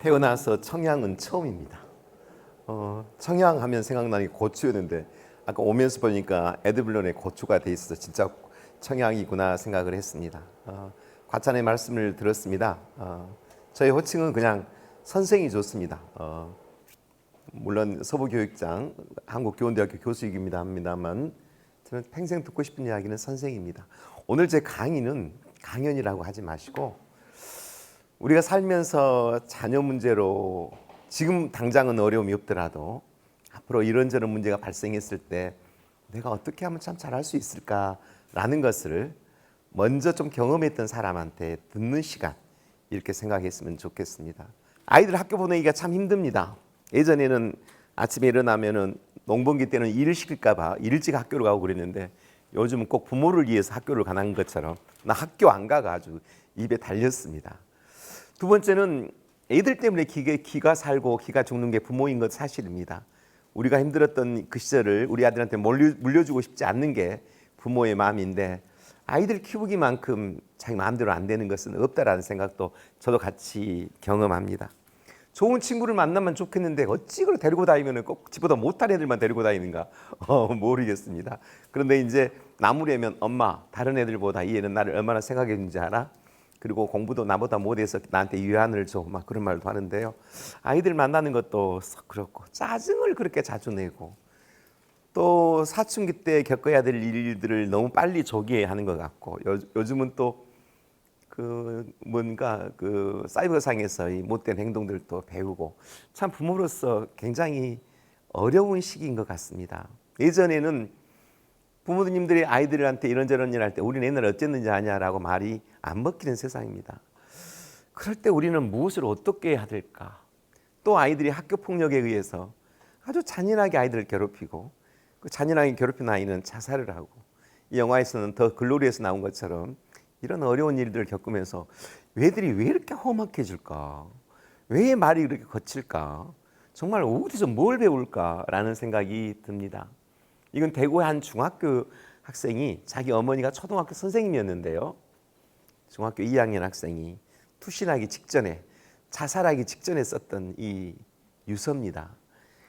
태어나서 청양은 처음입니다. 청양하면 생각나는 게 고추였는데 아까 오면서 보니까 에드블론에 고추가 돼 있어서 진짜 청양이구나 생각을 했습니다. 과찬의 말씀을 들었습니다. 저희 호칭은 그냥 선생이 좋습니다. 물론 서부교육장 한국교원대학교 교수이기도 합니다만 저는 평생 듣고 싶은 이야기는 선생입니다. 오늘 제 강의는 강연이라고 하지 마시고 우리가 살면서 자녀 문제로 지금 당장은 어려움이 없더라도 앞으로 이런저런 문제가 발생했을 때 내가 어떻게 하면 참 잘할 수 있을까라는 것을 먼저 좀 경험했던 사람한테 듣는 시간 이렇게 생각했으면 좋겠습니다. 아이들 학교 보내기가 참 힘듭니다. 예전에는 아침에 일어나면은 농번기 때는 일을 시킬까 봐 일찍 학교를 가고 그랬는데 요즘은 꼭 부모를 위해서 학교를 가는 것처럼 나 학교 안 가가 아주 입에 달렸습니다. 두 번째는 애들 때문에 기가 살고 기가 죽는 게 부모인 것 사실입니다. 우리가 힘들었던 그 시절을 우리 아들한테 물려주고 싶지 않는 게 부모의 마음인데 아이들 키우기만큼 자기 마음대로 안 되는 것은 없다라는 생각도 저도 같이 경험합니다. 좋은 친구를 만나면 좋겠는데 어찌 그걸 데리고 다니면 꼭 집보다 못한 애들만 데리고 다니는가 모르겠습니다. 그런데 이제 나무래면 엄마 다른 애들보다 이 애는 나를 얼마나 생각해 주는지 알아? 그리고 공부도 나보다 못해서 나한테 위안을 줘 막 그런 말도 하는데요. 아이들 만나는 것도 썩 그렇고 짜증을 그렇게 자주 내고 또 사춘기 때 겪어야 될 일들을 너무 빨리 조기에 하는 것 같고 요즘은 또 뭔가 사이버상에서 이 못된 행동들도 배우고 참 부모로서 굉장히 어려운 시기인 것 같습니다. 예전에는 부모님들이 아이들한테 이런저런 일 할 때 우리는 옛날에 어쨌는지 아냐라고 말이 안 먹히는 세상입니다. 그럴 때 우리는 무엇을 어떻게 해야 될까? 또 아이들이 학교 폭력에 의해서 아주 잔인하게 아이들을 괴롭히고 그 잔인하게 괴롭힌 아이는 자살을 하고 이 영화에서는 더 글로리에서 나온 것처럼 이런 어려운 일들을 겪으면서 애들이 왜 이렇게 험악해질까? 왜 말이 이렇게 거칠까? 정말 어디서 뭘 배울까라는 생각이 듭니다. 이건 대구의 한 중학교 학생이 자기 어머니가 초등학교 선생님이었는데요. 중학교 2학년 학생이 투신하기 직전에 자살하기 직전에 썼던 이 유서입니다.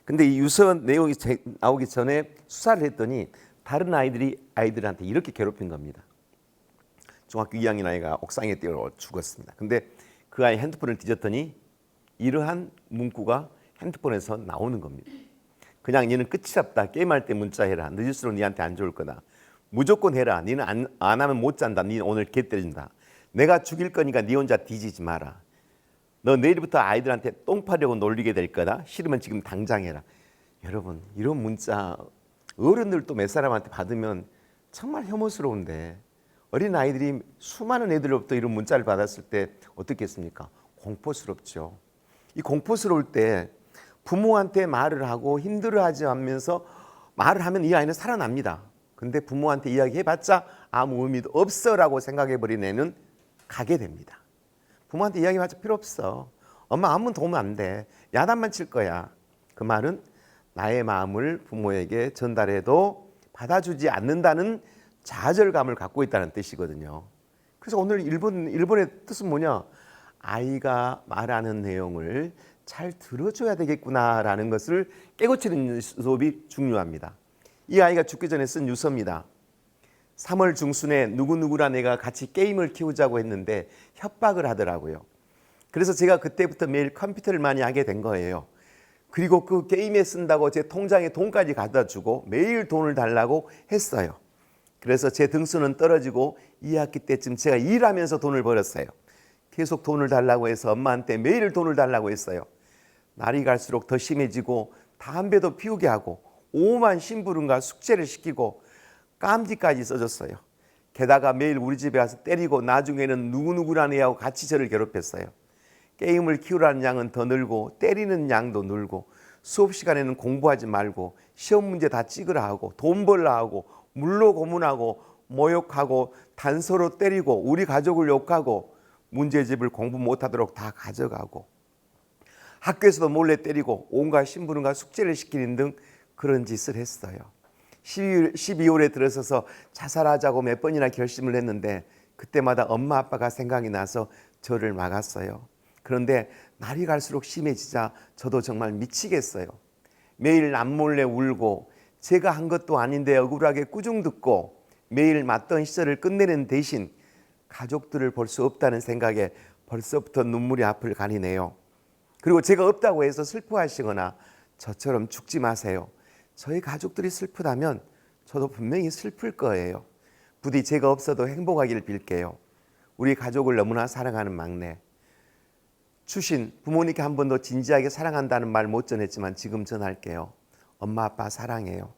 근데 이 유서 내용이 나오기 전에 수사를 했더니 다른 아이들한테 이렇게 괴롭힌 겁니다. 중학교 2학년 아이가 옥상에 뛰어 죽었습니다. 근데 그 아이 핸드폰을 뒤졌더니 이러한 문구가 핸드폰에서 나오는 겁니다. 그냥 니는 끝이 없다. 게임할 때 문자해라. 늦을수록 니한테 안 좋을 거다. 무조건 해라. 니는 안 하면 못 잔다. 니는 오늘 개 때린다. 내가 죽일 거니까 니 혼자 뒤지지 마라. 너 내일부터 아이들한테 똥 파려고 놀리게 될 거다. 싫으면 지금 당장 해라. 여러분 이런 문자 어른들도 몇 사람한테 받으면 정말 혐오스러운데 어린 아이들이 수많은 애들로부터 이런 문자를 받았을 때 어떻겠습니까? 공포스럽죠. 이 공포스러울 때 부모한테 말을 하고 힘들어하지 않으면서 말을 하면 이 아이는 살아납니다. 근데 부모한테 이야기해봤자 아무 의미도 없어라고 생각해버린 애는 가게 됩니다. 부모한테 이야기해봤자 필요 없어. 엄마 아무도 도움 안 돼. 야단만 칠 거야. 그 말은 나의 마음을 부모에게 전달해도 받아주지 않는다는 좌절감을 갖고 있다는 뜻이거든요. 그래서 오늘 일본의 뜻은 뭐냐? 아이가 말하는 내용을 잘 들어줘야 되겠구나라는 것을 깨우치는 수업이 중요합니다. 이 아이가 죽기 전에 쓴 유서입니다. 3월 중순에 누구누구란 애가 같이 게임을 키우자고 했는데 협박을 하더라고요. 그래서 제가 그때부터 매일 컴퓨터를 많이 하게 된 거예요. 그리고 그 게임에 쓴다고 제 통장에 돈까지 갖다 주고 매일 돈을 달라고 했어요. 그래서 제 등수는 떨어지고 2학기 때쯤 제가 일하면서 돈을 벌었어요. 계속 돈을 달라고 해서 엄마한테 매일 돈을 달라고 했어요. 날이 갈수록 더 심해지고 담배도 피우게 하고 오만 심부름과 숙제를 시키고 깜지까지 써줬어요. 게다가 매일 우리 집에 와서 때리고 나중에는 누구누구라는 애하고 같이 저를 괴롭혔어요. 게임을 키우라는 양은 더 늘고 때리는 양도 늘고 수업 시간에는 공부하지 말고 시험 문제 다 찍으라 하고 돈 벌라 하고 물로 고문하고 모욕하고 단서로 때리고 우리 가족을 욕하고 문제집을 공부 못하도록 다 가져가고 학교에서도 몰래 때리고 온갖 심부름과 숙제를 시키는 등 그런 짓을 했어요. 12월에 들어서서 자살하자고 몇 번이나 결심을 했는데 그때마다 엄마 아빠가 생각이 나서 저를 막았어요. 그런데 날이 갈수록 심해지자 저도 정말 미치겠어요. 매일 남몰래 울고 제가 한 것도 아닌데 억울하게 꾸중 듣고 매일 맞던 시절을 끝내는 대신 가족들을 볼 수 없다는 생각에 벌써부터 눈물이 앞을 가리네요. 그리고 제가 없다고 해서 슬퍼하시거나 저처럼 죽지 마세요. 저희 가족들이 슬프다면 저도 분명히 슬플 거예요. 부디 제가 없어도 행복하기를 빌게요. 우리 가족을 너무나 사랑하는 막내. 추신, 부모님께 한 번 더 진지하게 사랑한다는 말 못 전했지만 지금 전할게요. 엄마 아빠 사랑해요.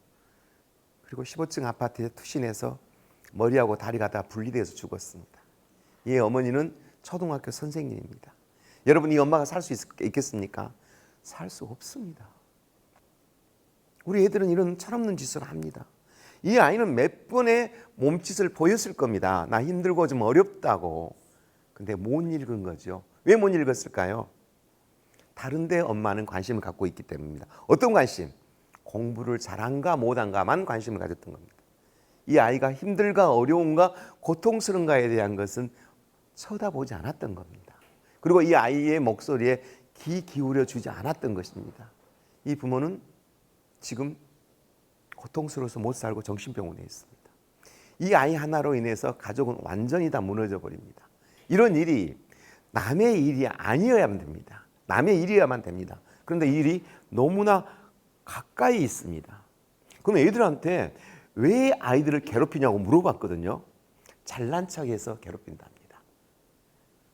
그리고 15층 아파트에 투신해서 머리하고 다리가 다 분리돼서 죽었습니다. 이 어머니는 초등학교 선생님입니다. 여러분, 이 엄마가 살 수 있겠습니까? 살 수 없습니다. 우리 애들은 이런 철없는 짓을 합니다. 이 아이는 몇 번의 몸짓을 보였을 겁니다. 나 힘들고 좀 어렵다고. 근데 못 읽은 거죠. 왜 못 읽었을까요? 다른데 엄마는 관심을 갖고 있기 때문입니다. 어떤 관심? 공부를 잘한가 못한가만 관심을 가졌던 겁니다. 이 아이가 힘들가 어려운가 고통스러운가에 대한 것은 쳐다보지 않았던 겁니다. 그리고 이 아이의 목소리에 귀 기울여 주지 않았던 것입니다. 이 부모는 지금 고통스러워서 못 살고 정신병원에 있습니다. 이 아이 하나로 인해서 가족은 완전히 다 무너져 버립니다. 이런 일이 남의 일이 아니어야만 됩니다. 남의 일이어야만 됩니다. 그런데 이 일이 너무나 가까이 있습니다. 그럼 애들한테 왜 아이들을 괴롭히냐고 물어봤거든요. 잘난 척해서 괴롭힌답니다.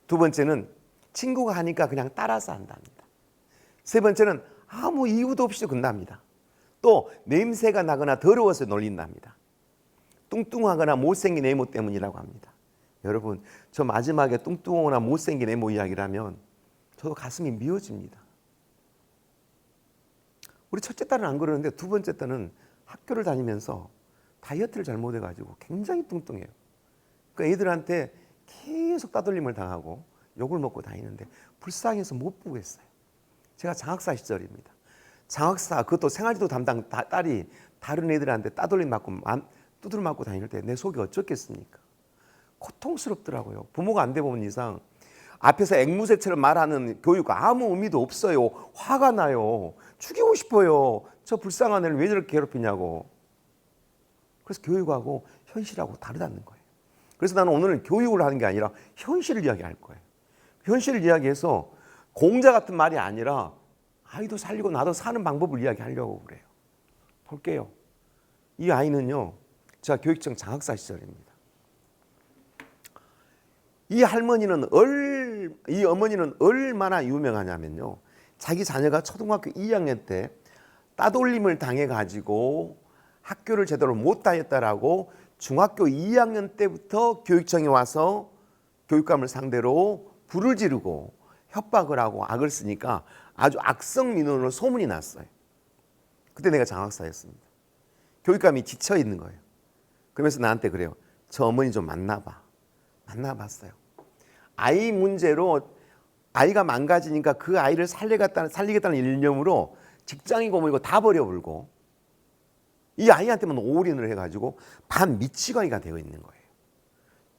두 번째는 친구가 하니까 그냥 따라서 한답니다. 세 번째는 아무 이유도 없이 군답니다. 또 냄새가 나거나 더러워서 놀린답니다. 뚱뚱하거나 못생긴 애모 때문이라고 합니다. 여러분, 저 마지막에 뚱뚱하거나 못생긴 애모 이야기를 하면 저도 가슴이 미어집니다. 우리 첫째 딸은 안 그러는데 두 번째 딸은 학교를 다니면서 다이어트를 잘못해가지고 굉장히 뚱뚱해요. 그러니까 애들한테 계속 따돌림을 당하고 욕을 먹고 다니는데 불쌍해서 못 보겠어요. 제가 장학사 시절입니다. 장학사, 그것도 생활지도 담당 딸이 다른 애들한테 따돌림 맞고 두드려 맞고 다닐 때 내 속이 어쩌겠습니까? 고통스럽더라고요. 부모가 안 돼 보는 이상 앞에서 앵무새처럼 말하는 교육 아무 의미도 없어요. 화가 나요. 죽이고 싶어요. 저 불쌍한 애를 왜 저렇게 괴롭히냐고. 그래서 교육하고 현실하고 다르다는 거예요. 그래서 나는 오늘은 교육을 하는 게 아니라 현실을 이야기할 거예요. 현실을 이야기해서 공자 같은 말이 아니라 아이도 살리고 나도 사는 방법을 이야기하려고 그래요. 볼게요. 이 아이는요, 제가 교육청 장학사 시절입니다. 이 어머니는 얼마나 유명하냐면요. 자기 자녀가 초등학교 2학년 때 따돌림을 당해가지고 학교를 제대로 못 다녔다라고 중학교 2학년 때부터 교육청에 와서 교육감을 상대로 불을 지르고 협박을 하고 악을 쓰니까 아주 악성 민원으로 소문이 났어요. 그때 내가 장학사였습니다. 교육감이 지쳐 있는 거예요. 그러면서 나한테 그래요. 저 어머니 좀 만나봐. 만나봤어요. 아이 문제로 아이가 망가지니까 그 아이를 살리겠다는 일념으로 직장이고 뭐이고 다 버려버리고 이 아이한테만 올인을 해가지고 반 미치광이가 되어 있는 거예요.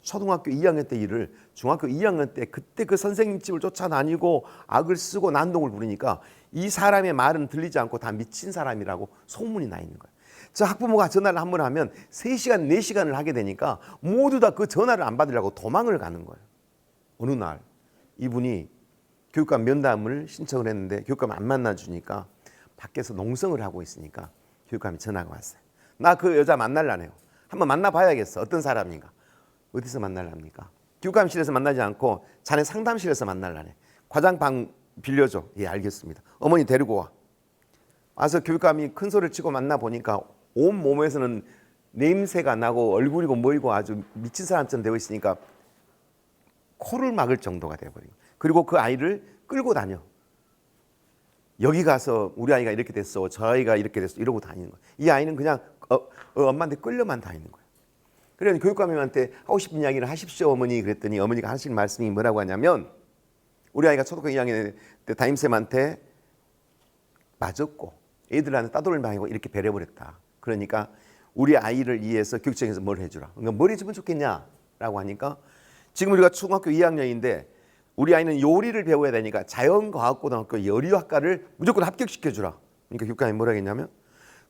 초등학교 2학년 때 일을 중학교 2학년 때 그때 그 선생님 집을 쫓아다니고 악을 쓰고 난동을 부리니까 이 사람의 말은 들리지 않고 다 미친 사람이라고 소문이 나 있는 거예요. 저 학부모가 전화를 한 번 하면 3시간, 4시간을 하게 되니까 모두 다 그 전화를 안 받으려고 도망을 가는 거예요. 어느 날 이분이 교육감 면담을 신청을 했는데 교육감 안 만나주니까 밖에서 농성을 하고 있으니까 교육감이 전화가 왔어요. 나 그 여자 만날라네요. 한번 만나봐야겠어. 어떤 사람인가. 어디서 만날랍니까? 교육감실에서 만나지 않고 자네 상담실에서 만날라네. 과장방 빌려줘. 예, 알겠습니다. 어머니 데리고 와. 와서 교육감이 큰 소리를 치고 만나보니까 온 몸에서는 냄새가 나고 얼굴이고 뭐이고 아주 미친 사람처럼 되어 있으니까 코를 막을 정도가 되어버리고 그리고 그 아이를 끌고 다녀. 여기 가서 우리 아이가 이렇게 됐어. 저 아이가 이렇게 됐어. 이러고 다니는 거예요. 이 아이는 그냥 엄마한테 끌려만 다니는 거예요. 그래서 교육감님한테 하고 싶은 이야기를 하십시오 어머니 그랬더니 어머니가 하신 말씀이 뭐라고 하냐면 우리 아이가 초등학교 2학년 때 담임쌤한테 맞았고 애들한테 따돌림 당하고 이렇게 배려버렸다. 그러니까 우리 아이를 위해서 교육청에서 뭘 해주라. 그러니까 뭘 해주면 좋겠냐라고 하니까 지금 우리가 초등학교 2학년인데 우리 아이는 요리를 배워야 되니까 자연과학고등학교 요리학과를 무조건 합격시켜주라. 그러니까 교육감이 뭐라 했냐면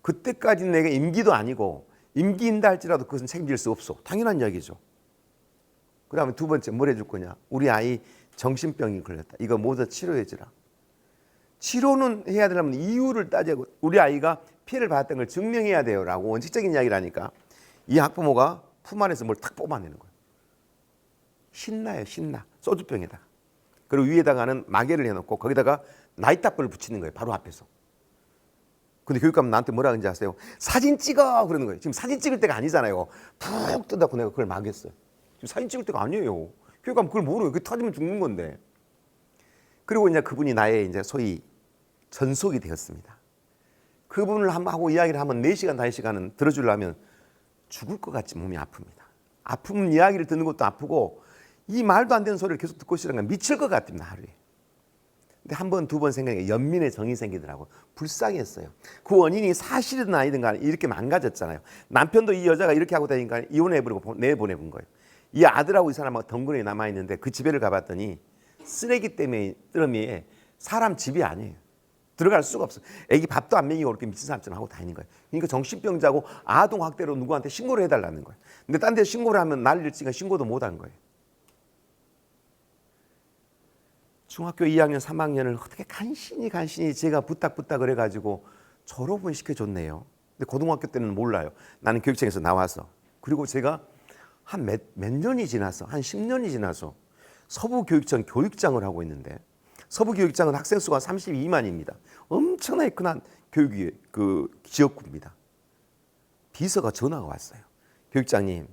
그때까지는 내가 임기도 아니고 임기인다 할지라도 그것은 책임질 수 없어. 당연한 이야기죠. 그 다음에 두 번째 뭘 해줄 거냐. 우리 아이 정신병이 걸렸다. 이거 모두 치료해주라. 치료는 해야 되려면 이유를 따지고 우리 아이가 피해를 받았던 걸 증명해야 돼요 라고 원칙적인 이야기를 하니까 이 학부모가 품 안에서 뭘 탁 뽑아내는 거예요. 신나요, 신나. 소주병에다가. 그리고 위에다가는 마개를 해놓고 거기다가 나이타프를 붙이는 거예요. 바로 앞에서. 근데 교육감은 나한테 뭐라 그런지 아세요? 사진 찍어! 그러는 거예요. 지금 사진 찍을 때가 아니잖아요. 푹 뜯어갖고 내가 그걸 막였어요. 지금 사진 찍을 때가 아니에요. 교육감은 그걸 모르고 그게 터지면 죽는 건데. 그리고 이제 그분이 나의 이제 소위 전속이 되었습니다. 그분을 한번 하고 이야기를 하면 4시간, 5시간은 들어주려면 죽을 것 같이 몸이 아픕니다. 아픈 이야기를 듣는 것도 아프고 이 말도 안 되는 소리를 계속 듣고 있으니까 미칠 것 같습니다. 하루에. 근데 한 번, 두 번 생각해 연민의 정이 생기더라고요. 불쌍했어요. 그 원인이 사실이든 아니든 간에 이렇게 망가졌잖아요. 남편도 이 여자가 이렇게 하고 다니니까 이혼해버리고 내보내본 거예요. 이 아들하고 이 사람하고 덩그러니 남아있는데 그 집에를 가봤더니 쓰레기 때문에 뜨러미에 사람 집이 아니에요. 들어갈 수가 없어. 애기 밥도 안 먹이고 그렇게 미친 사람처럼 하고 다니는 거예요. 그러니까 정신병자고 아동학대로 누구한테 신고를 해달라는 거예요. 근데 딴 데 신고를 하면 난리를 치니까 신고도 못 한 거예요. 중학교 2학년, 3학년을 어떻게 간신히 제가 부탁을 해가지고 졸업을 시켜줬네요. 근데 고등학교 때는 몰라요. 나는 교육청에서 나와서. 그리고 제가 한 몇 년이 지나서, 한 10년이 지나서 서부교육청 교육장을 하고 있는데 서부교육장은 학생 수가 32만입니다. 엄청나게 큰 교육이 그 지역구입니다. 비서가 전화가 왔어요. 교육장님,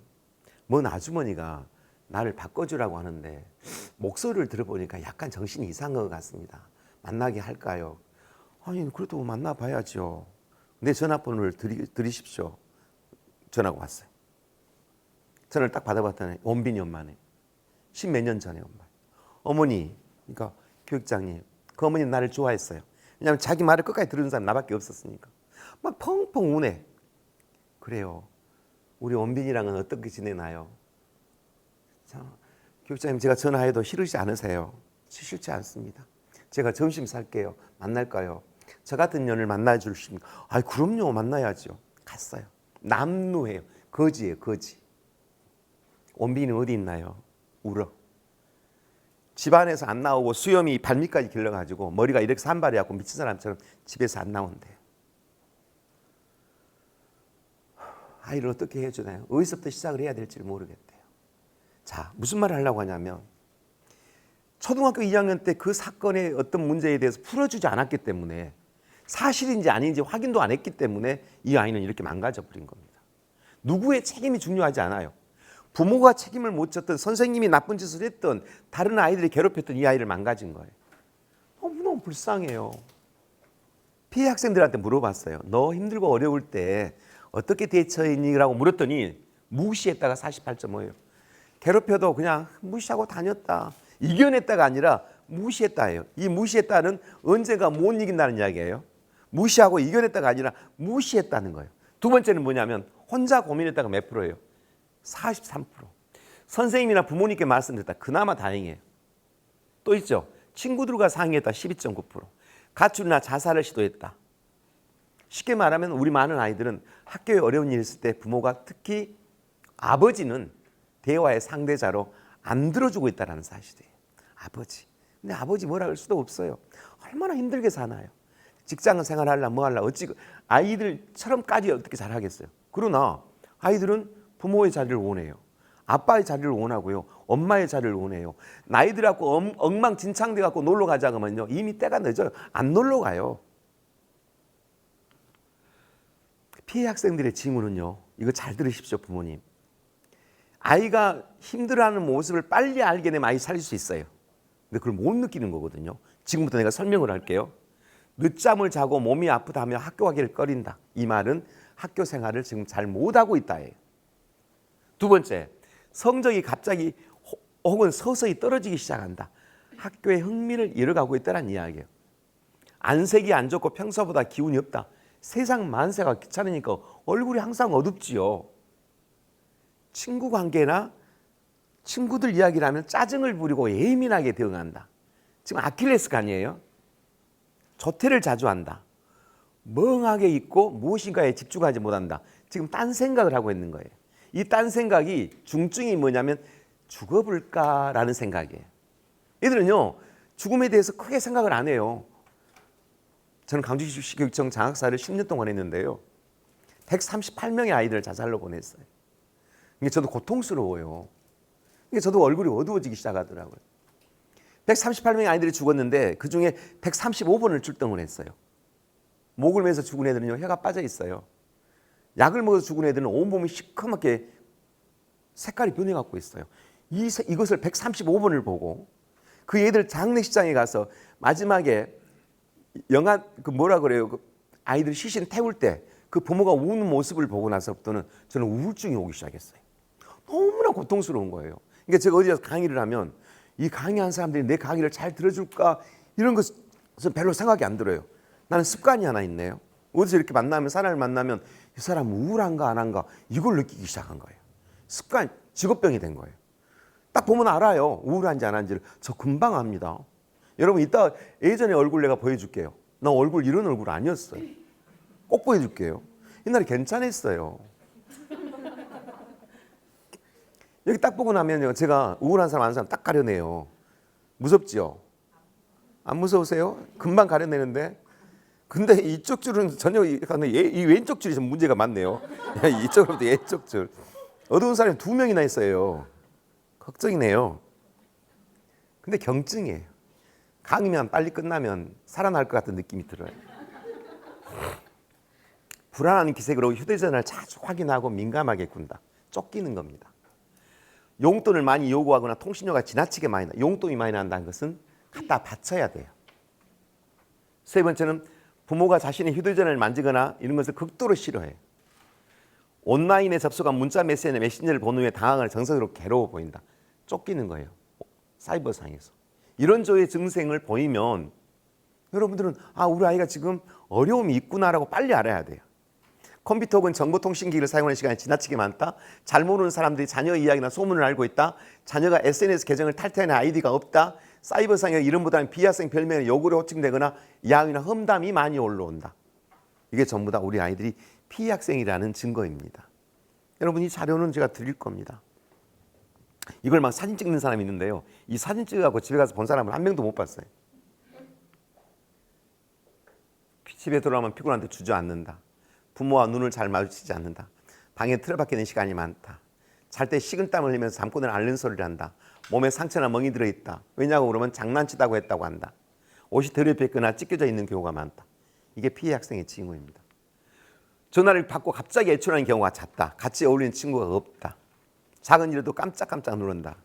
먼 아주머니가 나를 바꿔주라고 하는데 목소리를 들어보니까 약간 정신이 이상한 것 같습니다. 만나게 할까요? 아니 그래도 만나봐야죠. 내 전화번호를 드리십시오. 전화가 왔어요. 전화를 딱 받아봤더니 원빈이 엄마네. 10몇 년 전에 엄마. 어머니, 그러니까 교육장님, 그 어머니는 나를 좋아했어요. 왜냐하면 자기 말을 끝까지 들은 사람 나밖에 없었으니까. 막 펑펑 우네. 그래요. 우리 원빈이랑은 어떻게 지내나요? 자, 교육장님 제가 전화해도 싫으시지 않으세요? 싫지 않습니다. 제가 점심 살게요. 만날까요? 저 같은 년을 만나줄 수 있습니까? 아, 그럼요. 만나야죠. 갔어요. 남루해요. 거지예요. 거지. 원빈이는 어디 있나요? 울어. 집안에서 안 나오고 수염이 발밑까지 길러가지고 머리가 이렇게 산발해갖고 미친 사람처럼 집에서 안 나온대요. 아이를 어떻게 해주나요? 어디서부터 시작을 해야 될지 모르겠대요. 자, 무슨 말을 하려고 하냐면 초등학교 2학년 때 그 사건의 어떤 문제에 대해서 풀어주지 않았기 때문에 사실인지 아닌지 확인도 안 했기 때문에 이 아이는 이렇게 망가져 버린 겁니다. 누구의 책임이 중요하지 않아요. 부모가 책임을 못 졌던, 선생님이 나쁜 짓을 했던, 다른 아이들이 괴롭혔던 이 아이를 망가진 거예요. 너무너무 불쌍해요. 피해 학생들한테 물어봤어요. 너 힘들고 어려울 때 어떻게 대처했니라고 물었더니 무시했다가 48.5예요. 괴롭혀도 그냥 무시하고 다녔다. 이겨냈다가 아니라 무시했다예요. 이 무시했다는 언젠가 못 이긴다는 이야기예요. 무시하고 이겨냈다가 아니라 무시했다는 거예요. 두 번째는 뭐냐면 혼자 고민했다가 몇 프로예요? 43%. 선생님이나 부모님께 말씀드렸다. 그나마 다행이에요. 또 있죠. 친구들과 상의했다. 12.9%. 가출이나 자살을 시도했다. 쉽게 말하면 우리 많은 아이들은 학교에 어려운 일이 있을 때 부모가 특히 아버지는 대화의 상대자로 안 들어주고 있다는 사실이에요. 아버지. 근데 아버지 뭐라 할 수도 없어요. 얼마나 힘들게 사나요. 직장 생활하려 뭐 하려 어찌 아이들처럼까지 어떻게 잘하겠어요. 그러나 아이들은 부모의 자리를 원해요. 아빠의 자리를 원하고요. 엄마의 자리를 원해요. 나이들 갖고 엉망진창돼 갖고 놀러 가자 그러면요. 이미 때가 늦어요. 안 놀러 가요. 피해 학생들의 징후는요. 이거 잘 들으십시오, 부모님. 아이가 힘들어하는 모습을 빨리 알게 되면 아이 살릴 수 있어요. 근데 그걸 못 느끼는 거거든요. 지금부터 내가 설명을 할게요. 늦잠을 자고 몸이 아프다 하며 학교 가기를 꺼린다. 이 말은 학교 생활을 지금 잘 못하고 있다예요. 두 번째, 성적이 갑자기 혹은 서서히 떨어지기 시작한다. 학교의 흥미를 잃어가고 있다는 이야기예요. 안색이 안 좋고 평소보다 기운이 없다. 세상 만세가 귀찮으니까 얼굴이 항상 어둡지요. 친구 관계나 친구들 이야기를 하면 짜증을 부리고 예민하게 대응한다. 지금 아킬레스건이에요. 조퇴를 자주 한다. 멍하게 있고 무엇인가에 집중하지 못한다. 지금 딴 생각을 하고 있는 거예요. 이 딴 생각이 중증이 뭐냐면 죽어볼까라는 생각이에요. 얘들은요, 죽음에 대해서 크게 생각을 안 해요. 저는 강주시교육청 장학사를 10년 동안 했는데요. 138명의 아이들을 자살로 보냈어요. 이게 저도 고통스러워요. 이게 저도 얼굴이 어두워지기 시작하더라고요. 138명의 아이들이 죽었는데 그중에 135번을 출동을 했어요. 목을 매서 죽은 애들은요, 혀가 빠져 있어요. 약을 먹어서 죽은 애들은 온몸이 시커멓게 색깔이 변해갖고 있어요. 이것을 135번을 보고 그 애들 장례식장에 가서 마지막에 영화 그 뭐라 그래요? 그 아이들 시신 태울 때 그 부모가 우는 모습을 보고 나서부터는 저는 우울증이 오기 시작했어요. 너무나 고통스러운 거예요. 그러니까 제가 어디 가서 강의를 하면 이 강의한 사람들이 내 강의를 잘 들어줄까 이런 것은 별로 생각이 안 들어요. 나는 습관이 하나 있네요. 어디서 이렇게 만나면 사람을 만나면 이 사람 우울한가 안 한가 이걸 느끼기 시작한 거예요. 습관, 직업병이 된 거예요. 딱 보면 알아요. 우울한지 안 한지를. 저 금방 압니다. 여러분 이따 예전에 얼굴 내가 보여줄게요. 나 얼굴 이런 얼굴 아니었어요. 꼭 보여줄게요. 옛날에 괜찮았어요. 여기 딱 보고 나면요, 제가 우울한 사람 안 사람 딱 가려내요. 무섭지요? 안 무서우세요? 금방 가려내는데. 근데 이쪽 줄은 전혀 이 왼쪽 줄이 좀 문제가 많네요. 이쪽으로부터 왼쪽 줄. 어두운 사람이 2명이나 있어요. 걱정이네요. 근데 경증이에요. 강의면 빨리 끝나면 살아날 것 같은 느낌이 들어요. 불안한 기색으로 휴대전화를 자주 확인하고 민감하게 군다. 쫓기는 겁니다. 용돈을 많이 요구하거나 통신료가 지나치게 많이 나. 용돈이 많이 난다는 것은 갖다 바쳐야 돼요. 세 번째는 부모가 자신의 휴대전화를 만지거나 이런 것을 극도로 싫어해요. 온라인에 접속한 문자 메신저를 본 후에 당황을 정서적으로 괴로워 보인다. 쫓기는 거예요. 사이버상에서. 이런 조의 증상을 보이면 여러분들은 우리 아이가 지금 어려움이 있구나라고 빨리 알아야 돼요. 컴퓨터 혹은 정보통신기기를 사용하는 시간이 지나치게 많다. 잘 모르는 사람들이 자녀 이야기나 소문을 알고 있다. 자녀가 SNS 계정을 탈퇴하는 아이디가 없다. 사이버상의 이름보다는 비학생 별명의 요구를 호칭되거나 야유나 험담이 많이 올라온다. 이게 전부 다 우리 아이들이 피학생이라는 증거입니다. 여러분 이 자료는 제가 드릴 겁니다. 이걸 막 사진 찍는 사람이 있는데요. 이 사진 찍어갖고 집에 가서 본 사람을 한 명도 못 봤어요. 집에 돌아오면 피곤한데 주저앉는다. 부모와 눈을 잘 마주치지 않는다. 방에 틀어박히는 시간이 많다. 잘 때 식은땀을 흘리면서 잠꼬대를 앓는 소리를 한다. 몸에 상처나 멍이 들어있다. 왜냐고 그러면 장난치다고 했다고 한다. 옷이 덜 입혀있거나 찢겨져 있는 경우가 많다. 이게 피해 학생의 징후입니다. 전화를 받고 갑자기 애출하는 경우가 잦다. 같이 어울리는 친구가 없다. 작은 일에도 깜짝깜짝 누른다.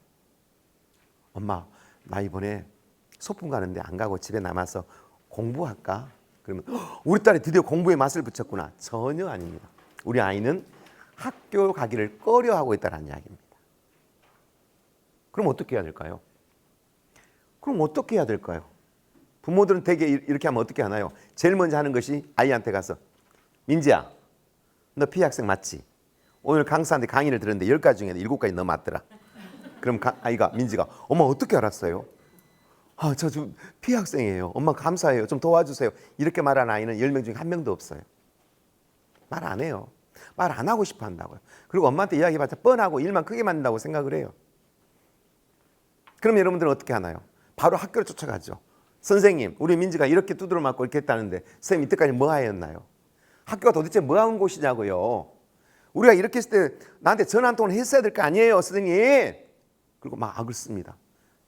엄마, 나 이번에 소풍 가는데 안 가고 집에 남아서 공부할까? 그러면 우리 딸이 드디어 공부에 맛을 붙였구나. 전혀 아닙니다. 우리 아이는 학교 가기를 꺼려하고 있다는 이야기입니다. 그럼 어떻게 해야 될까요? 부모들은 되게 이렇게 하면 어떻게 하나요? 제일 먼저 하는 것이 아이한테 가서 민지야, 너 피해학생 맞지? 오늘 강사한테 강의를 들었는데 10가지 중에 7가지 너 맞더라. 그럼 민지가 엄마 어떻게 알았어요? 저 좀 피해학생이에요. 엄마 감사해요. 좀 도와주세요. 이렇게 말하는 아이는 10명 중에 1명도 없어요. 말 안 해요. 말 안 하고 싶어 한다고요. 그리고 엄마한테 이야기해봤자 뻔하고 일만 크게 만든다고 생각을 해요. 그럼 여러분들은 어떻게 하나요? 바로 학교를 쫓아가죠. 선생님, 우리 민지가 이렇게 두드려 맞고 이렇게 했다는데 선생님 이때까지 뭐 하였나요? 학교가 도대체 뭐 하는 곳이냐고요. 우리가 이렇게 했을 때 나한테 전화 한 통을 했어야 될 거 아니에요, 선생님. 그리고 막 악을 씁니다.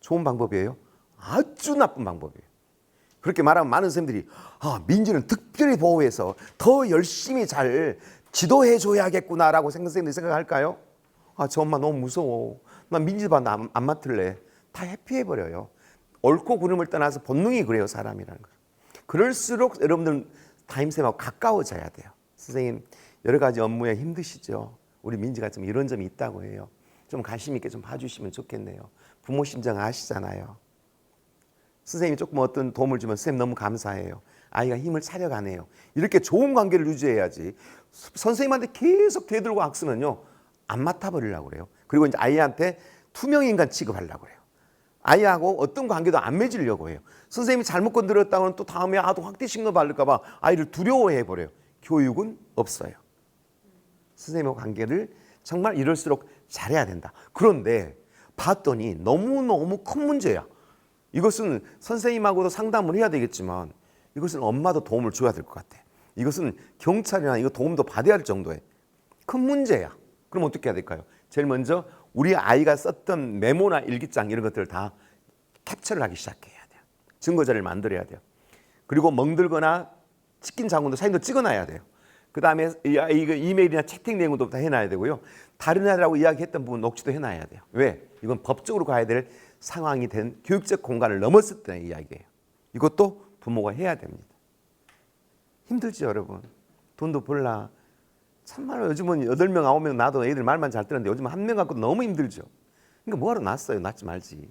좋은 방법이에요? 아주 나쁜 방법이에요. 그렇게 말하면 많은 선생님들이 민지는 특별히 보호해서 더 열심히 잘 지도해 줘야겠구나라고 선생님들이 생각할까요? 저 엄마 너무 무서워. 난 민지 반 안 맡을래. 다 회피해버려요. 옳고 그름을 떠나서 본능이 그래요, 사람이라는 거. 그럴수록 여러분들은 타임쌤하고 가까워져야 돼요. 선생님 여러 가지 업무에 힘드시죠? 우리 민지가 좀 이런 점이 있다고 해요. 좀 관심 있게 좀 봐주시면 좋겠네요. 부모 심정 아시잖아요. 선생님이 조금 어떤 도움을 주면 선생님 너무 감사해요. 아이가 힘을 차려가네요. 이렇게 좋은 관계를 유지해야지 선생님한테 계속 대들고 악쓰면요 안 맡아버리려고 그래요. 그리고 이제 아이한테 투명인간 취급하려고 그래요. 아이하고 어떤 관계도 안 맺으려고 해요. 선생님이 잘못 건드렸다고는 또 다음에 아도 확대신경 받을까 봐 아이를 두려워해 버려요. 교육은 없어요. 선생님과 관계를 정말 이럴수록 잘해야 된다. 그런데 봤더니 너무너무 큰 문제야. 이것은 선생님하고도 상담을 해야 되겠지만 이것은 엄마도 도움을 줘야 될 것 같아. 이것은 경찰이나 이거 도움도 받아야 할 정도의 큰 문제야. 그럼 어떻게 해야 될까요? 제일 먼저 우리 아이가 썼던 메모나 일기장 이런 것들을 다 캡처를 하기 시작해야 돼요. 증거자료를 만들어야 돼요. 그리고 멍들거나 찍힌 장면도 사진도 찍어놔야 돼요. 그 다음에 이거 이메일이나 채팅 내용도 다 해놔야 되고요. 다른 애들하고 이야기했던 부분 녹취도 해놔야 돼요. 왜? 이건 법적으로 가야 될 상황이 된 교육적 공간을 넘었을 때의 이야기예요. 이것도 부모가 해야 됩니다. 힘들죠, 여러분. 돈도 벌라. 참말로 요즘은 8명, 9명 낳아도 애들 말만 잘 듣는데 요즘 1명 갖고 너무 힘들죠. 그러니까 뭐하러 낳았어요? 낳지 말지.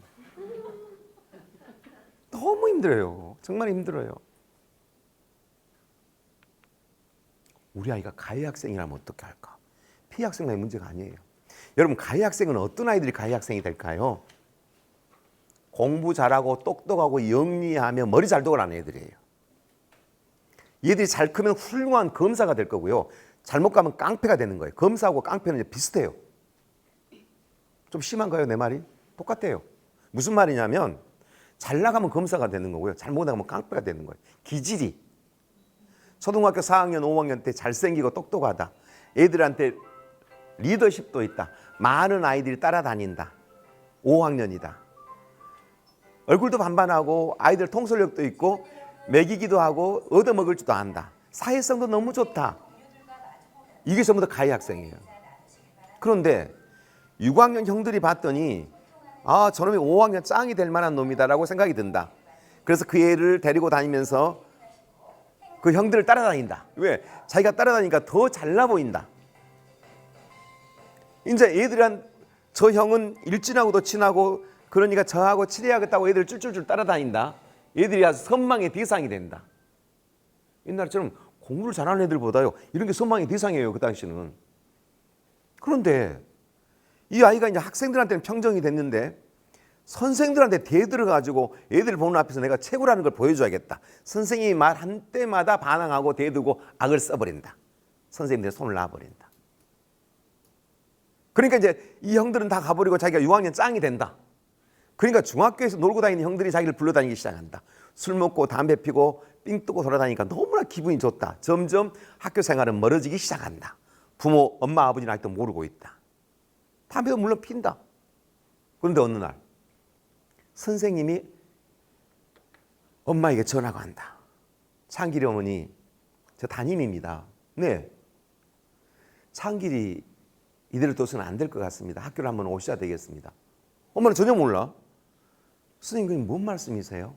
너무 힘들어요. 정말 힘들어요. 우리 아이가 가해 학생이라면 어떻게 할까? 피해 학생만의 문제가 아니에요. 여러분, 가해 학생은 어떤 아이들이 가해 학생이 될까요? 공부 잘하고 똑똑하고 영리하며 머리 잘 돌아가는 애들이에요. 얘들이 잘 크면 훌륭한 검사가 될 거고요. 잘못 가면 깡패가 되는 거예요. 검사하고 깡패는 이제 비슷해요. 좀 심한가요, 내 말이? 똑같아요. 무슨 말이냐면 잘 나가면 검사가 되는 거고요. 잘못 나가면 깡패가 되는 거예요. 기질이. 초등학교 4학년, 5학년 때 잘생기고 똑똑하다. 애들한테 리더십도 있다. 많은 아이들이 따라다닌다. 5학년이다. 얼굴도 반반하고 아이들 통솔력도 있고 먹이기도 하고 얻어먹을 줄도 안다. 사회성도 너무 좋다. 이게 전부 다 가해 학생이에요. 그런데 6학년 형들이 봤더니 아, 저놈이 5학년 짱이 될 만한 놈이다라고 생각이 든다. 그래서 그 애를 데리고 다니면서 그 형들을 따라다닌다. 왜? 자기가 따라다니니까 더 잘나 보인다. 이제 애들은 저 형은 일진하고도 친하고 그러니까 저하고 친해야겠다고 애들 쫄쫄쫄 따라다닌다. 애들이 아주 선망의 대상이 된다. 옛날처럼 공부를 잘하는 애들보다요. 이런 게 선망의 대상이에요. 그 당시는. 그런데 이 아이가 이제 학생들한테는 평정이 됐는데 선생들한테 대들어가지고 애들 보는 앞에서 내가 최고라는 걸 보여줘야겠다. 선생님이 말한 때마다 반항하고 대들고 악을 써버린다. 선생님들의 손을 놔버린다. 그러니까 이제 이 형들은 다 가버리고 자기가 6학년 짱이 된다. 그러니까 중학교에서 놀고 다니는 형들이 자기를 불러다니기 시작한다. 술 먹고 담배 피고 삥 뜨고 돌아다니니까 너무나 기분이 좋다. 점점 학교 생활은 멀어지기 시작한다. 부모, 엄마, 아버지는 아직도 모르고 있다. 담배도 물론 핀다. 그런데 어느 날 선생님이 엄마에게 전화가 온다. 창길이 어머니, 저 담임입니다. 네. 창길이 이대로 둬서는 안 될 것 같습니다. 학교를 한번 오셔야 되겠습니다. 엄마는 전혀 몰라. 선생님, 그게 뭔 말씀이세요?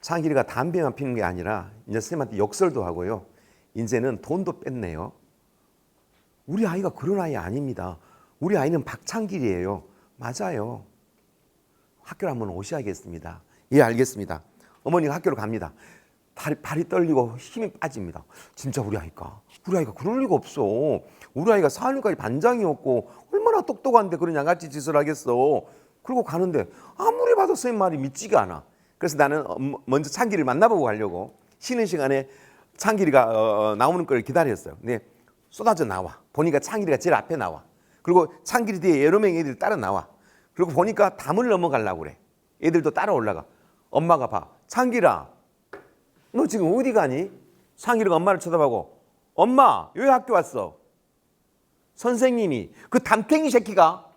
창길이가 담배만 피는 게 아니라 이제 선생님한테 욕설도 하고요. 이제는 돈도 뺐네요. 우리 아이가 그런 아이 아닙니다. 우리 아이는 박창길이에요. 맞아요. 학교를 한번 오셔야겠습니다. 예, 알겠습니다. 어머니가 학교로 갑니다. 발이 떨리고 힘이 빠집니다. 진짜 우리 아이가 그럴 리가 없어. 우리 아이가 4학년까지 반장이었고 얼마나 똑똑한데 그런 양아치 짓을 하겠어. 그리고 가는데 아무리 봐도 선생님 말이 믿지가 않아. 그래서 나는 먼저 창길이를 만나보고 가려고 쉬는 시간에 창길이가 나오는 걸 기다렸어요. 근데 쏟아져 나와. 보니까 창길이가 제일 앞에 나와. 그리고 창길이 뒤에 여러 명의 애들이 따라 나와. 그리고 보니까 담을 넘어가려고 그래. 애들도 따라 올라가. 엄마가 봐. 창길아, 너 지금 어디 가니? 창길이가 엄마를 쳐다보고, 엄마, 왜 학교 왔어? 선생님이 그 담탱이 새끼가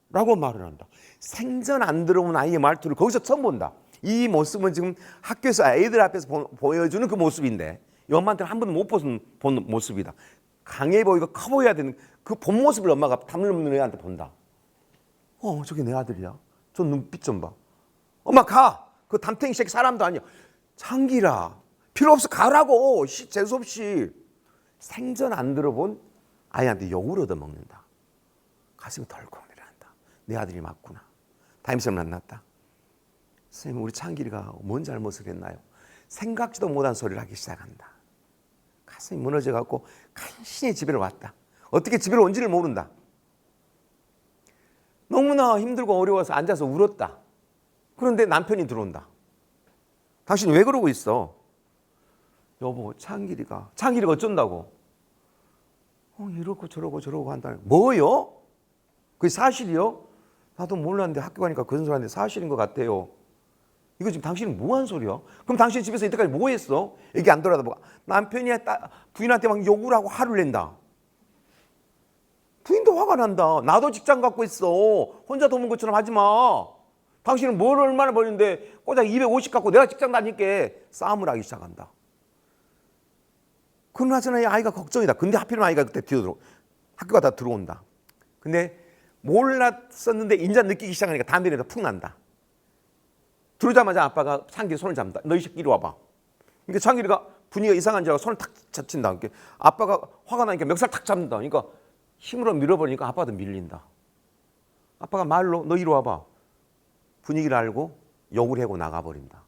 라고 말을 한다. 생전 안 들어본 아이의 말투를 거기서 처음 본다. 이 모습은 지금 학교에서 애들 앞에서 보여주는 그 모습인데 이 엄마한테는 한 번도 못 본 모습이다. 강해 보이고 커 보여야 되는 그 본 모습을 엄마가 담을 없는 애한테 본다. 저게 내 아들이야. 저 눈빛 좀 봐. 엄마 가. 그 담탱이 새끼 사람도 아니야. 창길아, 필요 없어 가라고. 재수없이. 생전 안 들어본 아이한테 욕을 얻어먹는다. 가슴이 덜컥 내려간다. 내 아들이 맞구나. 담임쌤을 만났다. 선생님, 우리 창길이가 뭔 잘못을 했나요? 생각지도 못한 소리를 하기 시작한다. 가슴이 무너져갖고 간신히 집에 왔다. 어떻게 집에 온지를 모른다. 너무나 힘들고 어려워서 앉아서 울었다. 그런데 남편이 들어온다. 당신 왜 그러고 있어? 여보, 창길이가 어쩐다고? 이러고 저러고 한다. 뭐요? 그게 사실이요? 나도 몰랐는데 학교 가니까 그런 소리 하는데 사실인 것 같아요. 이거 지금 당신은 뭐 한 소리야? 그럼 당신 집에서 이때까지 뭐 했어? 얘기 안 돌아다보고 남편이 부인한테 막 욕을 하고 화를 낸다. 부인도 화가 난다. 나도 직장 갖고 있어. 혼자 도는 것처럼 하지 마. 당신은 뭘 얼마나 버는데 꼬작 250 갖고 내가 직장 다니니까 싸움을 하기 시작한다. 그나저나 이 아이가 걱정이다. 근데 하필이면 아이가 그때 학교가 다 들어온다. 근데 몰랐었는데 인자 느끼기 시작하니까 담배에다 푹 난다. 들어오자마자 아빠가 창길이 손을 잡는다. 너희 새끼 이리 와봐. 그러니까 창길이가 분위기가 이상한 줄 알고 손을 탁 잡친다. 그러니까 아빠가 화가 나니까 멱살 탁 잡는다. 그러니까 힘으로 밀어버리니까 아빠도 밀린다. 아빠가 말로 너 이리 와봐. 분위기를 알고 욕을 하고 나가버린다.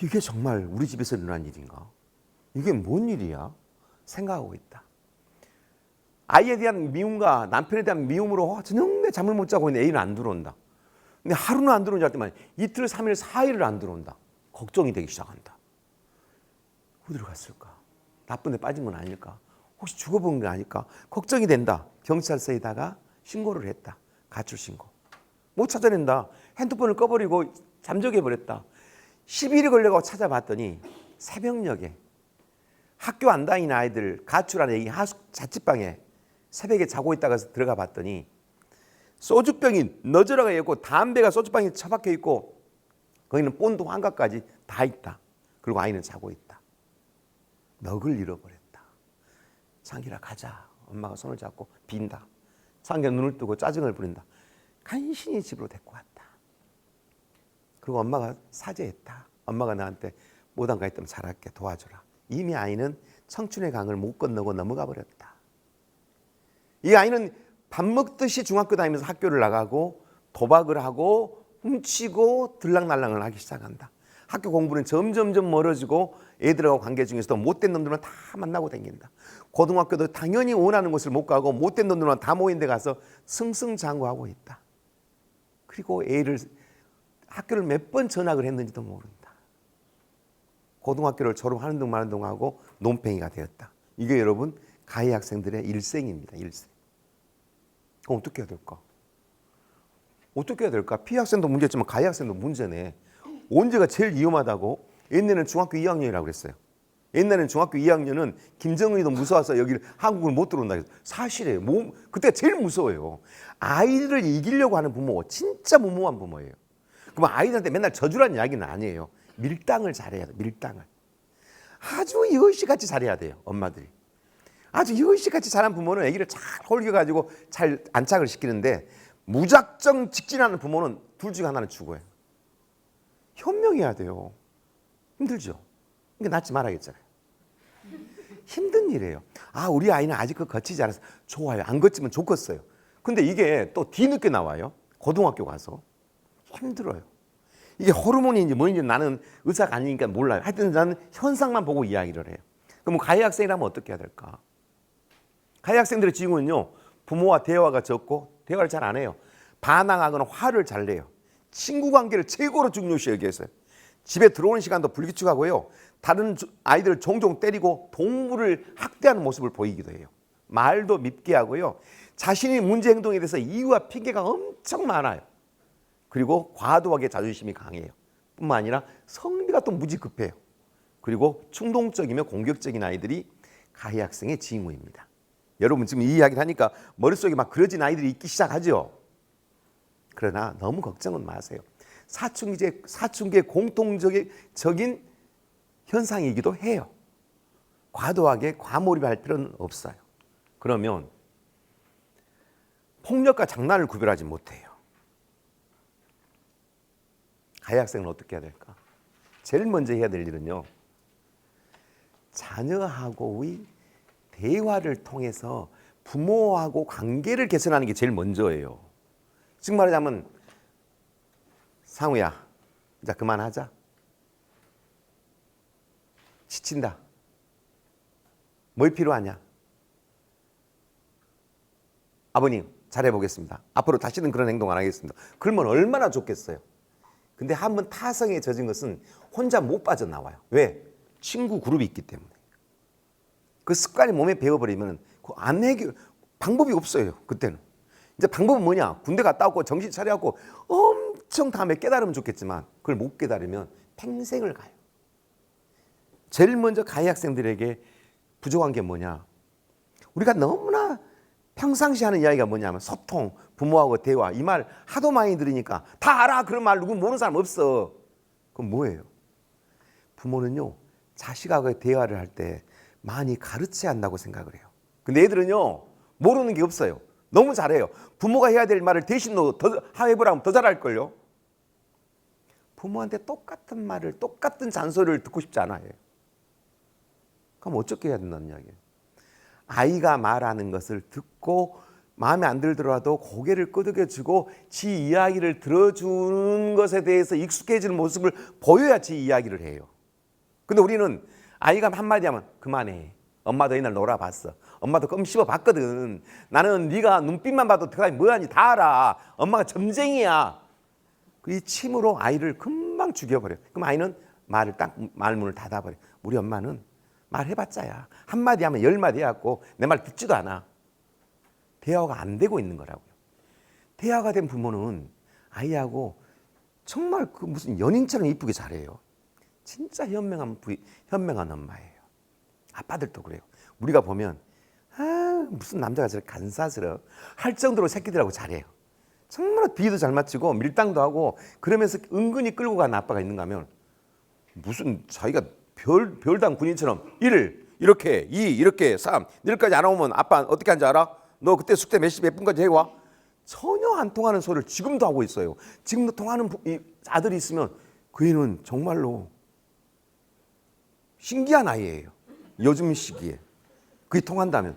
이게 정말 우리 집에서 일어난 일인가? 이게 뭔 일이야? 생각하고 있다. 아이에 대한 미움과 남편에 대한 미움으로 저녁내 잠을 못 자고 있는 애인은 안 들어온다. 근데 하루는 안 들어오는 줄 알았더니 이틀, 3일, 4일을 안 들어온다. 걱정이 되기 시작한다. 어디로 갔을까? 나쁜 데 빠진 건 아닐까? 혹시 죽어본 게 아닐까? 걱정이 된다. 경찰서에다가 신고를 했다. 가출 신고. 못 찾아낸다. 핸드폰을 꺼버리고 잠적해버렸다. 10일이 걸려가고 찾아봤더니 새벽녘에 학교 안 다니는 아이들 가출한 애기 자취방에 새벽에 자고 있다가 들어가 봤더니 소주병이 너저러가 있고 담배가 소주병에 처박혀 있고 거기는 본드 환갑까지 다 있다. 그리고 아이는 자고 있다. 넋을 잃어버렸다. 창길아 가자. 엄마가 손을 잡고 빈다. 창길아 눈을 뜨고 짜증을 부린다. 간신히 집으로 데리고 왔다. 그리고 엄마가 사죄했다. 엄마가 나한테 못한 거 있다면 잘할게 도와줘라. 이미 아이는 청춘의 강을 못 건너고 넘어가 버렸다. 이 아이는 밥 먹듯이 중학교 다니면서 학교를 나가고 도박을 하고 훔치고 들락날락을 하기 시작한다. 학교 공부는 점점점 멀어지고 애들하고 관계 중에서도 못된 놈들만 다 만나고 다닌다. 고등학교도 당연히 원하는 곳을 못 가고 못된 놈들만 다 모인 데 가서 승승장구하고 있다. 그리고 애를 학교를 몇 번 전학을 했는지도 모른다. 고등학교를 졸업하는 둥 마는 둥 하고 논팽이가 되었다. 이게 여러분 가해 학생들의 일생입니다. 일생. 그럼 어떻게 해야 될까? 어떻게 해야 될까? 피해 학생도 문제지만 가해 학생도 문제네. 언제가 제일 위험하다고? 옛날에는 중학교 2학년이라고 그랬어요. 옛날에는 중학교 2학년은 김정은이도 무서워서 여기 한국을 못 들어온다 그랬어요. 사실이에요. 그때가 제일 무서워요. 아이들을 이기려고 하는 부모 진짜 무모한 부모예요. 그럼 아이들한테 맨날 저주라는 이야기는 아니에요. 밀당을 잘해야 돼요. 밀당을. 아주 여시같이 잘해야 돼요. 엄마들이. 아주 여시같이 잘한 부모는 아기를 잘 홀겨가지고 잘 안착을 시키는데 무작정 직진하는 부모는 둘 중에 하나는 죽어요. 현명해야 돼요. 힘들죠. 그러니까 낳지 말아야겠잖아요. 힘든 일이에요. 우리 아이는 아직 거치지 않아서 좋아요. 안 거치면 좋겠어요. 근데 이게 또 뒤늦게 나와요. 고등학교 가서. 힘들어요. 이게 호르몬인지 뭐인지 나는 의사가 아니니까 몰라요. 하여튼 나는 현상만 보고 이야기를 해요. 그럼 가해 학생이라면 어떻게 해야 될까? 가해 학생들의 지금은요. 부모와 대화가 적고 대화를 잘 안 해요. 반항하거나 화를 잘 내요. 친구 관계를 최고로 중요시 여기겠어요. 집에 들어오는 시간도 불규칙하고요. 다른 아이들을 종종 때리고 동물을 학대하는 모습을 보이기도 해요. 말도 밉게 하고요. 자신이 문제 행동에 대해서 이유와 핑계가 엄청 많아요. 그리고 과도하게 자존심이 강해요. 뿐만 아니라 성미가 또 무지 급해요. 그리고 충동적이며 공격적인 아이들이 가해 학생의 징후입니다. 여러분 지금 이 이야기를 하니까 머릿속에 막 그려진 아이들이 있기 시작하죠. 그러나 너무 걱정은 마세요. 사춘기의 공통적인 현상이기도 해요. 과도하게 과몰입할 필요는 없어요. 그러면 폭력과 장난을 구별하지 못해요. 가해 학생은 어떻게 해야 될까? 제일 먼저 해야 될 일은요. 자녀하고의 대화를 통해서 부모하고 관계를 개선하는 게 제일 먼저예요. 지금 말하자면 상우야, 이제 그만하자. 지친다. 뭘 필요하냐? 아버님, 잘해보겠습니다. 앞으로 다시는 그런 행동 안 하겠습니다. 그러면 얼마나 좋겠어요. 근데 한번 타성에 젖은 것은 혼자 못 빠져나와요. 왜? 친구 그룹이 있기 때문에. 그 습관이 몸에 배워버리면 안 해결 방법이 없어요. 그때는. 이제 방법은 뭐냐? 군대 갔다 오고 정신 차려갖고 엄청 다음에 깨달으면 좋겠지만 그걸 못 깨달으면 평생을 가요. 제일 먼저 가해 학생들에게 부족한 게 뭐냐? 우리가 너무나 평상시 하는 이야기가 뭐냐면 소통, 부모하고 대화, 이 말 하도 많이 들으니까 다 알아. 그런 말 누구 모르는 사람 없어. 그럼 뭐예요? 부모는요, 자식하고 대화를 할 때 많이 가르쳐야 한다고 생각을 해요. 근데 애들은요, 모르는 게 없어요. 너무 잘해요. 부모가 해야 될 말을 대신 너 더 해보라면 더 잘할걸요. 부모한테 똑같은 말을, 똑같은 잔소리를 듣고 싶지 않아요. 그럼 어떻게 해야 된다는 이야기예요. 아이가 말하는 것을 듣고 마음에 안 들더라도 고개를 끄덕여주고 지 이야기를 들어주는 것에 대해서 익숙해지는 모습을 보여야 지 이야기를 해요. 근데 우리는 아이가 한마디 하면 그만해. 엄마도 옛날 놀아봤어. 엄마도 껌 씹어봤거든. 나는 네가 눈빛만 봐도 그 사람이 뭐하는지 다 알아. 엄마가 점쟁이야. 이 침으로 아이를 금방 죽여버려. 그럼 아이는 말을 딱 말문을 닫아버려. 우리 엄마는 말해봤자야. 한마디 하면 10마디 해갖고 내 말 듣지도 않아. 대화가 안 되고 있는 거라고요. 대화가 된 부모는 아이하고 정말 그 무슨 연인처럼 이쁘게 잘해요. 진짜 현명한 엄마예요. 아빠들도 그래요. 우리가 보면 무슨 남자가 저렇게 간사스러워 할 정도로 새끼들하고 잘해요. 정말 비위도 잘 맞추고 밀당도 하고 그러면서 은근히 끌고 가는 아빠가 있는가 하면 무슨 자기가 별당 군인처럼 1 이렇게 2 이렇게 3 내일까지 안 오면 아빠 어떻게 하는지 알아? 너 그때 숙제 몇 분까지 해와? 전혀 안 통하는 소리를 지금도 하고 있어요. 지금도 통하는 아들이 있으면 그 애는 정말로 신기한 아이예요. 요즘 시기에 그게 통한다면.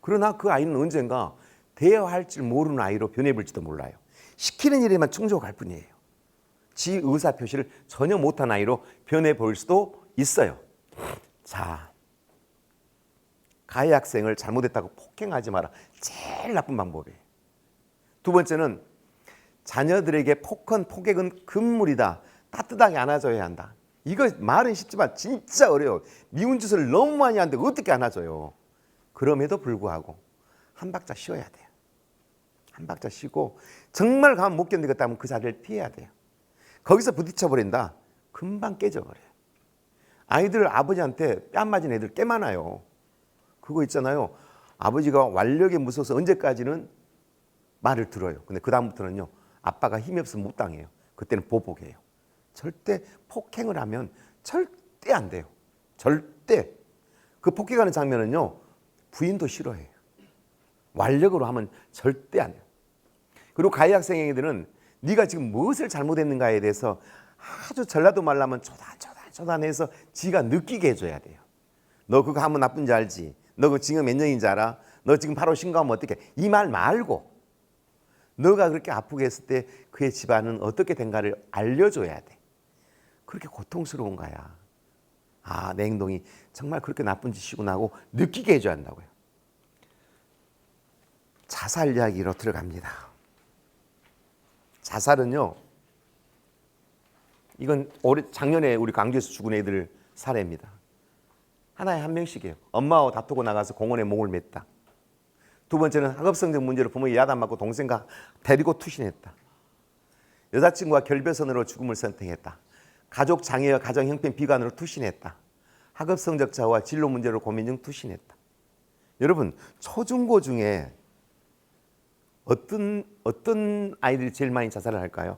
그러나 그 아이는 언젠가 대화할 줄 모르는 아이로 변해볼지도 몰라요. 시키는 일에만 충족할 뿐이에요. 지 의사표시를 전혀 못한 아이로 변해볼 수도 있어요. 자, 가해 학생을 잘못했다고 폭행하지 마라. 제일 나쁜 방법이에요. 두 번째는 자녀들에게 폭액은 금물이다. 따뜻하게 안아줘야 한다. 이거 말은 쉽지만 진짜 어려워요. 미운 짓을 너무 많이 하는데 어떻게 안아줘요. 그럼에도 불구하고 한 박자 쉬어야 돼요. 한 박자 쉬고 정말 가면 못 견디겠다면 그 자리를 피해야 돼요. 거기서 부딪혀버린다. 금방 깨져버려요. 아이들 아버지한테 뺨 맞은 애들 꽤 많아요. 그거 있잖아요. 아버지가 완력에 무서워서 언제까지는 말을 들어요. 근데 그 다음부터는요. 아빠가 힘이 없으면 못 당해요. 그때는 보복해요. 절대 폭행을 하면 절대 안 돼요. 절대. 그 폭행하는 장면은요. 부인도 싫어해요. 완력으로 하면 절대 안 돼요. 그리고 가해 학생들은 네가 지금 무엇을 잘못했는가에 대해서 아주 전라도 말로 하면 초단해서 지가 느끼게 해줘야 돼요. 너 그거 하면 나쁜지 알지? 너 그거 징역 몇 년인지 알아? 너 지금 바로 신고하면 어떡해? 이 말 말고 너가 그렇게 아프게 했을 때 그의 집안은 어떻게 된가를 알려줘야 돼. 그렇게 고통스러운 거야. 아, 내 행동이 정말 그렇게 나쁜 짓이구나 하고 느끼게 해줘야 한다고요. 자살 이야기로 들어갑니다. 자살은요. 이건 작년에 우리 광주에서 죽은 애들 사례입니다. 하나에 한 명씩이에요. 엄마하고 다투고 나가서 공원에 목을 맸다. 두 번째는 학업성적 문제로 부모의 야단 맞고 동생과 데리고 투신했다. 여자친구와 결별선으로 죽음을 선택했다. 가족 장애와 가정 형편 비관으로 투신했다. 학업성적 저하와 진로 문제로 고민 중 투신했다. 여러분 초중고 중에 어떤 아이들이 제일 많이 자살을 할까요?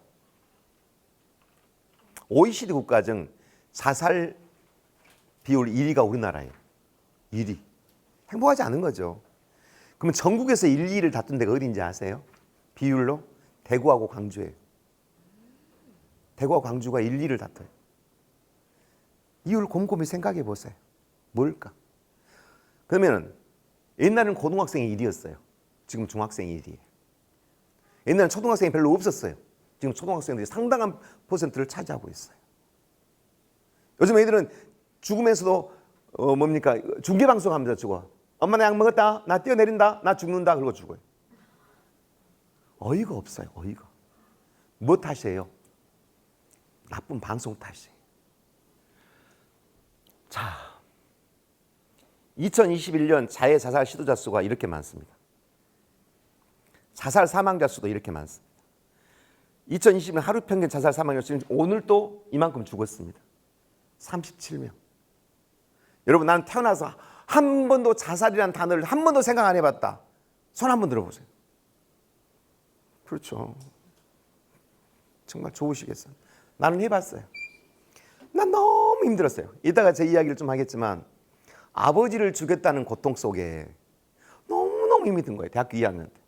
OECD 국가 중 자살 비율 1위가 우리나라예요. 1위. 행복하지 않은 거죠. 그러면 전국에서 1, 2위를 다툰 데가 어딘지 아세요? 비율로? 대구하고 광주예요. 대구와 광주가 1, 2위를 다퉈요. 이유를 곰곰이 생각해 보세요. 뭘까? 그러면 옛날에는 고등학생이 1위였어요. 지금 중학생이 1위예요. 옛날에는 초등학생이 별로 없었어요. 지금 초등학생들이 상당한 퍼센트를 차지하고 있어요. 요즘 애들은 죽으면서도 중계방송 하면서 죽어. 엄마 나 약 먹었다. 나 뛰어내린다. 나 죽는다. 그러고 죽어요. 어이가 없어요. 어이가. 뭐 탓이에요? 나쁜 방송 탓이에요. 자, 2021년 자해 자살 시도자 수가 이렇게 많습니다. 자살 사망자 수도 이렇게 많습니다. 2020년 하루 평균 자살 사망자 수 오늘 또 이만큼 죽었습니다. 37명. 여러분, 나는 태어나서 한 번도 자살이라는 단어를 한 번도 생각 안 해봤다. 손 한번 들어보세요. 그렇죠. 정말 좋으시겠어요. 나는 해봤어요. 난 너무 힘들었어요. 이따가 제 이야기를 좀 하겠지만 아버지를 죽였다는 고통 속에 너무너무 힘이 든 거예요. 대학교 2학년 때.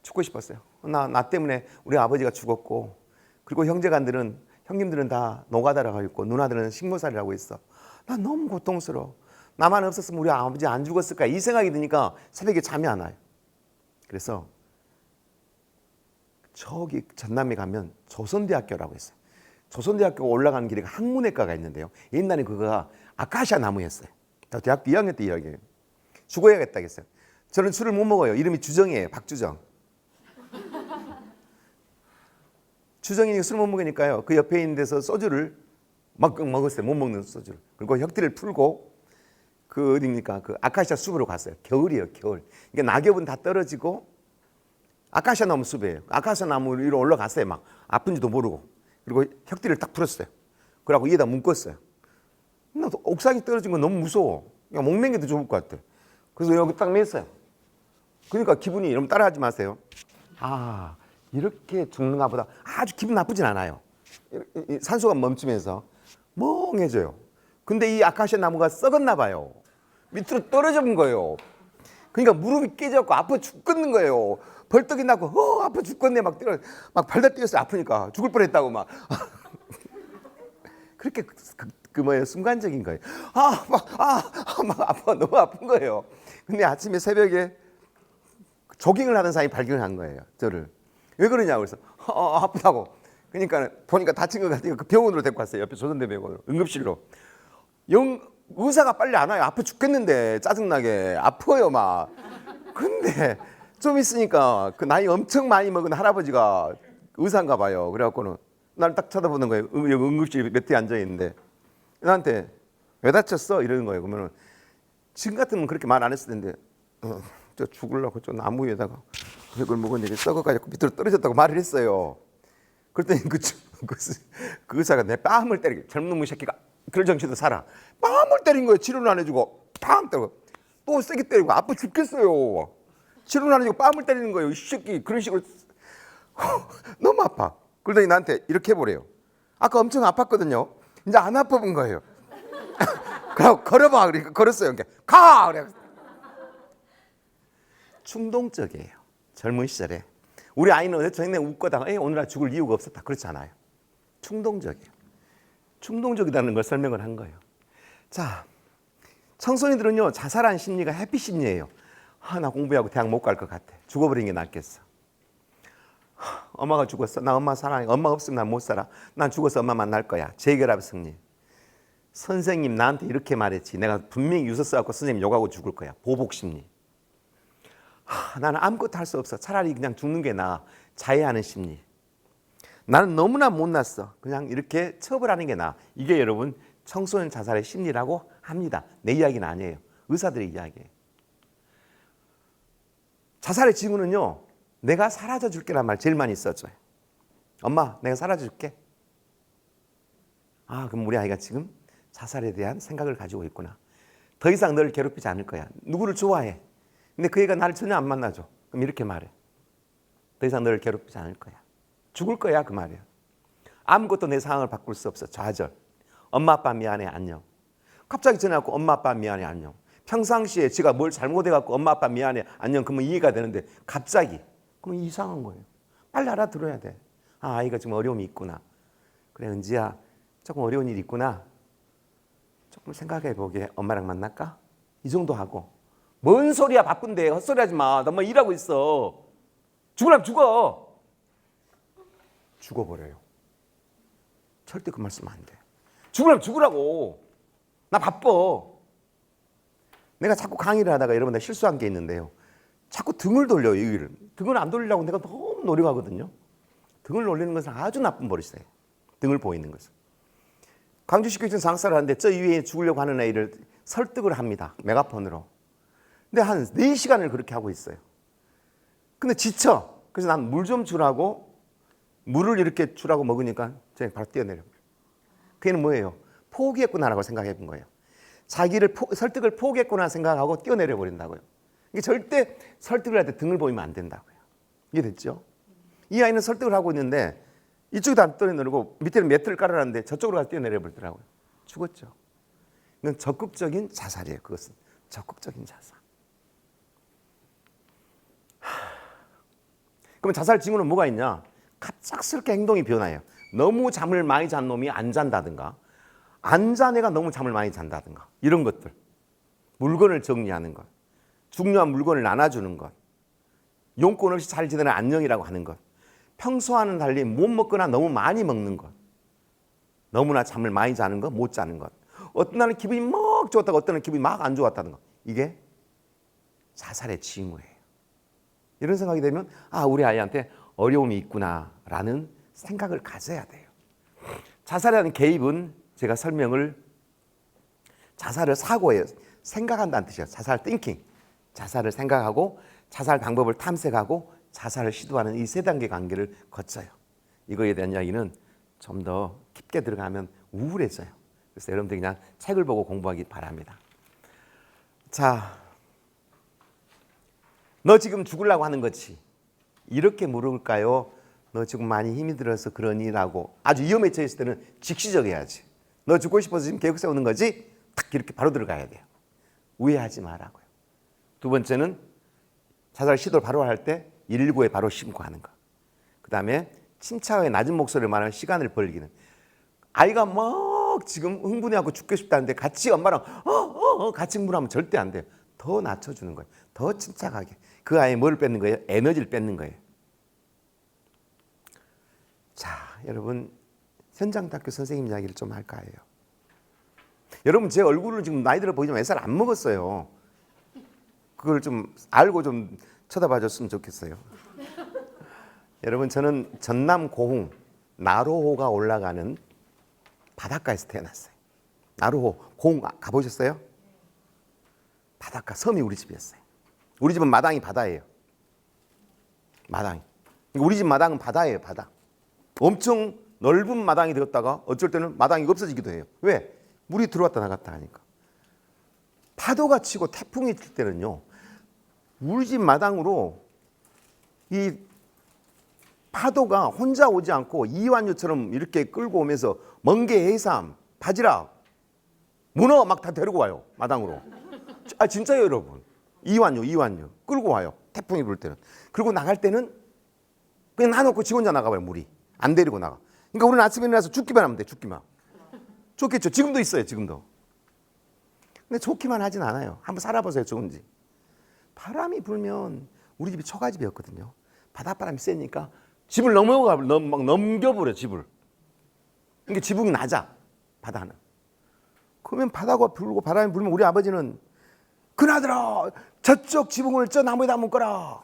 죽고 싶었어요. 나 때문에 우리 아버지가 죽었고, 그리고 형님들은 다 노가다라고 있고 누나들은 식모살이를 하고 있어. 난 너무 고통스러워. 나만 없었으면 우리 아버지 안 죽었을까, 이 생각이 드니까 새벽에 잠이 안 와요. 그래서 저기 전남에 가면 조선대학교라고 있어요. 조선대학교 올라가는 길에 학문외과가 있는데요. 옛날에 그거가 아카시아 나무였어요. 대학교 2학년 때 이야기예요. 죽어야겠다 했어요. 저는 술을 못 먹어요. 이름이 주정이에요. 박주정. 주정이 술 못 먹으니까요. 그 옆에 있는 데서 소주를 막 먹었어요. 못 먹는 소주를. 그리고 혁티를 풀고 그 어디입니까? 그 아카시아 숲으로 갔어요. 겨울이에요. 겨울. 그러니까 낙엽은 다 떨어지고 아카시아 나무 숲이에요. 아카시아 나무 위로 올라갔어요. 막 아픈지도 모르고. 그리고 혁티를 딱 풀었어요. 그러고 위에다 묶었어요. 나 옥상이 떨어진 건 너무 무서워. 그냥 목맹이도 좋을 것 같아. 그래서 여기 딱 맸어요. 그러니까 기분이, 여러분 따라하지 마세요. 아, 이렇게 죽는가 보다. 아주 기분 나쁘진 않아요. 산소가 멈추면서 멍해져요. 근데 이 아카시아 나무가 썩었나 봐요. 밑으로 떨어진 거예요. 그러니까 무릎이 깨져갖고 아파 죽겠는 거예요. 벌떡이 나고 아파 죽겠네 막 발다 뛰었어요. 아프니까 죽을 뻔했다고 막. 그렇게 순간적인 거예요. 막 아파, 너무 아픈 거예요. 근데 아침에 새벽에 조깅을 하던 사람이 발견한 거예요. 저를. 왜 그러냐고. 그래서 아프다고. 그러니까 보니까 다친 것 같으니까 그 병원으로 데리고 왔어요. 옆에 조선대 병원으로. 응급실로. 의사가 빨리 안 와요. 아파 죽겠는데 짜증나게. 아파요 막. 근데 좀 있으니까 그 나이 엄청 많이 먹은 할아버지가 의사인가 봐요. 그래갖고는 나를 딱 쳐다보는 거예요. 응급실 몇 에 앉아있는데. 나한테 왜 다쳤어? 이러는 거예요. 그러면은 지금 같으면 그렇게 말 안 했을 텐데 저 죽으려고 저 나무 위에다가 이걸 먹었는데 썩어가지고 밑으로 떨어졌다고 말을 했어요. 그랬더니 그 의사가 내 뺨을 때리게, 젊은 놈의 새끼가 그럴 정신도 살아. 뺨을 때린 거예요. 치료를 안 해주고 팡 때리고 또 세게 때리고 아파 죽겠어요. 치료를 안 해주고 뺨을 때리는 거예요. 이 새끼 그런 식으로 너무 아파. 그러더니 나한테 이렇게 해보래요. 아까 엄청 아팠거든요. 이제 안 아파본 거예요. 그러고 걸어봐. 그러니까 걸었어요. 그러니까 가! 그래. 충동적이에요. 젊은 시절에. 우리 아이는 저녁에 웃거다가 오늘 죽을 이유가 없었다. 그렇지 않아요. 충동적이에요. 충동적이라는 걸 설명을 한 거예요. 자, 청소년들은요, 자살한 심리가 회피 심리예요. 나 공부하고 대학 못 갈 것 같아. 죽어버리는 게 낫겠어. 엄마가 죽었어. 나 엄마 사랑해. 엄마 없으면 난 못 살아. 난 죽어서 엄마 만날 거야. 재결합 승리. 선생님 나한테 이렇게 말했지. 내가 분명히 유서 써갖고 선생님 욕하고 죽을 거야. 보복 심리. 나는 아무것도 할 수 없어. 차라리 그냥 죽는 게 나아. 자해하는 심리. 나는 너무나 못났어. 그냥 이렇게 처벌하는 게 나아. 이게 여러분 청소년 자살의 심리라고 합니다. 내 이야기는 아니에요. 의사들의 이야기예요. 자살의 징후는요, 내가 사라져 줄게란 말 제일 많이 써줘요. 엄마, 내가 사라져 줄게. 그럼 우리 아이가 지금 자살에 대한 생각을 가지고 있구나. 더 이상 너를 괴롭히지 않을 거야. 누구를 좋아해. 근데 그 애가 나를 전혀 안 만나줘. 그럼 이렇게 말해. 더 이상 너를 괴롭히지 않을 거야. 죽을 거야, 그 말이야. 아무것도 내 상황을 바꿀 수 없어. 좌절. 엄마 아빠 미안해, 안녕. 갑자기 전화하고 엄마 아빠 미안해, 안녕. 평상시에 지가 뭘 잘못해갖고 엄마 아빠 미안해, 안녕. 그러면 이해가 되는데 갑자기. 그럼 이상한 거예요. 빨리 알아들어야 돼. 아이가 지금 어려움이 있구나. 그래, 은지야, 조금 어려운 일이 있구나. 조금 생각해 보게. 엄마랑 만날까? 이 정도 하고. 뭔 소리야, 바쁜데. 헛소리 하지 마. 나 뭐 일하고 있어. 죽으라면 죽어. 죽어버려요. 절대 그 말씀 안 돼. 죽으라면 죽으라고. 나 바빠. 내가 자꾸 강의를 하다가 여러분, 내가 실수한 게 있는데요. 자꾸 등을 돌려요. 여기를. 등을 안 돌리려고 내가 너무 노력하거든요. 등을 돌리는 것은 아주 나쁜 버릇이에요. 등을 보이는 것은. 광주시교육청 장사를 하는데 저 위에 죽으려고 하는 애를 설득을 합니다. 메가폰으로. 근데 한 4시간을 그렇게 하고 있어요. 근데 지쳐. 그래서 난 물 좀 주라고, 물을 이렇게 주라고 먹으니까 제가 바로 뛰어내려요. 그게 뭐예요? 포기했구나라고 생각해 본 거예요. 자기를 설득을 포기했구나 생각하고 뛰어내려 버린다고요. 이게 절대 설득을 할 때 등을 보이면 안 된다고요. 이해됐죠? 이 아이는 설득을 하고 있는데 이쪽도 안 뛰어내리고 밑에는 매트를 깔아놨는데 저쪽으로 가서 뛰어내려 버리더라고요. 죽었죠. 이건 적극적인 자살이에요. 그것은 적극적인 자살. 그러면 자살 징후는 뭐가 있냐? 갑작스럽게 행동이 변해요. 너무 잠을 많이 잔 놈이 안 잔다든가, 안 잔 애가 너무 잠을 많이 잔다든가, 이런 것들. 물건을 정리하는 것, 중요한 물건을 나눠주는 것, 용건 없이 잘 지내는 안녕이라고 하는 것, 평소와는 달리 못 먹거나 너무 많이 먹는 것, 너무나 잠을 많이 자는 것, 못 자는 것, 어떤 날은 기분이 막 좋았다가 어떤 날은 기분이 막 안 좋았다는 것, 이게 자살의 징후예요. 이런 생각이 되면 우리 아이한테 어려움이 있구나라는 생각을 가져야 돼요. 자살이라는 개입은 제가 설명을, 자살을 사고예요. 생각한다는 뜻이에요. 자살 띵킹. 자살을 생각하고 자살 방법을 탐색하고 자살을 시도하는 이 3단계 관계를 거쳐요. 이거에 대한 이야기는 좀 더 깊게 들어가면 우울해져요. 그래서 여러분들 그냥 책을 보고 공부하기 바랍니다. 자, 너 지금 죽으려고 하는 거지? 이렇게 물을까요? 너 지금 많이 힘이 들어서 그러니? 라고 아주 위험에 처했을 때는 직시적이어야지. 너 죽고 싶어서 지금 계획 세우는 거지? 딱 이렇게 바로 들어가야 돼요. 우회하지 말라고요. 두 번째는 자살 시도를 바로 할 때 119에 바로 신고하는 거. 그 다음에 침착하게 낮은 목소리를 말하는 시간을 벌기는. 아이가 막 지금 흥분해하고 죽고 싶다는데 같이 엄마랑 같이 흥분하면 절대 안 돼요. 더 낮춰주는 거예요. 더 침착하게. 그 아이의 뭐를 뺏는 거예요? 에너지를 뺏는 거예요. 자, 여러분 현장대학교 선생님 이야기를 좀 할까 해요. 여러분 제 얼굴을 지금 나이 들어 보이지만 몇 살 안 먹었어요. 그걸 좀 알고 좀 쳐다봐 줬으면 좋겠어요. 여러분 저는 전남 고흥 나로호가 올라가는 바닷가에서 태어났어요. 나로호 고흥 가보셨어요? 바닷가 섬이 우리 집이었어요. 우리 집은 마당이 바다예요. 마당이. 우리 집 마당은 바다예요. 바다. 엄청 넓은 마당이 되었다가 어쩔 때는 마당이 없어지기도 해요. 왜? 물이 들어왔다 나갔다 하니까. 파도가 치고 태풍이 칠 때는요. 우리 집 마당으로 이 파도가 혼자 오지 않고 이완유처럼 이렇게 끌고 오면서 멍게, 해삼, 바지락, 문어 막 다 데리고 와요. 마당으로. 진짜요 여러분. 이완유 끌고 와요. 태풍이 불 때는. 그리고 나갈 때는 그냥 놔놓고 지 혼자 나가봐요. 물이. 안 데리고 나가. 그러니까 우리는 아침에 일어나서 죽기만 하면 돼. 죽기만. 좋겠죠. 지금도 있어요. 지금도. 근데 좋기만 하진 않아요. 한번 살아보세요. 좋은지. 바람이 불면 우리 집이 초가집이었거든요. 바닷바람이 세니까 집을 막 넘겨버려 집을. 그러니까 지붕이 낮아. 바다는. 그러면 바다가 불고 바람이 불면 우리 아버지는 그나들아 저쪽 지붕을 저 나무에다 묶어라.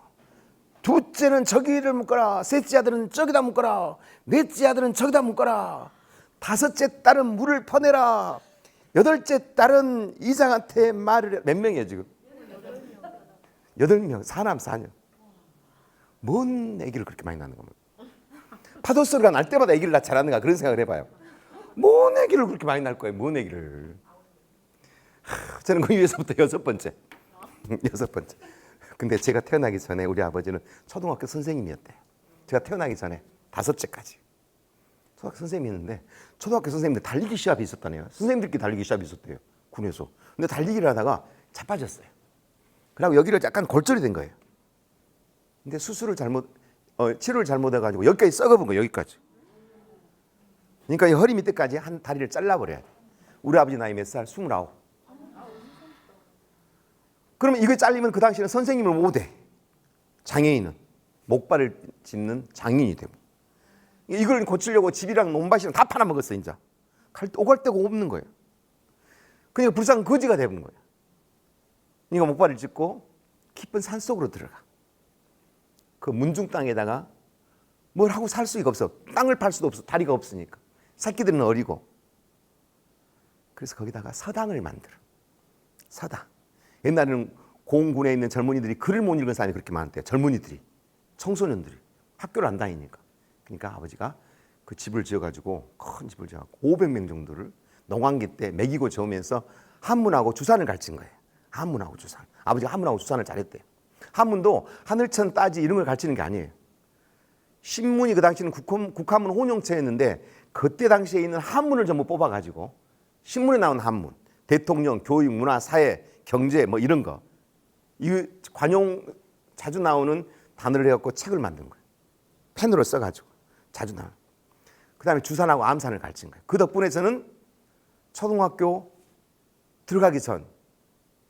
둘째는 저기를 묶어라. 셋째 아들은 저기다 묶어라. 넷째 아들은 저기다 묶어라. 다섯째 딸은 물을 퍼내라. 여덟째 딸은 이장한테 말을 해. 몇 명이에요 지금? 8명. 4남 4녀. 뭔 아기를 그렇게 많이 낳는 겁니까? 파도 소리가 날 때마다 아기를 낳지 않았는가 그런 생각을 해봐요. 뭔 아기를 그렇게 많이 낳을 거예요? 뭔 아기를. 저는 그 위에서부터 6번째. 6번째. 근데 제가 태어나기 전에 우리 아버지는 초등학교 선생님이었대요. 제가 태어나기 전에 5째까지. 초등학교 선생님이었는데 초등학교 선생님들 달리기 시합이 있었다네요. 선생님들끼리 달리기 시합이 있었대요. 군에서. 근데 달리기를 하다가 자빠졌어요. 그리고 여기를 약간 골절이 된 거예요. 근데 수술을 치료를 잘못해가지고 여기까지 썩어본 거예요. 여기까지. 그러니까 이 허리 밑에까지 한 다리를 잘라버려야 돼. 우리 아버지 나이 몇 살? 29. 그러면 이거 잘리면 그 당시에는 선생님을 못해. 장애인은. 목발을 짚는 장인이 되고. 이걸 고치려고 집이랑 논밭이랑 다 팔아먹었어 이제. 오갈 데가 없는 거예요. 그러니까 불쌍한 거지가 되는 거예요. 그러니까 목발을 짚고 깊은 산 속으로 들어가. 그 문중 땅에다가 뭘 하고 살 수가 없어. 땅을 팔 수도 없어. 다리가 없으니까. 새끼들은 어리고. 그래서 거기다가 서당을 만들어. 서당. 옛날에는 공군에 있는 젊은이들이 글을 못 읽은 사람이 그렇게 많대요. 젊은이들이. 청소년들이. 학교를 안 다니니까. 그러니까 아버지가 그 집을 지어가지고 큰 집을 지어가지고 500명 정도를 농한기 때 먹이고 재우면서 한문하고 주산을 가르친 거예요. 한문하고 주산. 아버지가 한문하고 주산을 잘했대요. 한문도 하늘천 따지 이런 걸 가르치는 게 아니에요. 신문이 그 당시는 국한문 혼용체였는데 그때 당시에 있는 한문을 전부 뽑아가지고 신문에 나온 한문, 대통령, 교육, 문화, 사회, 경제 뭐 이런 거 이 관용 자주 나오는 단어를 해갖고 책을 만든 거예요. 펜으로 써가지고 자주 나와요. 그 다음에 주산하고 암산을 가르친 거예요. 그 덕분에 저는 초등학교 들어가기 전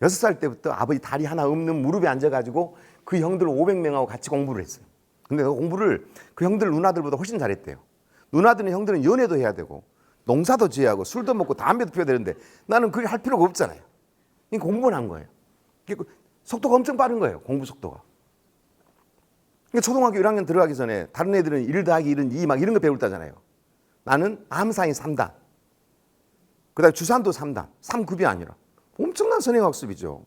6살 때부터 아버지 다리 하나 없는 무릎에 앉아가지고 그 형들 500명하고 같이 공부를 했어요. 근데 그 공부를 그 형들 누나들보다 훨씬 잘했대요. 누나들은 형들은 연애도 해야 되고 농사도 지어야 하고 술도 먹고 담배도 피워야 되는데 나는 그게 할 필요가 없잖아요. 그러니까 공부만 한 거예요. 속도가 엄청 빠른 거예요. 공부 속도가. 그러니까 초등학교 1학년 들어가기 전에 다른 애들은 1 더하기 1은 2 막 이런 거 배웠다잖아요. 나는 암산이 3단. 그 다음에 주산도 3단. 3급이 아니라. 엄청난 선행학습이죠.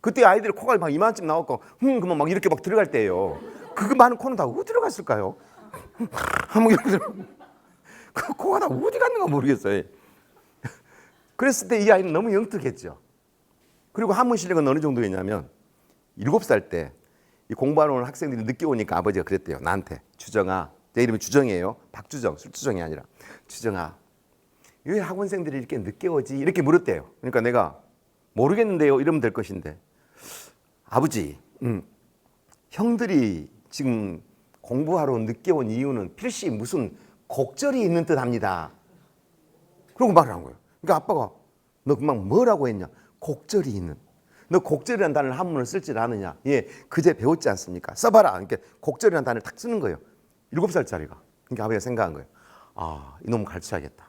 그때 아이들이 코가 막 이만큼 나왔고 그러면 막 이렇게 막 들어갈 때예요. 그 많은 코는 다 어디 들어갔을까요? 한번 이렇게 그 코가 다 어디 갔는가 모르겠어요. 그랬을 때 이 아이는 너무 영특했죠. 그리고 한문 실력은 어느 정도였냐면 7살 때 이 공부하러 오는 학생들이 늦게 오니까 아버지가 그랬대요. 나한테 주정아, 내 이름이 주정이에요. 박주정, 술주정이 아니라 주정아, 왜 학원생들이 이렇게 늦게 오지? 이렇게 물었대요. 그러니까 내가 모르겠는데요. 이러면 될 것인데 아버지, 형들이 지금 공부하러 늦게 온 이유는 필시 무슨 곡절이 있는 듯 합니다. 그러고 말을 한 거예요. 그러니까 아빠가 너 금방 뭐라고 했냐? 곡절이 있는. 너 곡절이라는 단어를 한문을 쓸 줄 아느냐? 예, 그제 배웠지 않습니까? 써봐라. 그러니까 곡절이라는 단어를 탁 쓰는 거예요. 7살짜리가. 그러니까 아버지가 생각한 거예요. 아, 이놈 가르쳐야겠다.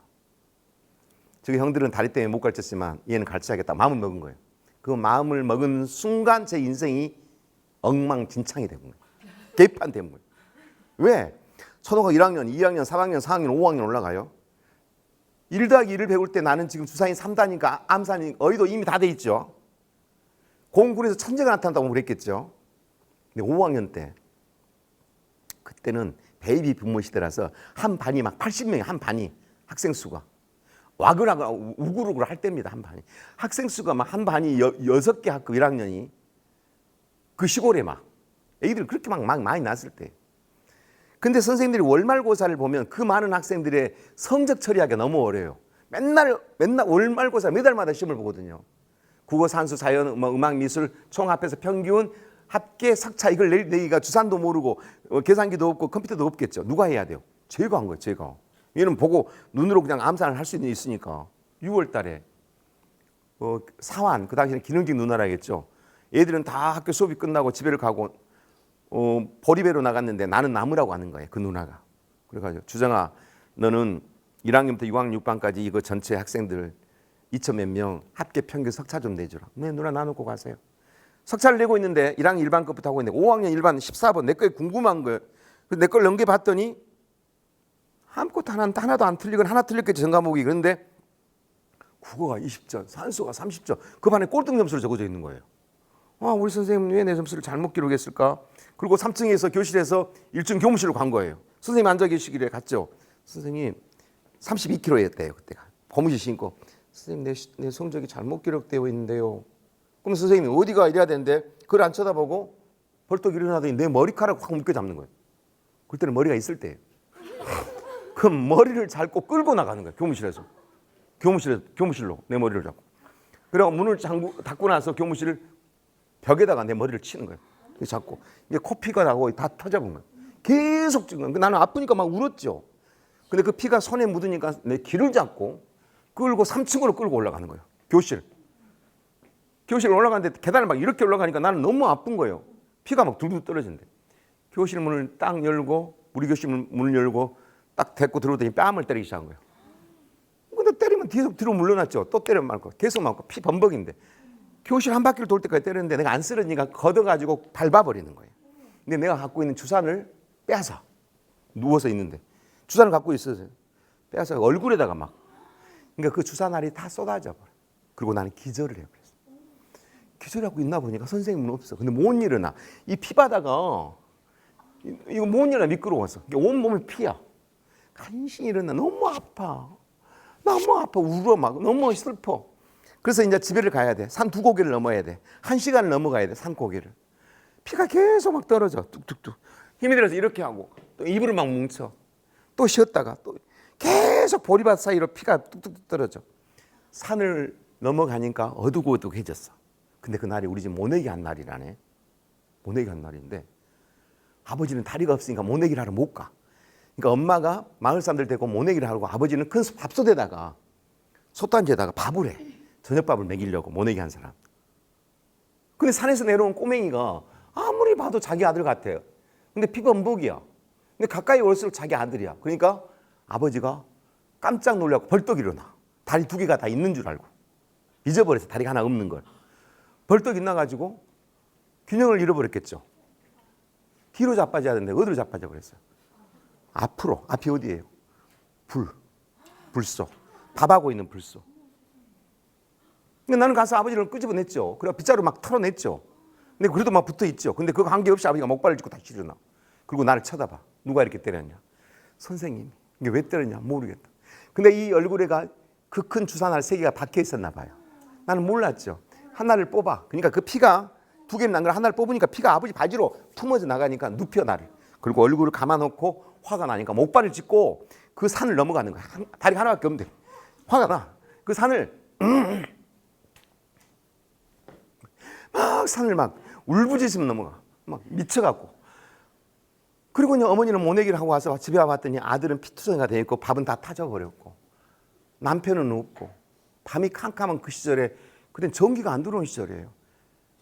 저기 형들은 다리 때문에 못 가르쳤지만 얘는 가르쳐야겠다. 마음을 먹은 거예요. 그 마음을 먹은 순간 제 인생이 엉망진창이 된 거예요. 개판된 거예요. 왜? 초등학교 1학년, 2학년, 3학년, 4학년, 5학년 올라가요. 1 더하기 1을 배울 때 나는 지금 주산이 3단이니까 암산이 어휘도 이미 다 돼 있죠. 공군에서 천재가 나타난다고 그랬겠죠. 근데 5학년 때 그때는 베이비 부모 시대라서 한 반이 막 80명이 한 반이 학생 수가 와글와글 우글우글 할 때입니다. 한 반이 학생 수가 막 한 반이 6개 학급 1학년이 그 시골에 막 애기들 그렇게 막 많이 났을 때. 근데 선생님들이 월말고사를 보면 그 많은 학생들의 성적 처리하기가 너무 어려워요. 맨날 월말고사 몇 달마다 시험을 보거든요. 국어, 산수, 자연, 음악, 미술 총 합해서 평균 합계 석차 이걸 내기가 주산도 모르고 계산기도 없고 컴퓨터도 없겠죠. 누가 해야 돼요? 제가 한 거예요. 제가. 얘는 보고 눈으로 그냥 암산을 할 수 있으니까 6월 달에 사환, 그 당시에는 기능직 누나라겠죠. 애들은 다 학교 수업이 끝나고 집에를 가고 보리배로 나갔는데 나는 남으라고 하는 거예요. 그 누나가. 그래가지고 주정아, 너는 1학년부터 6학년 6반까지 이거 전체 학생들 2천 몇 명 합계 평균 석차 좀 내주라. 네, 누나 나누고 가세요. 석차를 내고 있는데 1학년 1반급부터 하고 있는데 5학년 1반 14번 내 거에 궁금한 거예요. 내 걸 넘겨봤더니 아무것도 하나도 안 틀리건 하나 틀렸겠지 전과목이. 그런데 국어가 20점, 산수가 30점. 그 반에 꼴등 점수를 적어져 있는 거예요. 아, 우리 선생님 왜 내 점수를 잘못 기록했을까? 그리고 3층에서 교실에서 1층 교무실로 간 거예요. 선생님 앉아 계시길래 갔죠. 선생님 32kg였대요 그때가. 고무신 신고. 선생님 내 성적이 잘못 기록되어 있는데요. 그럼 선생님이 어디가 이래야 되는데 그걸 안 쳐다보고 벌떡 일어나더니 내 머리카락 확 묶여 잡는 거예요. 그때는 머리가 있을 때예요. 그럼 머리를 잡고 끌고 나가는 거예요. 교무실로 내 머리를 잡고. 그리고 문을 닫고 나서 교무실 벽에다가 내 머리를 치는 거예요. 잡고 이제 코피가 나고 다 터져본 거예요. 계속 찍는 거예요. 나는 아프니까 막 울었죠. 근데 그 피가 손에 묻으니까 내 귀를 잡고 끌고 3층으로 끌고 올라가는 거예요. 교실 올라가는데 계단을 막 이렇게 올라가니까 나는 너무 아픈 거예요. 피가 막 둘둘 떨어진대. 교실 문을 딱 열고 우리 교실 문을 열고 딱 데리고 들어오더니 뺨을 때리기 시작한 거예요. 근데 때리면 뒤에서 뒤로 물러났죠. 또 때리면 말고 계속 맞고 피 범벅인데 교실 한 바퀴를 돌 때까지 때렸는데 내가 안 쓰러지니까 걷어가지고 밟아버리는 거예요. 근데 내가 갖고 있는 주산을 빼앗아. 누워서 있는데 주산을 갖고 있어서 빼앗아 얼굴에다가 막. 그러니까 그 주산알이 다 쏟아져 버려. 그리고 나는 기절을 해버렸어. 기절하고 있나 보니까 선생님은 없어. 근데 못 일어나. 이 피바다가 이거 못 일어나. 미끄러워서 온 몸이 피야. 간신히 일어나. 너무 아파. 너무 아파. 울어 막. 너무 슬퍼. 그래서 이제 집에를 가야 돼. 산 2고개를 넘어야 돼. 1시간을 넘어가야 돼. 산 고개를. 피가 계속 막 떨어져. 뚝뚝뚝. 힘이 들어서 이렇게 하고 또 입으로 막 뭉쳐. 또 쉬었다가 또 계속 보리밭 사이로 피가 뚝뚝뚝 떨어져. 산을 넘어가니까 어둑어둑해졌어. 근데 그 날이 우리 집 모내기 한 날이라네. 모내기 한 날인데 아버지는 다리가 없으니까 모내기를 하러 못 가. 그러니까 엄마가 마을 사람들 데리고 모내기를 하고 아버지는 큰 밥솥에다가 솥단지에다가 밥을 해. 저녁밥을 먹이려고 모내기 한 사람. 근데 산에서 내려온 꼬맹이가 아무리 봐도 자기 아들 같아요. 근데 피범벅이야. 근데 가까이 올수록 자기 아들이야. 그러니까 아버지가 깜짝 놀라고 벌떡 일어나. 다리 2개가 다 있는 줄 알고. 잊어버렸어. 다리가 하나 없는 걸. 벌떡 일어나가지고 균형을 잃어버렸겠죠. 뒤로 자빠져야 되는데 어디로 자빠져 버렸어요. 앞으로. 앞이 어디예요? 불속. 밥하고 있는 불속. 근데 나는 가서 아버지를 끄집어냈죠. 그래 빗자루 막 털어냈죠. 근데 그래도 막 붙어있죠. 근데 그거 관계없이 아버지가 목발을 짚고 다시 일어나. 그리고 나를 쳐다봐. 누가 이렇게 때렸냐. 선생님이. 이게 왜 때렸냐 모르겠다. 근데 이 얼굴에가 그 큰 주사날 3개가 박혀 있었나 봐요. 나는 몰랐죠. 하나를 뽑아. 그러니까 그 피가 2개를 난 걸 하나를 뽑으니까 피가 아버지 바지로 품어져 나가니까 눕혀 나를. 그리고 얼굴을 감아놓고 화가 나니까 목발을 짚고 그 산을 넘어가는 거야. 다리가 하나밖에 없는데 화가 나. 그 산을 막 산을 막 울부짖으면 넘어가. 막 미쳐갖고. 그리고 이제 어머니는 모내기를 하고 와서 집에 와봤더니 아들은 피투성이가 돼 있고 밥은 다 타져버렸고 남편은 없고 밤이 캄캄한 그 시절에 그땐 전기가 안 들어온 시절이에요.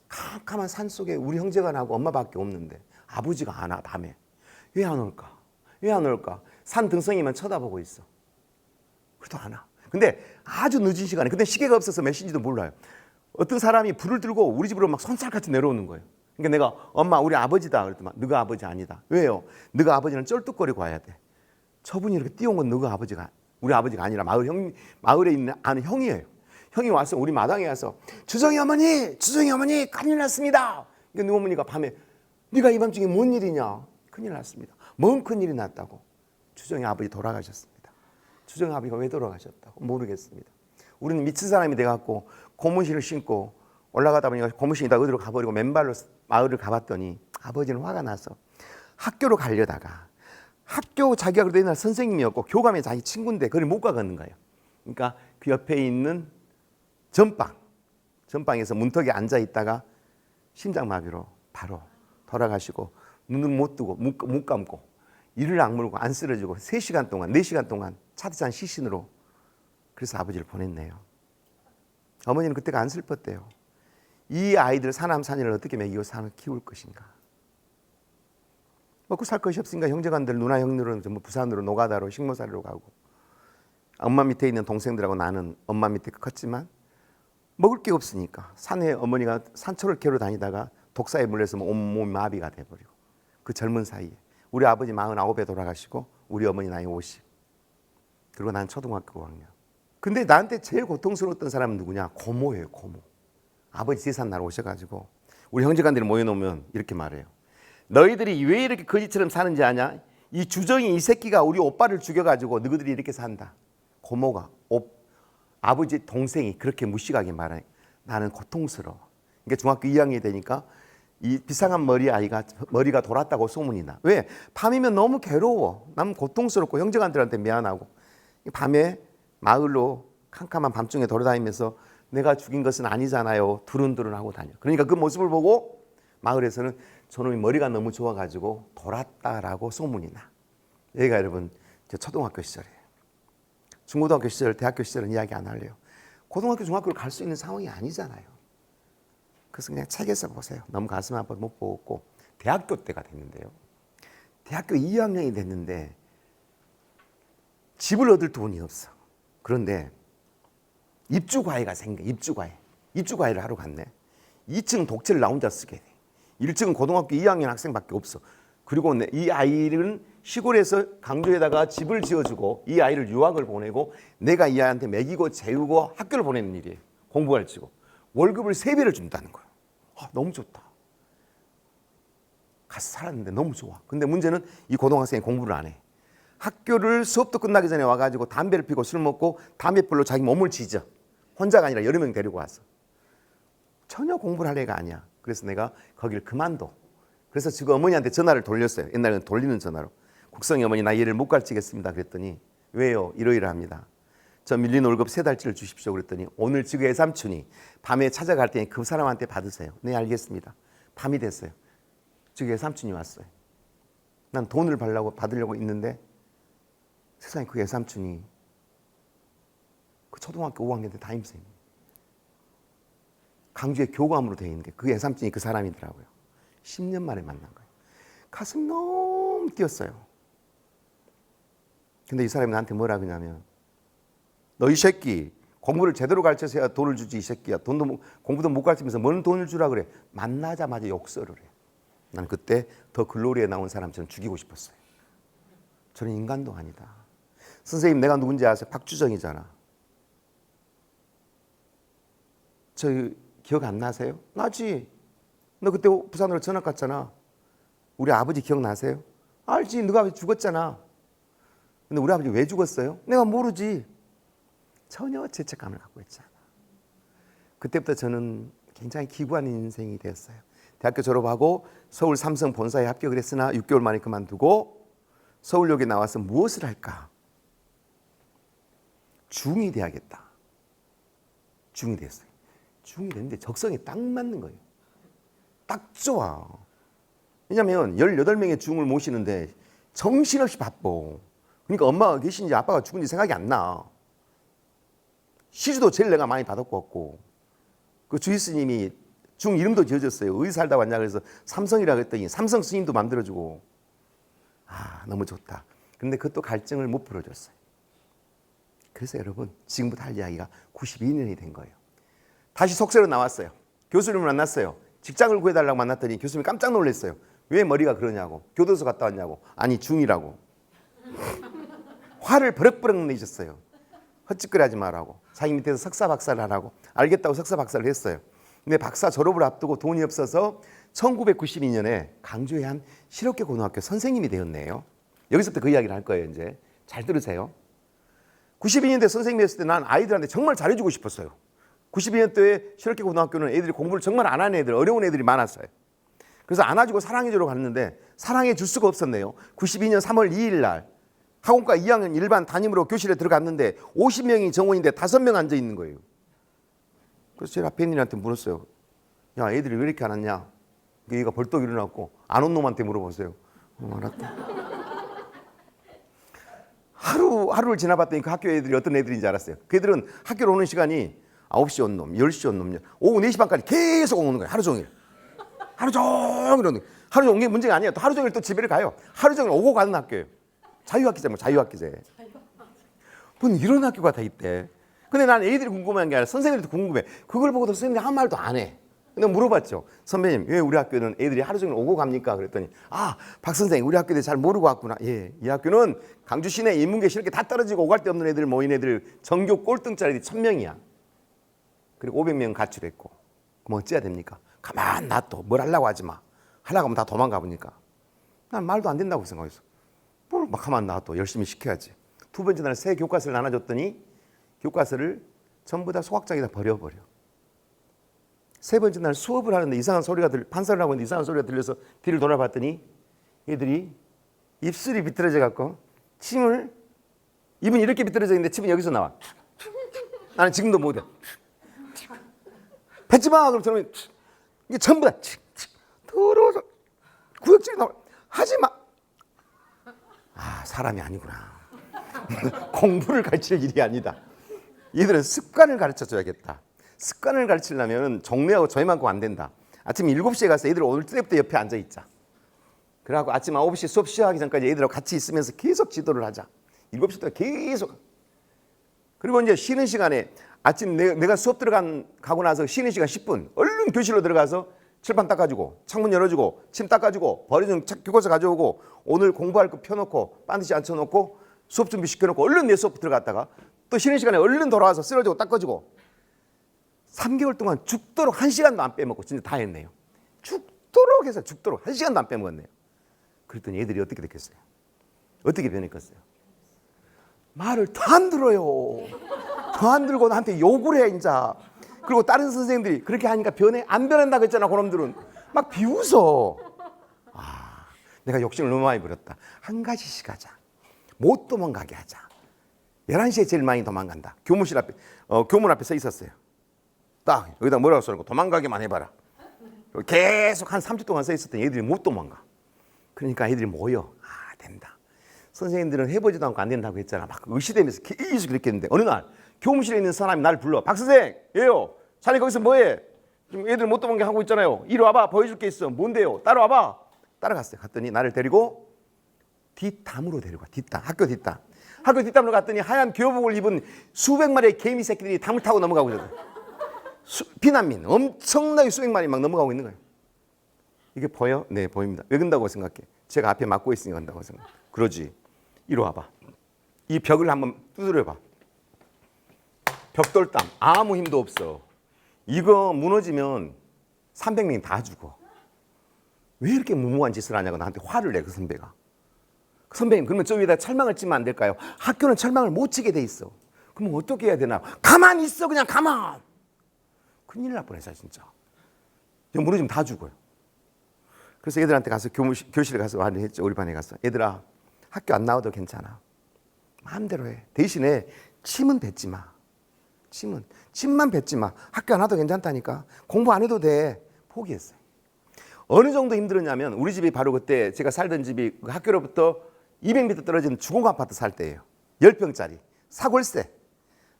캄캄한 산 속에 우리 형제가 나고 엄마밖에 없는데 아버지가 안 와 밤에. 왜 안 올까? 왜 안 올까? 산 등성이만 쳐다보고 있어. 그래도 안 와. 근데 아주 늦은 시간에 근데 시계가 없어서 몇 시인지도 몰라요. 어떤 사람이 불을 들고 우리 집으로 막 손살같이 내려오는 거예요. 그러니까 내가 엄마 우리 아버지다 그랬더니 너가 아버지 아니다. 왜요? 너가 아버지는 쩔뚝거리고 와야 돼. 저분이 이렇게 뛰어온 건 너가 아버지가 우리 아버지가 아니라 마을에 있는 아는 형이에요. 형이 와서 우리 마당에 와서 주정이 어머니 큰일 났습니다. 그러니까 너희 어머니가 밤에 네가 이 밤중에 뭔 일이냐? 큰일 났습니다. 뭔 큰일이 났다고? 주정이 아버지 돌아가셨습니다. 주정이 아버지가 왜 돌아가셨다고? 모르겠습니다. 우리는 미친 사람이 돼갖고 고무신을 신고 올라가다 보니까 고무신이 다 어디로 가버리고 맨발로 마을을 가봤더니 아버지는 화가 나서 학교로 가려다가 학교 자기가 그래도 옛날 선생님이었고 교감에 자기 친구인데 그걸 못 가겠는 거예요. 그러니까 그 옆에 있는 전방에서 문턱에 앉아 있다가 심장마비로 바로 돌아가시고 눈을 못 뜨고 못 감고 이를 악물고 안 쓰러지고 3시간 동안 4시간 동안 차디찬 시신으로 그래서 아버지를 보냈네요. 어머니는 그때가 안 슬펐대요. 이 아이들 사남산이를 어떻게 먹이고 키울 것인가. 먹고 살 것이 없으니까 형제간들 누나 형들은 전부 부산으로 노가다로 식모살이로 가고 엄마 밑에 있는 동생들하고 나는 엄마 밑에 컸지만 먹을 게 없으니까 산에 어머니가 산초를 캐러 다니다가 독사에 물려서 온몸이 마비가 돼버리고 그 젊은 사이에 우리 아버지 49에 돌아가시고 우리 어머니 나이 50 그리고 난 초등학교 5학년. 근데 나한테 제일 고통스러웠던 사람은 누구냐? 고모예요. 고모. 아버지 재산 날 오셔가지고 우리 형제간들이 모여놓으면 이렇게 말해요. 너희들이 왜 이렇게 거지처럼 사는지 아냐? 이 주정이 이 새끼가 우리 오빠를 죽여가지고 너희들이 이렇게 산다. 고모가 아버지 동생이 그렇게 무식하게 말하니 나는 고통스러워. 그러니까 중학교 2학년이 되니까 이 비상한 머리 아이가 머리가 돌았다고 소문이 나. 왜? 밤이면 너무 괴로워. 난 고통스럽고 형제간들한테 미안하고 밤에 마을로 캄캄한 밤중에 돌아다니면서 내가 죽인 것은 아니잖아요. 두른두른하고 다녀. 그러니까 그 모습을 보고 마을에서는 저놈이 머리가 너무 좋아가지고 돌았다라고 소문이 나. 여기가 여러분 제 초등학교 시절이에요. 중고등학교 시절, 대학교 시절은 이야기 안 할래요. 고등학교, 중학교를 갈 수 있는 상황이 아니잖아요. 그래서 그냥 책에서 보세요. 너무 가슴 아파 못 보고 대학교 때가 됐는데요. 대학교 2학년이 됐는데 집을 얻을 돈이 없어. 그런데 입주과외가 생겨. 입주과외. 입주 과외를 하러 갔네. 2층 독채를 나 혼자 쓰게 돼. 1층은 고등학교 2학년 학생밖에 없어. 그리고 이 아이는 시골에서 강조에다가 집을 지어주고 이 아이를 유학을 보내고 내가 이 아이한테 먹이고 재우고 학교를 보내는 일이에요. 공부가르치고 월급을 3배를 준다는 거예요. 너무 좋다. 가서 살았는데 너무 좋아. 근데 문제는 이 고등학생이 공부를 안 해. 학교를 수업도 끝나기 전에 와가지고 담배를 피고 술 먹고 담배불로 자기 몸을 지져. 혼자가 아니라 여러 명 데리고 와서. 전혀 공부를 할 애가 아니야. 그래서 내가 거기를 그만둬. 그래서 지금 어머니한테 전화를 돌렸어요. 옛날에는 돌리는 전화로. 국성이 어머니 나 얘를 못 가르치겠습니다. 그랬더니 왜요? 이러이러합니다. 저 밀린 월급 3달치를 주십시오. 그랬더니 오늘 지금 애삼촌이 밤에 찾아갈 테니 그 사람한테 받으세요. 네 알겠습니다. 밤이 됐어요. 지금 애삼촌이 왔어요. 난 돈을 받으려고 있는데 세상에 그 애삼촌이 그 초등학교 5학년 때 담임선생님 강주에 교감으로 되어 있는 게 그 애삼촌이 그 사람이더라고요. 10년 만에 만난 거예요. 가슴 너무 뛰었어요. 근데 이 사람이 나한테 뭐라 그러냐면 너 이 새끼 공부를 제대로 가르쳐서야 돈을 주지 이 새끼야. 공부도 못 가르치면서 뭔 돈을 주라 그래. 만나자마자 욕설을 해. 난 그때 더 글로리에 나온 사람처럼 죽이고 싶었어요. 저는 인간도 아니다. 선생님 내가 누군지 아세요? 박주정이잖아. 저 기억 안 나세요? 나지. 너 그때 부산으로 전학 갔잖아. 우리 아버지 기억나세요? 알지. 너가 죽었잖아. 근데 우리 아버지 왜 죽었어요? 내가 모르지. 전혀 죄책감을 갖고 있잖아. 그때부터 저는 굉장히 기구한 인생이 되었어요. 대학교 졸업하고 서울 삼성 본사에 합격을 했으나 6개월 만에 그만두고 서울역에 나와서 무엇을 할까? 중이 돼야겠다. 중이 됐어요. 중이 됐는데 적성에 딱 맞는 거예요. 딱 좋아. 왜냐하면 18명의 중을 모시는데 정신없이 바빠. 그러니까 엄마가 계신지 아빠가 죽은지 생각이 안 나. 시주도 제일 내가 많이 받았고 없고 그 주의 스님이 중 이름도 지어줬어요. 어디 살다 왔냐 그래서 삼성이라고 했더니 삼성 스님도 만들어주고 너무 좋다. 근데 그것도 갈증을 못 풀어줬어요. 그래서 여러분 지금부터 할 이야기가 92년이 된 거예요. 다시 속세로 나왔어요. 교수님을 만났어요. 직장을 구해달라고 만났더니 교수님이 깜짝 놀랐어요. 왜 머리가 그러냐고. 교도소 갔다 왔냐고. 아니 중이라고. 화를 버럭버럭 내셨어요. 헛짓거리하지 말라고. 자기 밑에서 석사 박사를 하라고. 알겠다고 석사 박사를 했어요. 근데 박사 졸업을 앞두고 돈이 없어서 1992년에 강주의 한 실업계 고등학교 선생님이 되었네요. 여기서부터 그 이야기를 할 거예요. 이제 잘 들으세요. 92년대 선생님이었을 때 난 아이들한테 정말 잘해주고 싶었어요. 92년도에 실업계 고등학교는 애들이 공부를 정말 안 하는 애들, 어려운 애들이 많았어요. 그래서 안아주고 사랑해주러 갔는데 사랑해 줄 수가 없었네요. 92년 3월 2일 날 학원과 2학년 일반 담임으로 교실에 들어갔는데 50명이 정원인데 5명 앉아 있는 거예요. 그래서 제가 앞에 있는 애한테 물었어요. 야, 애들이 왜 이렇게 안 왔냐? 얘가 벌떡 일어났고 안 온 놈한테 물어보세요. 알았다. 하루를 지나봤더니 그 학교 애들이 어떤 애들인지 알았어요. 그 애들은 학교로 오는 시간이 9시 온 놈, 10시 온 놈, 오후 4시 반까지 계속 오는 거예요. 하루 종일. 하루 종일 오는 거예요. 하루 종일 문제가 아니에요. 또 하루 종일 또 집에 가요. 하루 종일 오고 가는 학교예요. 자유학기제 뭐 자유학기제. 뭔 이런 학교가 다 있대. 근데 난 애들이 궁금한 게 아니라 선생님들도 궁금해. 그걸 보고도 선생님들이 한 말도 안 해. 근데 물어봤죠. 선배님 왜 우리 학교는 애들이 하루 종일 오고 갑니까? 그랬더니 박 선생님 우리 학교들 잘 모르고 왔구나. 예, 이 학교는 강주 시내 인문계 실업계 다 떨어지고 오갈 데 없는 애들 모인 애들 전교 꼴등짜리 1000명이야. 그리고 500명 가출했고 그럼 어찌해야 됩니까? 가만 놔둬. 뭘 하려고 하지 마. 하려고 하면 다 도망가 보니까 난 말도 안 된다고 생각했어. 뭘 막 가만 놔둬. 열심히 시켜야지. 두 번째 날 새 교과서를 나눠줬더니 교과서를 전부 다 소각장에다 버려버려. 세 번째 날 수업을 하는데 이상한 소리가 판사를 하고 있는데 이상한 소리가 들려서 뒤를 돌아봤더니 얘들이 입술이 비틀어져 갖고 입은 이렇게 비틀어져 있는데 침은 여기서 나와. 나는 지금도 못해. 뱉지 마. 그럼 저는 이게 전부 다 더러워서 구역질이 나와. 하지 마. 사람이 아니구나. 공부를 가르칠 일이 아니다. 얘들은 습관을 가르쳐줘야겠다. 습관을 가르치려면 종례하고 저희만큼 안 된다. 아침 7시에 가서 애들 올 때부터 옆에 앉아있자. 그래갖고 아침 9시 수업 시작하기 전까지 애들하고 같이 있으면서 계속 지도를 하자. 7시부터 계속. 그리고 이제 쉬는 시간에 아침 내가 수업 가고 나서 쉬는 시간 10분 얼른 교실로 들어가서 칠판 닦아주고 창문 열어주고 침 닦아주고 버려진 교과서 가져오고 오늘 공부할 거 펴놓고 반드시 앉혀놓고 수업 준비 시켜놓고 얼른 내 수업 들어갔다가 또 쉬는 시간에 얼른 돌아와서 쓰러지고 닦아주고 3개월 동안 죽도록 1시간도 안 빼먹고 진짜 다 했네요. 죽도록 해서 죽도록 1시간도 안 빼먹었네요. 그랬더니 애들이 어떻게 됐겠어요? 어떻게 변했겠어요? 말을 더 안 들어요. 더 안 들고 나한테 욕을 해 인자. 그리고 다른 선생님들이 그렇게 하니까 변해? 안 변한다고 했잖아. 그놈들은 막 비웃어. 내가 욕심을 너무 많이 부렸다. 한 가지씩 하자. 못 도망가게 하자. 11시에 제일 많이 도망간다. 교무실 앞에 교문 앞에 서 있었어요. 딱 여기다 뭐라고 써놓고 도망가기만 해봐라. 계속 한 3주 동안 서 있었더니 애들이 못 도망가. 그러니까 애들이 모여. 된다. 선생님들은 해보지도 않고 안 된다고 했잖아. 막 의시되면서 계속 그렇게 했는데 어느 날 교무실에 있는 사람이 나를 불러. 박 선생, 예요. 자네 거기서 뭐해? 지금 애들 못 도망게 하고 있잖아요. 이리 와봐. 보여줄 게 있어. 뭔데요? 따라와봐. 따라갔어요. 갔더니 나를 데리고 뒷담으로 데려가. 뒷담. 학교 뒷담. 학교 뒷담으로 갔더니 하얀 교복을 입은 수백 마리의 개미 새끼들이 담을 타고 넘어가고 있어요. 비난민. 엄청나게 수백 마리 막 넘어가고 있는 거예요. 이게 보여? 네, 보입니다. 왜 그런다고 생각해? 제가 앞에 막고 있으니까 그런다고 생각해. 그러지. 이리 와봐. 이 벽을 한번 두드려봐. 벽돌담. 아무 힘도 없어. 이거 무너지면 300명이 다 죽어. 왜 이렇게 무모한 짓을 하냐고 나한테 화를 내, 그 선배가. 그 선배님, 그러면 저 위에다 철망을 치면 안 될까요? 학교는 철망을 못 치게 돼 있어. 그럼 어떻게 해야 되나? 가만히 있어, 그냥 가만. 큰일 날 뻔했어, 진짜. 무너지면 다 죽어요. 그래서 애들한테 가서 교실에 가서 말을 했죠. 우리 반에 가서. 얘들아, 학교 안 나와도 괜찮아. 마음대로 해. 대신에 침은 뱉지 마. 침만 뱉지 마. 학교 안 와도 괜찮다니까. 공부 안 해도 돼. 포기했어요. 어느 정도 힘들었냐면 우리 집이 바로 그때 제가 살던 집이 학교로부터 200m 떨어진 주공 아파트 살 때예요. 10평짜리. 사골세.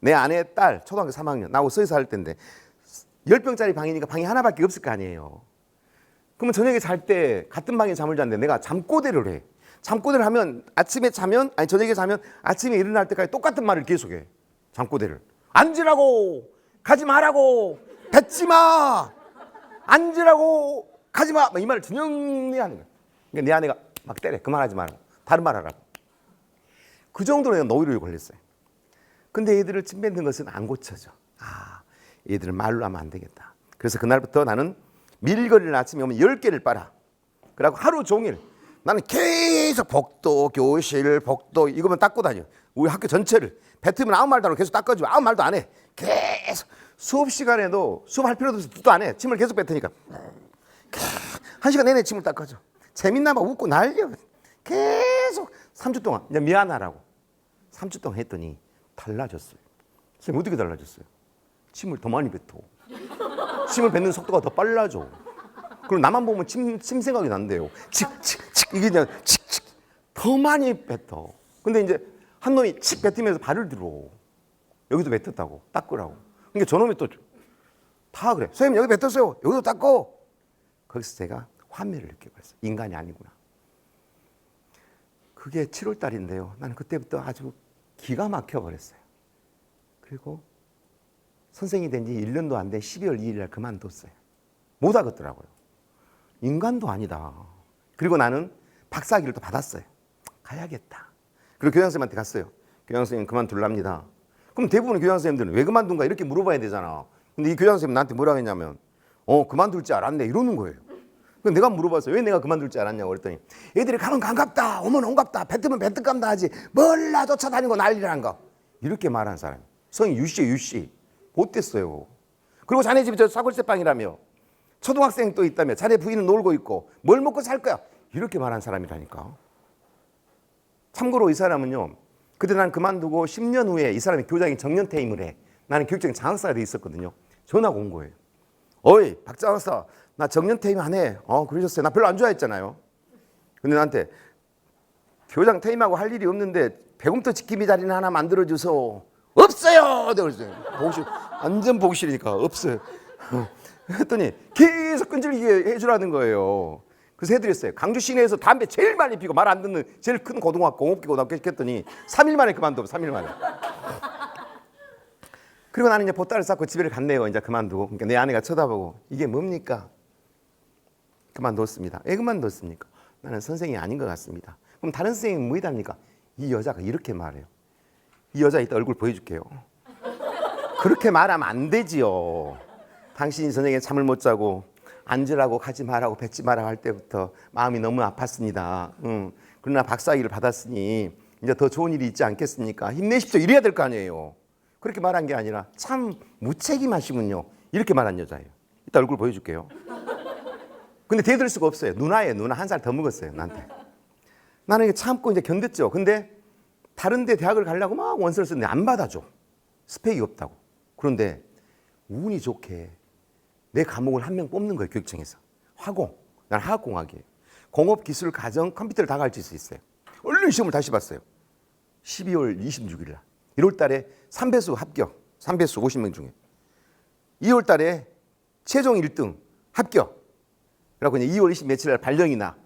내 아내 딸 초등학교 3학년 나하고 서해서 살 때인데 10평짜리 방이니까 방이 하나밖에 없을 거 아니에요. 그러면 저녁에 잘 때 같은 방에 잠을 자는데 내가 잠꼬대를 해. 잠꼬대를 하면 저녁에 자면 아침에 일어날 때까지 똑같은 말을 계속해. 잠꼬대를. 앉으라고, 가지 말라고, 뱉지 마, 앉으라고, 가지 마. 이 말을 전형히 하는 거야. 그러니까 내 아내가 막 때려. 그만하지 말라고. 다른 말 하라고. 그 정도로 내가 노이로에 걸렸어요. 근데 얘들을 침 뱉는 것은 안 고쳐져. 얘들을 말로 하면 안 되겠다. 그래서 그날부터 나는 밀거리를 아침에 오면 10개를 빨아. 그리고 하루 종일 나는 계속 복도, 교실, 복도 이거만 닦고 다녀. 우리 학교 전체를. 뱉으면 아무 말도 안 하고 계속 닦아주고 아무 말도 안 해. 계속 수업 시간에도 수업할 필요도 없어. 또 안 해. 침을 계속 뱉으니까. 1시간 내내 침을 닦아줘. 재밌나 봐. 웃고 난리야. 계속 3주 동안 이제 미안하라고 3주 동안 했더니 달라졌어요. 선생님 어떻게 달라졌어요? 침을 더 많이 뱉어. 침을 뱉는 속도가 더 빨라져. 그리고 나만 보면 침 생각이 난대요. 칙칙칙 이게 그냥 칙칙 더 많이 뱉어. 근데 이제 한 놈이 칙 뱉으면서 발을 들어. 여기도 뱉었다고 닦으라고. 그러니까 저놈이 또 다 그래. 선생님 여기 뱉었어요. 여기도 닦고. 거기서 제가 환멸을 느껴봤어요. 인간이 아니구나. 그게 7월 달인데요. 나는 그때부터 아주 기가 막혀버렸어요. 그리고 선생이 된 지 1년도 안 된 12월 2일 날 그만뒀어요. 못 하겠더라고요. 인간도 아니다. 그리고 나는 박사학위를 또 받았어요. 가야겠다. 그리고 교장선생님한테 갔어요. 교장선생님 그만둘랍니다. 그럼 대부분의 교장선생님들은 왜 그만둔가 이렇게 물어봐야 되잖아. 근데 이 교장선생님 나한테 뭐라고 했냐면 그만둘 줄 알았네 이러는 거예요. 그래서 내가 물어봤어요. 왜 내가 그만둘 줄 알았냐고 그랬더니 애들이 가면 반갑다 오면 온갑다 뱉으면 뱉을감다 하지 몰라 쫓아다니고 난리란 거 이렇게 말한 사람. 성이 유씨 못됐어요. 그리고 자네 집이 저 사골세빵이라며 초등학생 또 있다며 자네 부인은 놀고 있고 뭘 먹고 살 거야 이렇게 말한 사람이라니까. 참고로 이 사람은요 그때 난 그만두고 10년 후에 이 사람이 교장이 정년퇴임을 해. 나는 교육적인 장학사가 돼 있었거든요. 전화가 온 거예요. 어이 박 장학사 나 정년퇴임 안 해. 그러셨어요. 나 별로 안 좋아했잖아요. 근데 나한테 교장 퇴임하고 할 일이 없는데 배움터 지킴이 자리는 하나 만들어줘서 없어요. 내가 그랬어요. 보기 완전 보기 싫으니까 없어요. 했더니 계속 끈질기게 해주라는 거예요. 그래서 해드렸어요. 강주 시내에서 담배 제일 많이 피고 말 안 듣는 제일 큰 고등학교 공업기 고등학교 시켰더니 3일 만에 그만둬. 3일 만에. 그리고 나는 이제 보따리를 싸고 집에 갔네요. 이제 그만두고. 그러니까 내 아내가 쳐다보고 이게 뭡니까? 그만뒀습니다. 왜 그만뒀습니까? 나는 선생이 아닌 것 같습니다. 그럼 다른 선생님은 뭐이답니까? 이 여자가 이렇게 말해요. 이 여자 이따 얼굴 보여줄게요. 그렇게 말하면 안 되지요. 당신이 저녁에 잠을 못 자고 앉으라고 가지 말라고 뱉지 마라 할 때부터 마음이 너무 아팠습니다. 그러나 박사학위를 받았으니 이제 더 좋은 일이 있지 않겠습니까? 힘내십시오. 이래야 될 거 아니에요. 그렇게 말한 게 아니라 참 무책임하시군요. 이렇게 말한 여자예요. 이따 얼굴 보여줄게요. 근데 대들 수가 없어요. 누나예요. 누나 한 살 더 먹었어요. 나한테. 나는 이게 참고 이제 견뎠죠. 근데 다른 데 대학을 가려고 막 원서를 썼는데 안 받아줘. 스펙이 없다고. 그런데 운이 좋게 내 과목을 한 명 뽑는 거예요. 교육청에서. 화공. 난 화학공학이에요. 공업, 기술, 가정, 컴퓨터를 다 가르칠 수 있어요. 얼른 시험을 다시 봤어요. 12월 26일 날. 1월 달에 3배수 합격. 3배수 50명 중에. 2월 달에 최종 1등 합격. 그래갖고 이제 2월 20 며칠 날 발령이 나.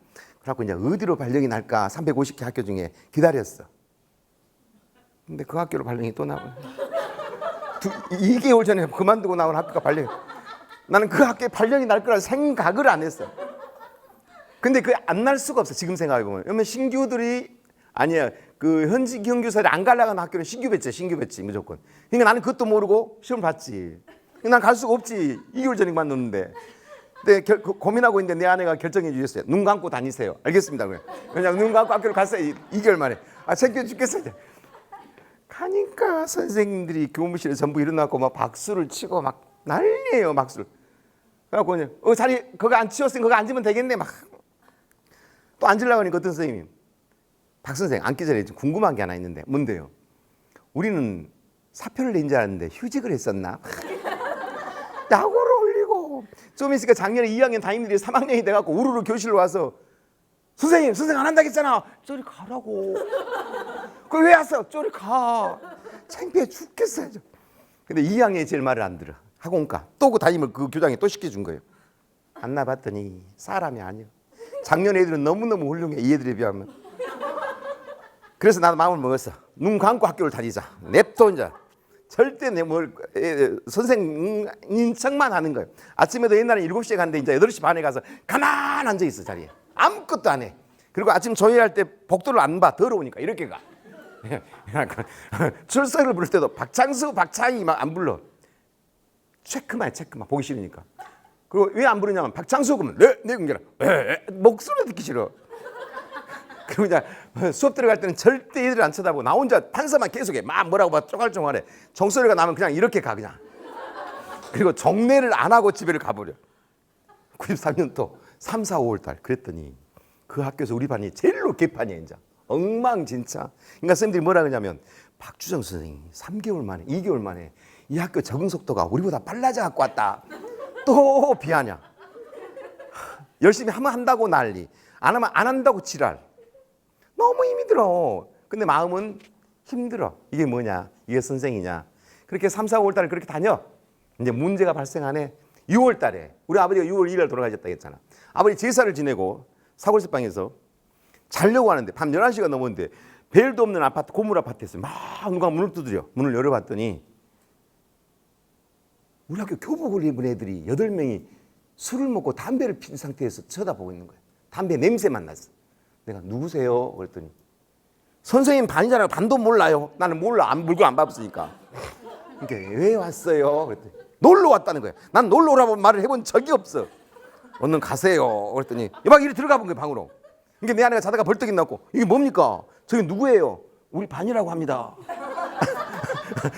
그래갖고 이제 어디로 발령이 날까 350개 학교 중에 기다렸어. 근데 그 학교로 발령이 또 나오네. 2개월 전에 그만두고 나온 학교가 발령이. 나는 그 학교에 발령이 날 거라 생각을 안 했어. 근데 그게 안 날 수가 없어. 지금 생각해보면. 왜냐면 신규들이 아니야. 그 현직 경규사를 안 가려는 학교는 신규 배치 무조건. 그러니까 나는 그것도 모르고 시험 봤지. 난 갈 수가 없지. 2개월 전에 그만뒀는데. 근데 고민하고 있는데 내 아내가 결정해 주셨어요. 눈 감고 다니세요. 알겠습니다. 왜냐면 눈 감고 학교를 갔어요. 2개월 만에. 창피해 죽겠어요. 가니까 선생님들이 교무실에 전부 일어나고 막 박수를 치고 막 난리예요. 박수를. 그래갖고 그냥 자리 그거 안 치웠으니 그거 앉으면 되겠네. 막 또 앉으려고 하니까 어떤 선생님이 박 선생 앉기 전에 궁금한 게 하나 있는데 뭔데요? 우리는 사표를 낸 줄 알았는데 휴직을 했었나? 야구를 올리고 좀 있으니까 작년에 2학년 담임들이 3학년이 돼갖고 우르르 교실로 와서 선생님 안 한다고 했잖아. 저리 가라고. 그걸 왜 왔어? 저리 가. 창피해 죽겠어요. 근데 2학년이 제일 말을 안 들어. 학원가. 또 그 담임을 그 교장이 또 시켜준 거예요. 만나봤더니 사람이 아니야. 작년 애들은 너무너무 훌륭해. 이 애들에 비하면. 그래서 나도 마음을 먹었어. 눈 감고 학교를 다니자. 냅둬 이제. 절대 선생님 척만 하는 거예요. 아침에도 옛날에 7시에 갔는데 이제 8시 반에 가서 가만 앉아 있어 자리에. 아무것도 안 해. 그리고 아침 조회할 때 복도를 안 봐. 더러우니까 이렇게 가. 출석을 부를 때도 박창수, 박창희 막 안 불러. 체크만 보기 싫으니까. 그리고 왜 안 부르냐면 박창수 그러면 네 그러니까 목소리 듣기 싫어. 그리고 이제 수업 들어갈 때는 절대 얘들 안 쳐다보고 나 혼자 판사만 계속해. 막 뭐라고 막 쪼갈쪼갈해. 종소리가 나면 그냥 이렇게 가 그냥. 그리고 정례를 안 하고 집에를 가버려. 93년도 3, 4, 5월 달 그랬더니 그 학교에서 우리 반이 제일로 개판이야 이제. 엉망진창. 그러니까 선생님들이 뭐라 그러냐면 박주정 선생님이 3개월 만에 2개월 만에 이 학교 적응 속도가 우리보다 빨라져 갖고 왔다. 또 비하냐. 열심히 하면 한다고 난리. 안 하면 안 한다고 지랄. 너무 힘이 들어. 근데 마음은 힘들어. 이게 뭐냐? 이게 선생이냐? 그렇게 3, 4, 5월 달에 그렇게 다녀. 이제 문제가 발생하네. 6월 달에 우리 아버지가 6월 2일 돌아가셨다 했잖아. 아버지 제사를 지내고 사골세방에서 자려고 하는데 밤 11시가 넘었는데 벨도 없는 아파트, 고물 아파트에서 막 누가 문을 두드려. 문을 열어봤더니 우리 학교 교복을 입은 애들이 8명이 술을 먹고 담배를 피운 상태에서 쳐다보고 있는 거예요. 담배 냄새만 났어. 내가 누구세요? 그랬더니 선생님 반이잖아요. 반도 몰라요. 나는 몰라. 안 물고 안 봤으니까. 그러니까 왜 왔어요? 그랬더니 놀러 왔다는 거야. 난 놀러 오라고 말을 해본 적이 없어. 얼른 가세요. 그랬더니 막 이리 들어가 본 거예요. 방으로. 그러니까 내 아내가 자다가 벌떡 일어났고 이게 뭡니까? 저기 누구예요? 우리 반이라고 합니다.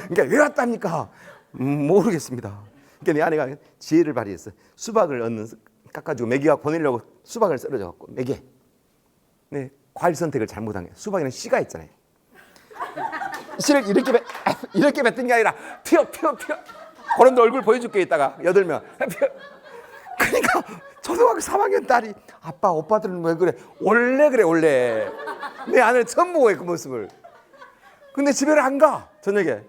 그러니까 왜 왔답니까? 모르겠습니다. 그러니까 내 아내가 지혜를 발휘했어. 수박을 깎아주고 매기가 보내려고 수박을 썰어줘갖고 매개. 네, 과일 선택을 잘못한 거야. 수박에는 씨가 있잖아요. 씨를 이렇게 뱉은 게 아니라 튀어. 그런데 얼굴 보여줄게 이따가 8명. 그러니까 초등학교 3학년 딸이 아빠 오빠들은 왜 그래? 원래 그래 원래. 내 아내를 처음 보고 그 모습을. 근데 집에를 안 가 저녁에.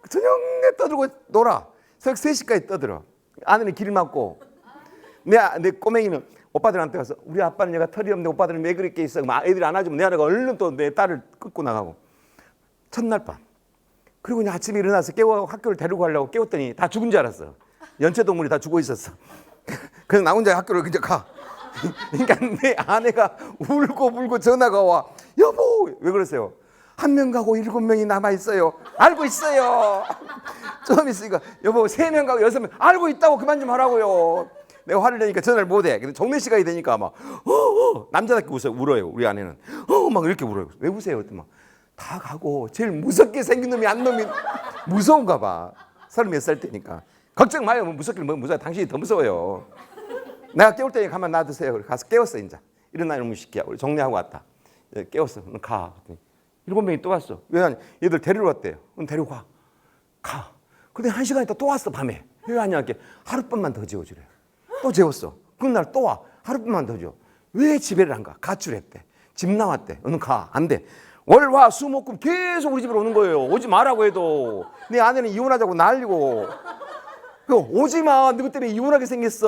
저녁에 떠들고 놀아. 새벽 3시까지 떠들어. 아내는 길 막고. 내 꼬맹이는 오빠들한테 가서 우리 아빠는 얘가 털이 없는데 오빠들은 왜 그렇게 있어? 애들이 안아주면 내 아내가 얼른 또 내 딸을 끌고 나가고. 첫날 밤 그리고 그냥 아침에 일어나서 깨워 학교를 데리고 가려고 깨웠더니 다 죽은 줄 알았어. 연체동물이 다 죽어 있었어. 그래서 나 혼자 학교를 그냥 가. 그러니까 내 아내가 울고 불고 전화가 와. 여보, 왜 그러세요? 1명 가고 7명이 남아 있어요. 알고 있어요. 좀 있으니까 여보 3명 가고 6명 알고 있다고 그만 좀 하라고요. 내가 화를 내니까 전화를 못해. 근데 정례 시간이 되니까 막 남자답게 울어요. 우리 아내는 막 이렇게 울어요. 왜 우세요? 그랬더니 막 다 가고 제일 무섭게 생긴 놈이 안 놈이 무서운가 봐. 30몇 살 때니까. 걱정 마요. 뭐 무섭긴 뭐 무서워. 당신이 더 무서워요. 내가 깨울 테니 가만 놔두세요. 그래서 가서 깨웠어. 이제 일어나 이놈의 새끼야. 우리 정리하고 왔다. 깨웠어. 너 가. 7명이 또 왔어. 왜 얘들 데리러 왔대요. 그럼 데리고 가. 근데 1시간 있다 또 왔어. 밤에. 왜 왔냐 이렇게 하룻밤만 더 재워주래. 또 재웠어. 그날 또 와. 하룻밤만 더 줘. 왜 집에를 안 가? 가출했대. 집 나왔대. 너는 가. 안 돼. 월, 화, 수, 목, 금 계속 우리 집으로 오는 거예요. 오지 마라고 해도. 내 아내는 이혼하자고 난리고. 오지 마. 너희 때문에 이혼하게 생겼어.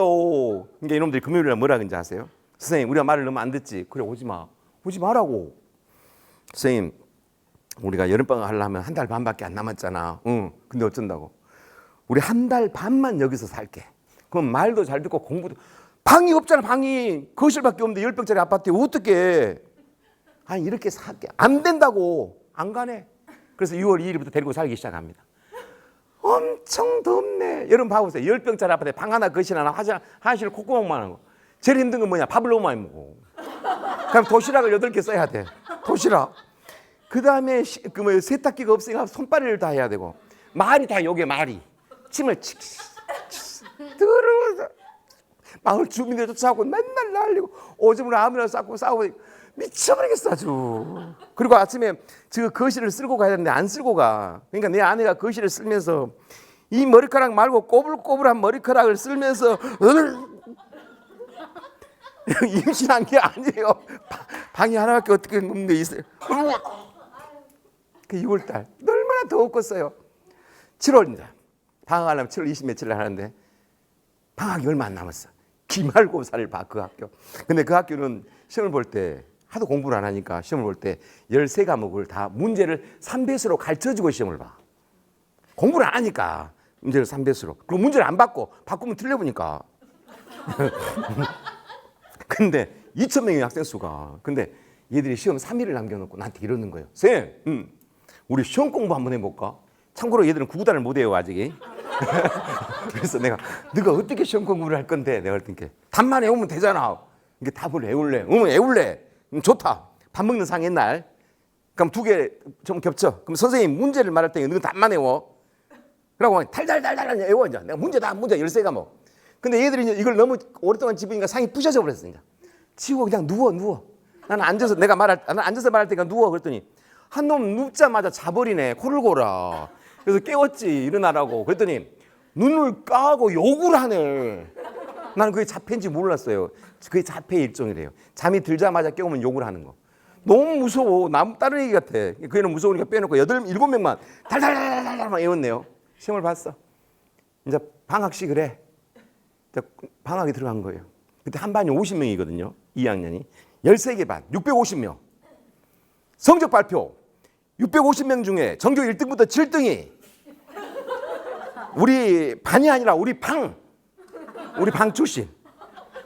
그러니까 이놈들이 금요일날 뭐라 그런지 아세요? 선생님, 우리가 말을 너무 안 듣지. 그래, 오지 마. 오지 마라고. 선생님, 우리가 여름방학 하려면 1달 반밖에 안 남았잖아. 응. 근데 어쩐다고? 우리 1달 반만 여기서 살게. 그럼 말도 잘 듣고 공부도. 방이 없잖아, 방이. 거실밖에 없는데 10평짜리 아파트에 어떻게. 아니, 이렇게 살게. 안 된다고. 안 가네. 그래서 6월 2일부터 데리고 살기 시작합니다. 엄청 덥네. 여러분 봐보세요. 10평짜리 아파트에 방 하나, 거실 하나, 화장실 콧구멍만 하는 거. 제일 힘든 건 뭐냐? 밥을 너무 많이 먹어. 그럼 도시락을 8개 써야 돼. 도시락. 그 다음에 세탁기가 없으니까 손빨래를 다 해야 되고. 말이 다 요게 말이. 침을 들어서 마을 주민들 쫓아오고 맨날 날리고 오줌을 아무나 싸고 싸우고 미쳐버리겠어 아주. 그리고 아침에 저 거실을 쓸고 가야 되는데 안 쓸고 가. 그러니까 내 아내가 거실을 쓸면서 이 머리카락 말고 꼬불꼬불한 머리카락을 쓸면서 임신한 게 아니에요. 방이 하나밖에 어떻게 없는데 있어요. 그 6월달 얼마나 더웠겠어요. 7월입니다. 방학하려면 7월 20 며칠을 하는데 방학이 얼마 안 남았어. 기말고사를 봐, 그 학교. 근데 그 학교는 시험을 볼 때 하도 공부를 안 하니까 시험을 볼 때 13과목을 다 문제를 3배수로 가르쳐주고 시험을 봐. 공부를 안 하니까 문제를 3배수로. 그리고 문제를 안 바꾸면 틀려보니까. 근데 2,000명의 학생 수가. 근데 얘들이 시험 3일을 남겨놓고 나한테 이러는 거예요. 쌤, 우리 시험 공부 한번 해볼까? 참고로 얘들은 구구단을 못해요 아직. 그래서 내가 너가 어떻게 시험 공부를 할 건데? 내가 그랬더니 답만 외우면 되잖아. 이게 답을 외울래? 외울래? 좋다. 밥 먹는 상 옛날. 그럼 2개 좀 겹쳐. 그럼 선생님 문제를 말할 때 너는 답만 외워. 그러고 달달달달 외워 이제. 내가 문제 13과목. 근데 얘들이 이제 이걸 너무 오랫동안 집으니까 상이 부셔져 버렸어. 이제. 치우고 그냥 누워. 나는 앉아서 나는 앉아서 말할 때니까 누워. 그랬더니 한 놈 눕자마자 자버리네. 코를 골아. 그래서 깨웠지. 일어나라고. 그랬더니 눈을 까고 욕을 하네. 나는 그게 자폐인지 몰랐어요. 그게 자폐의 일종이래요. 잠이 들자마자 깨우면 욕을 하는 거. 너무 무서워. 다른 얘기 같아. 그 애는 무서우니까 빼놓고 7명만 달달달달달 막 외웠네요. 시험을 봤어. 이제 방학식을 해. 이제 방학에 들어간 거예요. 그때 한 반이 50명이거든요. 2학년이. 13개 반, 650명. 성적 발표. 650명 중에 전교 1등부터 7등이 우리 반이 아니라 우리 방 출신.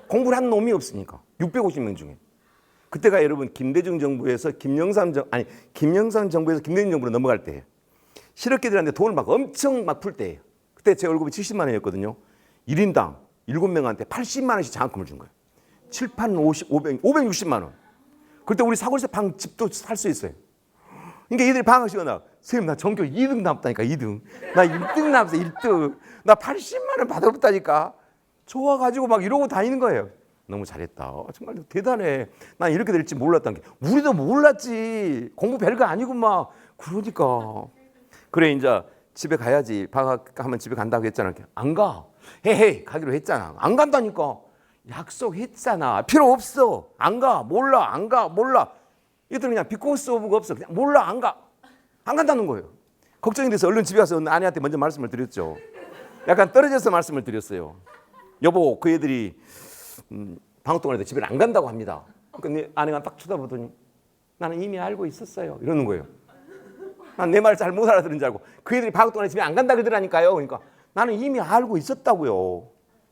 공부를 한 놈이 없으니까 650명 중에. 그때가 여러분 김대중 정부에서 김영삼 정부에서 김대중 정부로 넘어갈 때예요. 실업계들한테 돈을 막 엄청 막 풀 때예요. 그때 제 월급이 70만 원이었거든요. 1인당 7명한테 80만 원씩 장학금을 준 거예요. 7, 8, 50, 560만 원. 그때 우리 사골세 방 집도 살 수 있어요. 그러니까 얘들이 방학식에 선생님 나 전교 2등 남았다니까. 2등. 나 1등 남았어. 1등. 나 80만 원 받아봤다니까. 좋아가지고 막 이러고 다니는 거예요. 너무 잘했다. 정말 대단해. 난 이렇게 될지 몰랐다는 게. 우리도 몰랐지. 공부 별거 아니고 막. 그러니까. 그래 이제 집에 가야지. 방학하면 집에 간다고 했잖아. 안 가. 헤헤 가기로 했잖아. 안 간다니까. 약속했잖아. 필요 없어. 안 가. 몰라. 안 가. 몰라. 이것들 그냥 비코스 오브가 없어. 그냥 몰라. 안 가. 안 간다는 거예요. 걱정이 돼서 얼른 집에 가서 아내한테 먼저 말씀을 드렸죠. 약간 떨어져서 말씀을 드렸어요. 여보, 그 애들이 방학 동안에도 집에 안 간다고 합니다. 그러니까 아내가 딱 쳐다보더니 나는 이미 알고 있었어요. 이러는 거예요. 난 내 말 잘 못 알아들은 줄 알고 그 애들이 방학 동안에 집에 안 간다 그러더라니까요. 그러니까 나는 이미 알고 있었다고요.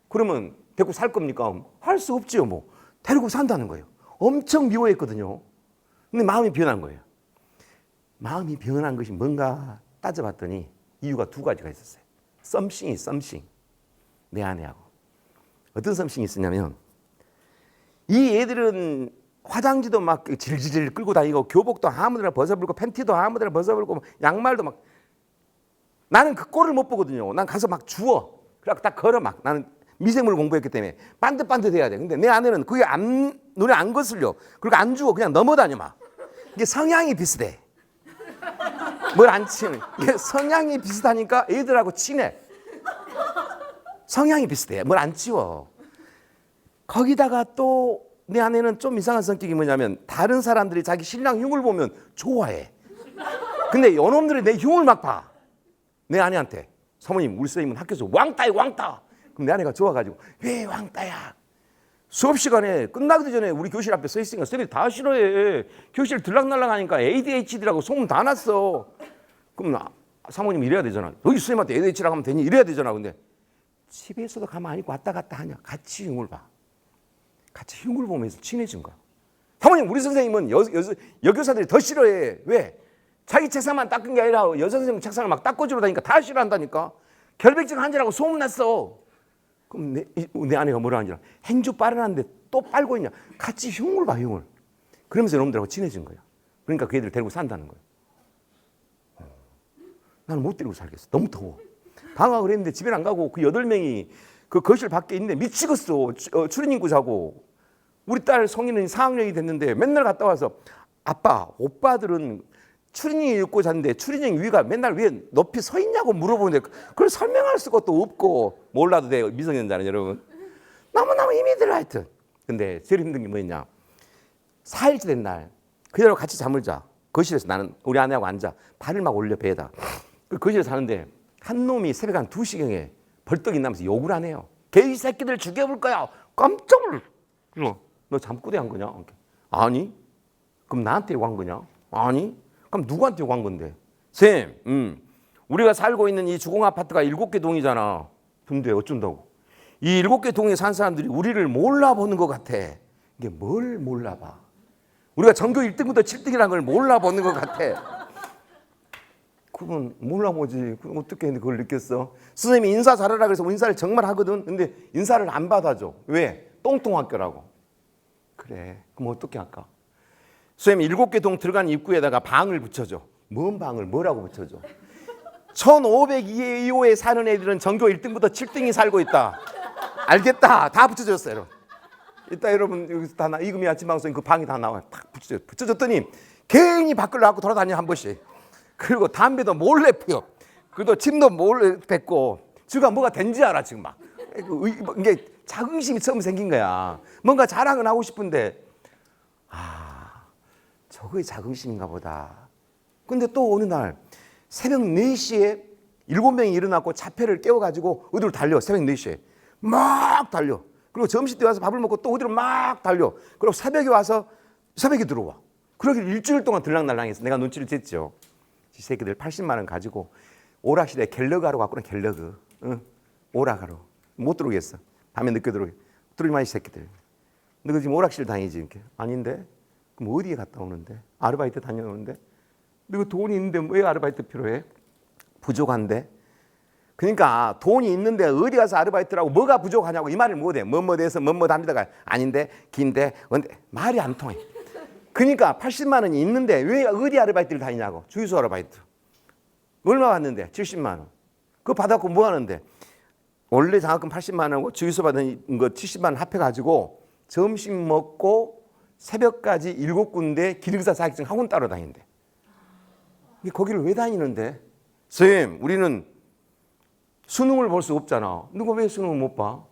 그러면 데리고 살 겁니까? 할 수 없지요. 뭐 데리고 산다는 거예요. 엄청 미워했거든요. 근데 마음이 변한 거예요. 마음이 변한 것이 뭔가 따져봤더니 이유가 두 가지가 있었어요. 썸씽. 내 아내하고. 어떤 썸씽이 있었냐면 이 애들은 화장지도 막 질질 끌고 다니고 교복도 아무데나 벗어버리고 팬티도 아무데나 벗어버리고 양말도 막. 나는 그 꼴을 못 보거든요. 난 가서 막 주워. 그래갖고 딱 걸어 막. 나는 미생물 공부했기 때문에 반듯반듯해야 돼. 근데 내 아내는 그게 눈에 안 거슬려. 그리고 안 주워. 그냥 넘어다녀 막. 이게 성향이 비슷해. 뭘 안 치는. 이게 성향이 비슷하니까 애들하고 친해. 성향이 비슷해. 뭘 안 치워. 거기다가 또 내 아내는 좀 이상한 성격이 뭐냐면 다른 사람들이 자기 신랑 흉을 보면 좋아해. 근데 요놈들이 내 흉을 막 봐. 내 아내한테. 사모님 우리 선생님은 학교에서 왕따야 왕따. 그럼 내 아내가 좋아가지고 왜 왕따야. 수업 시간에 끝나기 전에 우리 교실 앞에 서 있으니까 쌤이 다 싫어해. 교실 들락날락하니까 ADHD라고 소문 다 났어. 그럼 사모님 이래야 되잖아. 너희 선생님한테 ADHD라고 하면 되니? 이래야 되잖아. 근데 집에서도 가만히 있고 왔다 갔다 하냐. 같이 흉을 봐. 같이 흉을 보면서 친해진 거야. 사모님 우리 선생님은 여교사들이 더 싫어해. 왜? 자기 책상만 닦은 게 아니라 여자 선생님 책상을 막 닦아주러 다니까 다 싫어한다니까. 결백증 환자라고 소문났어. 그럼 내 아내가 뭐라 하는지 알아? 행주 빠르는데 또 빨고 있냐. 같이 흉을 봐 흉을. 그러면서 놈들하고 친해진 거야. 그러니까 그 애들 데리고 산다는 거야. 나는 못 데리고 살겠어. 너무 더워. 방학을 했는데 집에 안 가고 그 8명이 그 거실 밖에 있는데 미치겠어. 추리닝구 자고. 우리 딸 성인은 4학년이 됐는데 맨날 갔다 와서 아빠, 오빠들은 추리닝 입고 잤는데 추리닝 위가 맨날 위에 높이 서 있냐고 물어보는데 그걸 설명할 수것도 없고. 몰라도 돼요. 미성년자는 여러분. 너무너무 힘이 들어 하여튼. 근데 제일 힘든 게 뭐였냐. 4일째 된 날 그대로 같이 잠을 자. 거실에서 나는 우리 아내하고 앉아. 발을 막 올려 배에다. 그 거실에서 자는데 한 놈이 새벽 한 2시경에 벌떡 일어나면서 욕을 하네요. 개이 새끼들 죽여볼 거야. 깜짝 놀랐어. 너 잠꼬대 한 거냐? 아니. 그럼 나한테 욕한 거냐? 아니. 그럼 누구한테 욕한 건데? 쌤, 우리가 살고 있는 이 주공 아파트가 7개 동이잖아. 근데 어쩐다고? 이 7개 동에 산 사람들이 우리를 몰라보는 것 같아. 이게 뭘 몰라봐? 우리가 전교 1등부터 7등이라는 걸 몰라보는 것 같아. 그건 몰라보지. 그럼 어떻게 그걸 느꼈어? 선생님이 인사 잘하라 그래서 인사를 정말 하거든. 근데 인사를 안 받아줘. 왜? 똥통학교라고. 그래. 그럼 어떻게 할까? 선생님 7개 동 들어간 입구에다가 방을 붙여줘. 뭔 방을 뭐라고 붙여줘? 1502호에 사는 애들은 전교 1등부터 7등이 살고 있다. 알겠다. 다 붙여줬어요. 여러분. 이따 여러분 여기서 다 이금희 아침 방송에 그 방이 다 나와요. 딱 붙여줬더니 괜히 밖을 나가고 돌아다녀 한 번씩. 그리고 담배도 몰래 피워. 그리고 침도 몰래 뱉고. 지가 뭐가 된지 알아 지금 막. 이게 자긍심이 처음 생긴 거야. 뭔가 자랑은 하고 싶은데 저거의 자긍심인가 보다. 근데 또 어느 날 새벽 4시에 7명이 일어나고 자폐를 깨워가지고 어디로 달려. 새벽 4시에 막 달려. 그리고 점심때 와서 밥을 먹고 또 어디로 막 달려. 그리고 새벽에 와서 새벽에 들어와. 그러기 일주일 동안 들락날락해서 내가 눈치를 챘죠. 이 새끼들 80만 원 가지고 오락실에 갤러그하러 갔구나. 갤러그. 오락하러. 못 들어오겠어. 밤에 늦게 들어오게. 들어오지 마 이 새끼들. 너 지금 오락실 다니지? 이렇게. 아닌데? 그럼 어디에 갔다 오는데? 아르바이트 다녀오는데? 너 돈이 있는데 왜 아르바이트 필요해? 부족한데? 그러니까 돈이 있는데 어디 가서 아르바이트라고 뭐가 부족하냐고 이 말을 못해. 뭐뭐돼서 뭐뭐답니다가 아닌데 긴데 근데 말이 안 통해. 그러니까 80만 원이 있는데 왜 어디 아르바이트를 다니냐고. 주유소 아르바이트. 얼마 받는데? 70만 원. 그거 받았고 뭐 하는데? 원래 장학금 80만 원하고 주유소 받은 거 70만 원 합해가지고 점심 먹고 새벽까지 7군데 기능사 자격증 학원 따러 다닌대. 거기를 왜 다니는데? 선생님, 우리는 수능을 볼 수 없잖아. 누가 왜 수능을 못 봐?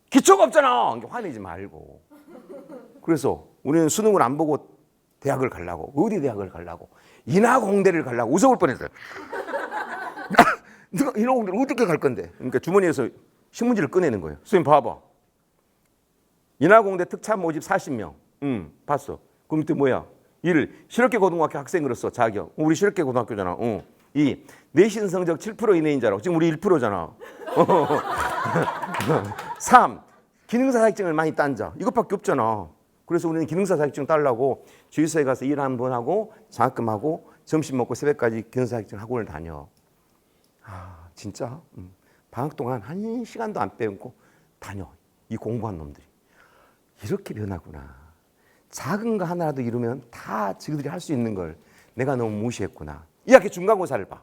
기초가 없잖아. 화내지 말고. 그래서 우리는 수능을 안 보고 대학을 가려고. 어디 대학을 가려고? 인하공대를 가려고. 웃어볼 뻔했어요. 네가 인하공대를 어떻게 갈 건데? 그러니까 주머니에서 신문지를 꺼내는 거예요. 선생님 봐봐. 인하공대 특차 모집 40명. 봤어. 그 밑에 뭐야? 1. 실업계 고등학교 학생으로서 자격. 우리 실업계 고등학교잖아. 2. 내신 성적 7% 이내인 자라고. 지금 우리 1%잖아. 3. 기능사 자격증을 많이 딴 자. 이것밖에 없잖아. 그래서 우리는 기능사 자격증 따려고 주유소에 가서 일 한 번 하고 장학금하고 점심 먹고 새벽까지 기능사 자격증 학원을 다녀. 아 진짜 방학 동안 1시간도 안 빼고 다녀. 이 공부한 놈들이. 이렇게 변하구나. 작은 거 하나라도 이루면 다 지그들이 할 수 있는 걸 내가 너무 무시했구나. 2학기 중간고사를 봐.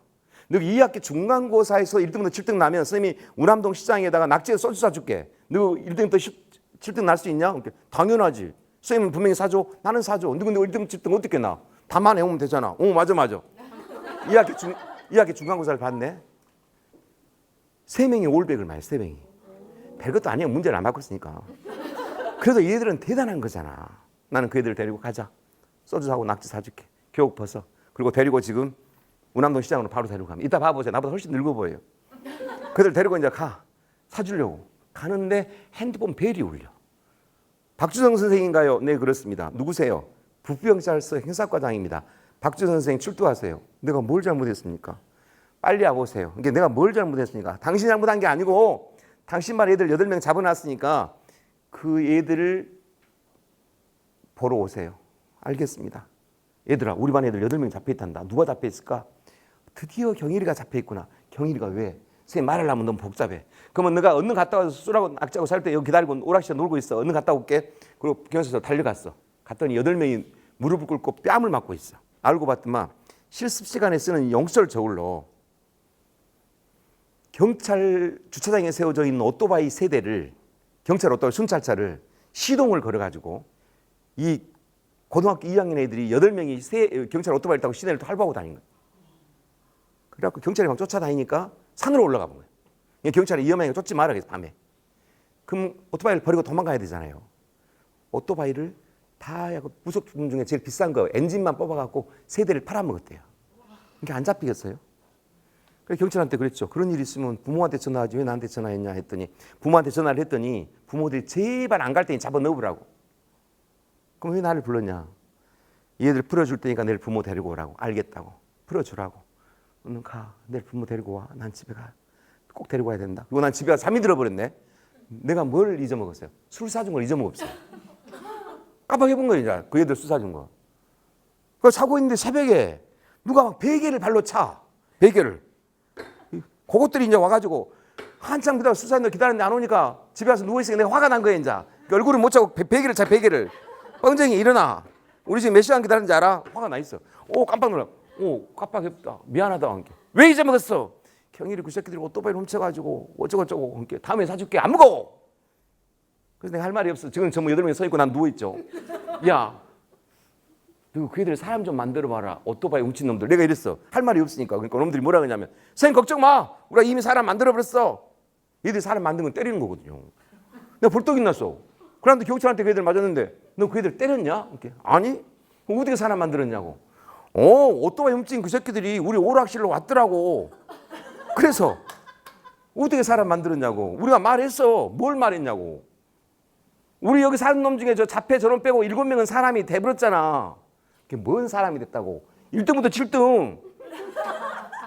너 2학기 중간고사에서 1등부터 7등 나면 선생님이 우남동 시장에다가 낙지에 소주 사줄게. 너 1등부터 7등 날 수 있냐? 당연하지. 선생님은 분명히 사줘. 나는 사줘. 너 근데 1등 7등 어떻게 나? 다만 해오면 되잖아. 맞아. 2학기 중간고사를 봤네. 3명이 올백을 맞아요. 3명이. 별것도 아니야. 문제를 안 바꿨으니까. 그래도 얘들은 대단한 거잖아. 나는 그 애들 데리고 가자. 소주 사고 낙지 사줄게. 교복 벗어. 그리고 데리고 지금 우남동 시장으로 바로 데리고 갑니다. 이따 봐보세요. 나보다 훨씬 늙어 보여요. 그들 데리고 이제 가. 사주려고. 가는데 핸드폰 벨이 울려. 박주성 선생인가요? 네, 그렇습니다. 누구세요? 북부경찰서 행사과장입니다. 박주성 선생님 출두하세요. 내가 뭘 잘못했습니까? 빨리 와보세요. 이게 내가 뭘 잘못했습니까? 당신이 잘못한 게 아니고 당신 말 애들 8명 잡아놨으니까 그 애들을 보러 오세요. 알겠습니다. 얘들아, 우리 반 애들 8명 잡혀있단다. 누가 잡혀있을까? 드디어 경일이가 잡혀있구나. 경일이가 왜? 선생님 말하려면 너무 복잡해. 그러면 너가 얼른 갔다 와서 술하고 낙지하고 살 때 여기 기다리고 오락실에 놀고 있어. 얼른 갔다 올게. 그리고 경찰서 달려갔어. 갔더니 8명이 무릎을 꿇고 뺨을 맞고 있어. 알고 봤더만 실습 시간에 쓰는 영수증을 저울로 경찰 주차장에 세워져 있는 오토바이 세대를, 경찰 오토바이 순찰차를 시동을 걸어가지고 이 고등학교 2학년 애들이 8명이 경찰 오토바이를 타고 시내를 활보하고 다닌 거예요. 그래갖고 경찰이 막 쫓아다니니까 산으로 올라가 본 거예요. 경찰이 위험하니까 쫓지 마라 그래서 밤에. 그럼 오토바이를 버리고 도망가야 되잖아요. 오토바이를 다 부속 부품 중에 제일 비싼 거 엔진만 뽑아갖고 세대를 팔아먹었대요. 그러니까 안 잡히겠어요. 그래서 경찰한테 그랬죠. 그런 일 있으면 부모한테 전화하지 왜 나한테 전화했냐 했더니 부모한테 전화를 했더니 부모들이 제발 안 갈 테니 잡아 넣어보라고. 그럼 왜 나를 불렀냐? 얘들 풀어줄 테니까 내일 부모 데리고 오라고. 알겠다고. 풀어주라고. 너는 가. 내일 부모 데리고 와. 난 집에 가. 꼭 데리고 와야 된다. 그리고 난 집에 가서 잠이 들어버렸네. 내가 뭘 잊어먹었어요? 술 사준 걸 잊어먹었어요. 깜빡해본 거예요. 이제. 그 애들 술 사준 거. 그거 자고 있는데 새벽에 누가 막 베개를 발로 차. 베개를. 그것들이 이제 와가지고 한참 그다가 술 사는 데 기다렸는데 안 오니까 집에 와서 누워있으니까 내가 화가 난 거예요. 이제. 얼굴을 못 차고 베개를 차. 베개를. 뻥쟁이 일어나. 우리 지금 몇 시간 기다렸는지 알아? 화가 나 있어. 깜빡 놀라. 깜빡했다. 미안하다. 함께. 왜 잊어먹었어? 경일이 그 새끼들이 오토바이를 훔쳐가지고 어쩌고저쩌고 함께. 다음에 사줄게. 안 먹어. 그래서 내가 할 말이 없어. 지금 전부 8명이 서 있고 난 누워있죠. 야, 너 그 애들 사람 좀 만들어봐라. 오토바이 훔친 놈들. 내가 이랬어. 할 말이 없으니까. 그러니까 놈들이 뭐라 그러냐면 선생님 걱정 마. 우리가 이미 사람 만들어버렸어. 얘들 사람 만든 건 때리는 거거든요. 내가 벌떡 일어났어. 그런데 경찰한테 그 애들 맞았는데 너 그 애들 때렸냐? 이렇게. 아니? 그럼 어떻게 사람 만들었냐고. 오토바이 훔친 그 새끼들이 우리 오락실로 왔더라고. 그래서 어떻게 사람 만들었냐고. 우리가 말했어. 뭘 말했냐고. 우리 여기 사는 놈 중에 저 자폐 저런 빼고 7명은 사람이 돼버렸잖아. 그게 뭔 사람이 됐다고. 1등부터 7등.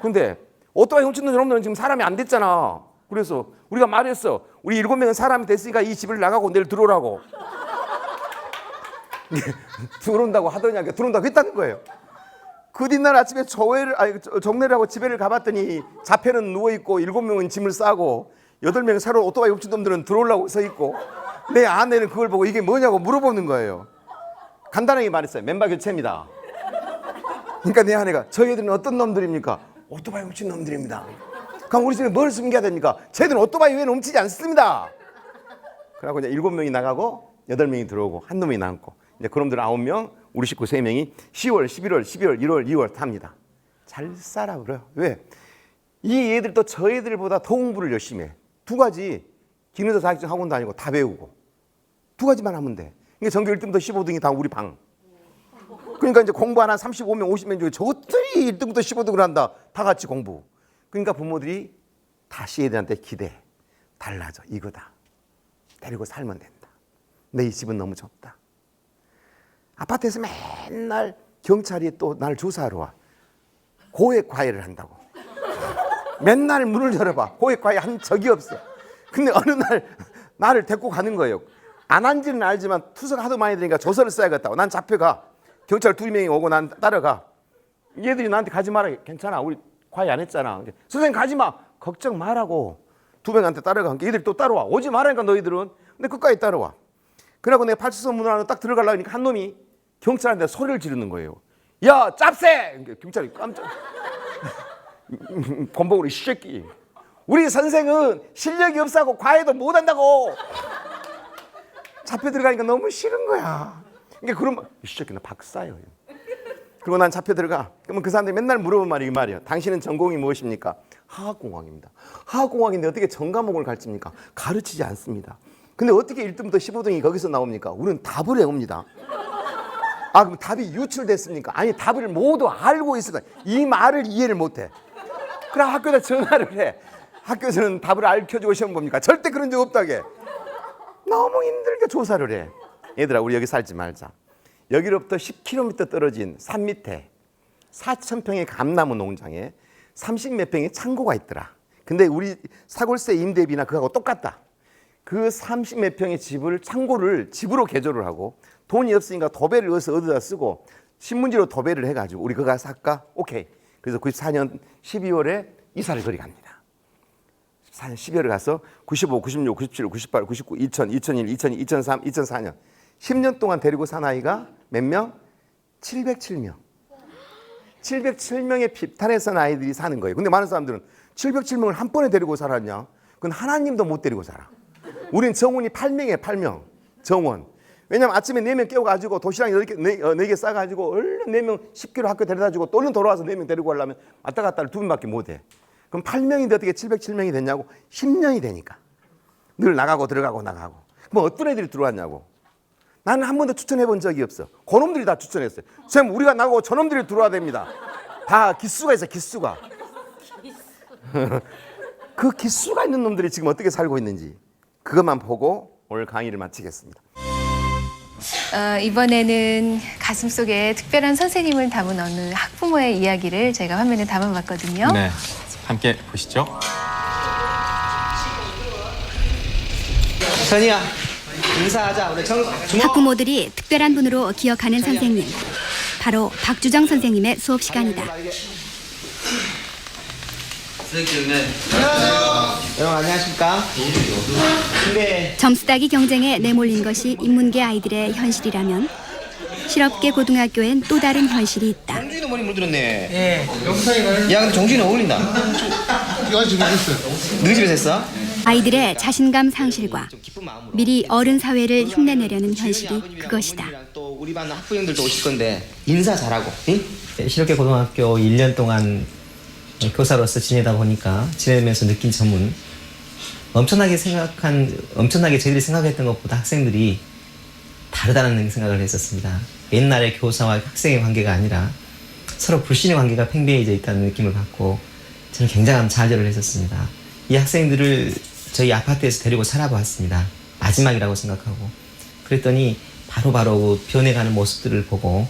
근데 오토바이 훔친 놈들은 지금 사람이 안 됐잖아. 그래서 우리가 말했어. 우리 7명은 사람이 됐으니까 이 집을 나가고 내일 들어오라고. 들어온다고 하더니 들어온다고 했다는 거예요. 그 뒷날 아침에 정례를 하고 집에를 가봤더니 자폐는 누워있고 7명은 짐을 싸고 8명 새로 오토바이 훔친 놈들은 들어오려고 서 있고 내 아내는 그걸 보고 이게 뭐냐고 물어보는 거예요. 간단하게 말했어요. 멤버 교체입니다. 그러니까 내 아내가 저희들은 어떤 놈들입니까? 오토바이 훔친 놈들입니다. 그럼 우리 집에 뭘 숨겨야 됩니까? 저희들은 오토바이 외에는 훔치지 않습니다. 그러고 이제 7명이 나가고 8명이 들어오고 한 놈이 남고 이제 그놈들 9명 우리 식구 3명이 10월, 11월, 12월, 1월, 2월 탑니다. 잘 살아 그래요. 왜? 이 애들 또 저 애들보다 더 공부를 열심히 해. 2가지 기능사 자격증 학원 다니고 다 배우고 2가지만 하면 돼. 그러니까 전교 1등부터 15등이 다 우리 방. 그러니까 이제 공부 하나 35명, 50명 중에 저것들이 1등부터 15등을 한다. 다 같이 공부. 그러니까 부모들이 다시 애들한테 기대. 달라져. 이거다. 데리고 살면 된다. 내 이 집은 너무 좁다. 아파트에서 맨날 경찰이 또 날 조사하러 와. 고액 과외를 한다고. 맨날 문을 열어봐. 고액 과외 한 적이 없어. 근데 어느 날 나를 데리고 가는 거예요. 안 한지는 알지만 투서가 하도 많이 되니까 조서를 써야겠다고. 난 잡혀가. 경찰 2명이 오고 난 따라가. 얘들이 나한테 가지 마라. 괜찮아. 우리 과외 안 했잖아. 선생님 가지 마. 걱정 말라고. 2명한테 따라가. 얘들이 또 따라와. 오지 말라니까 너희들은. 근데 끝까지 따라와. 그러고 내가派出所문 안으로 딱 들어가려고 하니까 한 놈이 경찰한테 소리를 지르는 거예요. 야, 짭새! 경찰이 깜짝 본보으로 이 새끼. 우리 선생은 실력이 없어하고 과외도 못한다고. 잡혀 들어가니까 너무 싫은 거야. 그러니까 그러면 이 새끼는 박사예요. 그리고 난 잡혀 들어가. 그러면 그 사람들이 맨날 물어본 말이 이 말이에요. 당신은 전공이 무엇입니까? 화학공학입니다. 화학공학인데 어떻게 전과목을 가르칩니까? 가르치지 않습니다. 근데 어떻게 1등부터 15등이 거기서 나옵니까? 우리는 답을 외웁니다. 아, 그럼 답이 유출됐습니까? 아니, 답을 모두 알고 있으니까 이 말을 이해를 못해. 그럼 학교에다 전화를 해. 학교에서는 답을 알려주고 시험 봅니까? 절대 그런 적 없다게. 너무 힘들게 조사를 해. 얘들아, 우리 여기 살지 말자. 여기로부터 10km 떨어진 산 밑에 4,000평의 감나무 농장에 30몇 평의 창고가 있더라. 근데 우리 사골세 임대비나 그거하고 똑같다. 그 30몇 평의 집을, 창고를 집으로 개조를 하고 돈이 없으니까 도배를 어디다 쓰고 신문지로 도배를 해가지고 우리 그거 살까? 오케이. 그래서 94년 12월에 이사를 거리 갑니다. 94년 12월에 가서 95, 96, 97, 98, 99, 2000, 2001, 2002, 2003, 2004년 10년 동안 데리고 산 아이가 몇 명? 707명. 707명의 비탄에 산 아이들이 사는 거예요. 근데 많은 사람들은 707명을 한 번에 데리고 살았냐? 그건 하나님도 못 데리고 살아. 우린 정원이 8명이에요, 8명. 정원. 왜냐면 아침에 4명 깨워가지고 도시락 4개 싸가지고 얼른 4명 10km 학교 데려다주고 또 얼른 돌아와서 4명 데리고 가려면 왔다 갔다를 2번밖에 못해. 그럼 8명인데 어떻게 707명이 됐냐고? 10년이 되니까. 늘 나가고 들어가고 나가고. 뭐 어떤 애들이 들어왔냐고. 나는 한 번도 추천해 본 적이 없어. 그놈들이 다 추천했어요. 선생님, 우리가 나가고 저놈들이 들어와야 됩니다. 다 기수가 있어, 기수가. 그 기수가 있는 놈들이 지금 어떻게 살고 있는지 그것만 보고 오늘 강의를 마치겠습니다. 이번에는 가슴속에 특별한 선생님을 담은 어느 학부모의 이야기를 제가 화면에 담아봤거든요. 네, 함께 보시죠. 선이야, 인사하자. 우리 주먹. 학부모들이 특별한 분으로 기억하는 선생님. 바로 박주정 선생님의 수업 시간이다. 여러분 안녕하십니까? 근데 점수 따기 경쟁에 내몰린 것이 인문계 아이들의 현실이라면 실업계 고등학교엔 또 다른 현실이 있다. 정준이도 머리 물들었네. 예. 야, 근데 정준이 어울린다. 이거 집에 있어요. 너희 집에서 했어? 아이들의 자신감 상실과 미리 어른 사회를 흉내내려는 현실이 그것이다. 또 우리 반 학부형들도 오실 건데 인사 잘하고. 응? 실업계 고등학교 1년 동안 교사로서 지내다 느낀 점은 엄청나게 저희들이 생각했던 것보다 학생들이 다르다는 생각을 했었습니다. 옛날의 교사와 학생의 관계가 아니라 서로 불신의 관계가 팽배해져 있다는 느낌을 받고 저는 굉장한 좌절을 했었습니다. 이 학생들을 저희 아파트에서 데리고 살아보았습니다. 마지막이라고 생각하고 그랬더니 바로바로 변해가는 모습들을 보고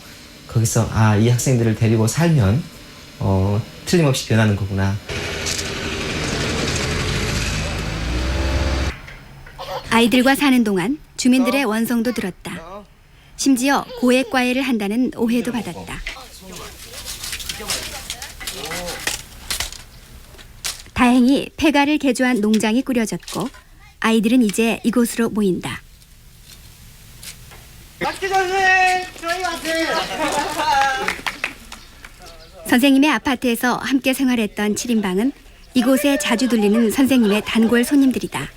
거기서 이 학생들을 데리고 살면 틀림없이 변하는 거구나. 아이들과 사는 동안 주민들의 원성도 들었다. 심지어 고액 과외를 한다는 오해도 받았다. 다행히 폐가를 개조한 농장이 꾸려졌고 아이들은 이제 이곳으로 모인다. 선생님의 아파트에서 함께 생활했던 7인방은 이곳에 자주 들리는 선생님의 단골 손님들이다.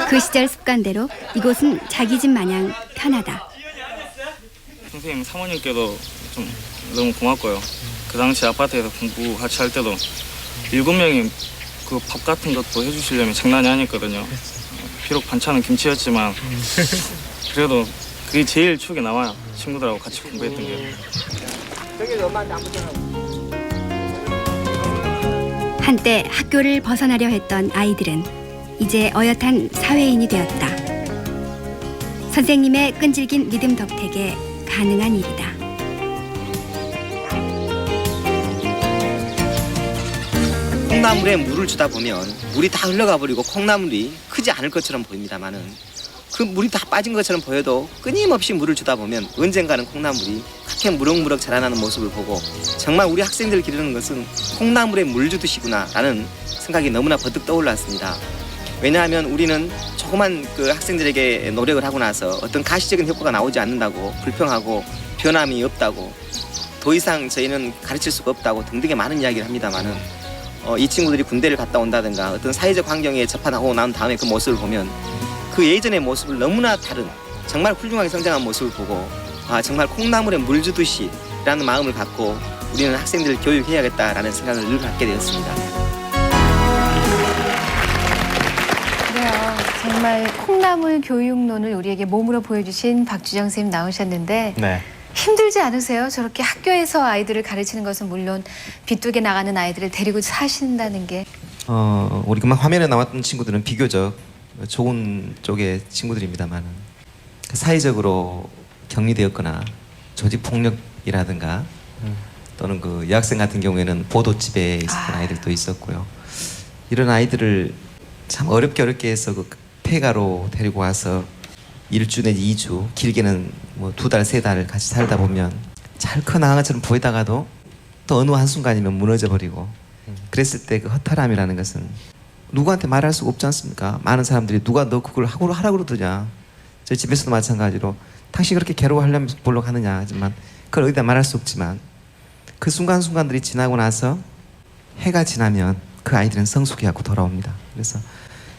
그 시절 습관대로 이곳은 자기 집 마냥 편하다. 선생님 사모님께도 좀 너무 고맙고요. 그 당시 아파트에서 공부 같이 할 때도 7명이 그 밥 같은 것도 해주시려면 장난이 아니었거든요. 비록 반찬은 김치였지만 그래도 그게 제일 추억에 남아요. 친구들하고 같이 공부했던 게. 한때 학교를 벗어나려 했던 아이들은 이제 어엿한 사회인이 되었다. 선생님의 끈질긴 믿음 덕택에 가능한 일이다. 콩나물에 물을 주다 보면 물이 다 흘러가 버리고 콩나물이 크지 않을 것처럼 보입니다만은 그 물이 다 빠진 것처럼 보여도 끊임없이 물을 주다 보면 언젠가는 콩나물이 그렇게 무럭무럭 자라나는 모습을 보고 정말 우리 학생들 기르는 것은 콩나물에 물 주듯이구나 라는 생각이 너무나 버뜩 떠올랐습니다. 왜냐하면 우리는 조그만 그 학생들에게 노력을 하고 나서 어떤 가시적인 효과가 나오지 않는다고 불평하고 변함이 없다고 더 이상 저희는 가르칠 수가 없다고 등등의 많은 이야기를 합니다만은 이 친구들이 군대를 갔다 온다든가 어떤 사회적 환경에 접하고 난 다음에 그 모습을 보면 그 예전의 모습을 너무나 다른 정말 훌륭하게 성장한 모습을 보고 정말 콩나물에 물 주듯이 라는 마음을 갖고 우리는 학생들을 교육해야겠다라는 생각을 늘 갖게 되었습니다. 그래요. 정말 콩나물 교육론을 우리에게 몸으로 보여주신 박주정 선생님 나오셨는데 네. 힘들지 않으세요? 저렇게 학교에서 아이들을 가르치는 것은 물론 비뚝에 나가는 아이들을 데리고 사신다는 게. 우리 금방 화면에 나왔던 친구들은 비교적 좋은 쪽의 친구들입니다만 사회적으로 격리되었거나 조직 폭력이라든가 또는 그 여학생 같은 경우에는 보도집에 있었던 아이들도 있었고요. 이런 아이들을 참 어렵게 해서 그 폐가로 데리고 와서 1주 내지 2주 길게는 뭐 2달, 3달 같이 살다 보면 잘 커나간 것처럼 보이다가도 또 어느 한순간이면 무너져 버리고 그랬을 때 그 허탈함이라는 것은 누구한테 말할 수가 없지 않습니까? 많은 사람들이 누가 너 그걸 하라고 그러더냐. 저희 집에서도 마찬가지로 당신 그렇게 괴로워하려면 볼록 하느냐 하지만 그걸 어디다 말할 수 없지만 그 순간순간들이 지나고 나서 해가 지나면 그 아이들은 성숙해갖고 돌아옵니다. 그래서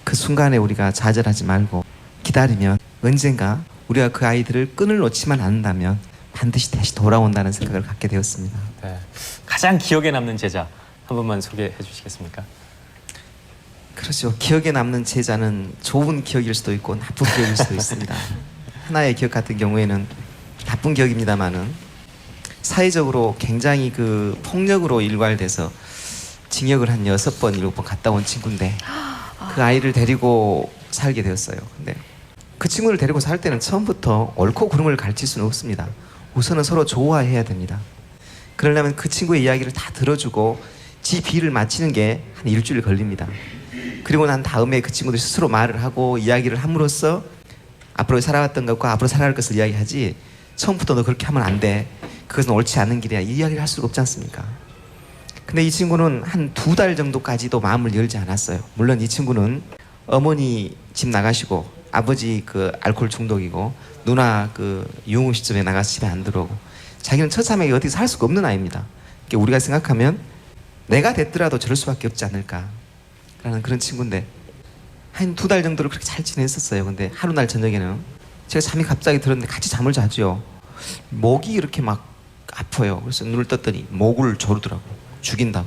그 순간에 우리가 좌절하지 말고 기다리면 언젠가 우리가 그 아이들을 끈을 놓지만 않는다면 반드시 다시 돌아온다는 생각을 갖게 되었습니다. 네. 가장 기억에 남는 제자 한 번만 소개해 주시겠습니까? 그렇죠. 기억에 남는 제자는 좋은 기억일 수도 있고 나쁜 기억일 수도 있습니다. 하나의 기억 같은 경우에는 나쁜 기억입니다만은 사회적으로 굉장히 그 폭력으로 일괄돼서 징역을 한 6번, 7번 갔다 온 친구인데 그 아이를 데리고 살게 되었어요. 근데 그 친구를 데리고 살 때는 처음부터 옳고 그름을 가르칠 수는 없습니다. 우선은 서로 좋아해야 됩니다. 그러려면 그 친구의 이야기를 다 들어주고 지 비를 마치는 게 한 일주일 걸립니다. 그리고 난 다음에 그 친구들이 스스로 말을 하고 이야기를 함으로써 앞으로 살아왔던 것과 앞으로 살아갈 것을 이야기하지 처음부터 너 그렇게 하면 안 돼. 그것은 옳지 않은 길이야. 이 이야기를 할 수가 없지 않습니까? 근데 이 친구는 한 2달 정도까지도 마음을 열지 않았어요. 물론 이 친구는 어머니 집 나가시고 아버지 그 알코올 중독이고 누나 그 유흥 시점에 나가서 집에 안 들어오고 자기는 처참하게 어떻게 살 수가 없는 아이입니다. 그러니까 우리가 생각하면 내가 됐더라도 저럴 수밖에 없지 않을까라는 그런 친구인데 한 2달 정도를 그렇게 잘 지냈었어요. 근데 하루 날 저녁에는 제가 잠이 갑자기 들었는데 같이 잠을 자죠. 목이 이렇게 막 아파요. 그래서 눈을 떴더니 목을 조르더라고. 죽인다고.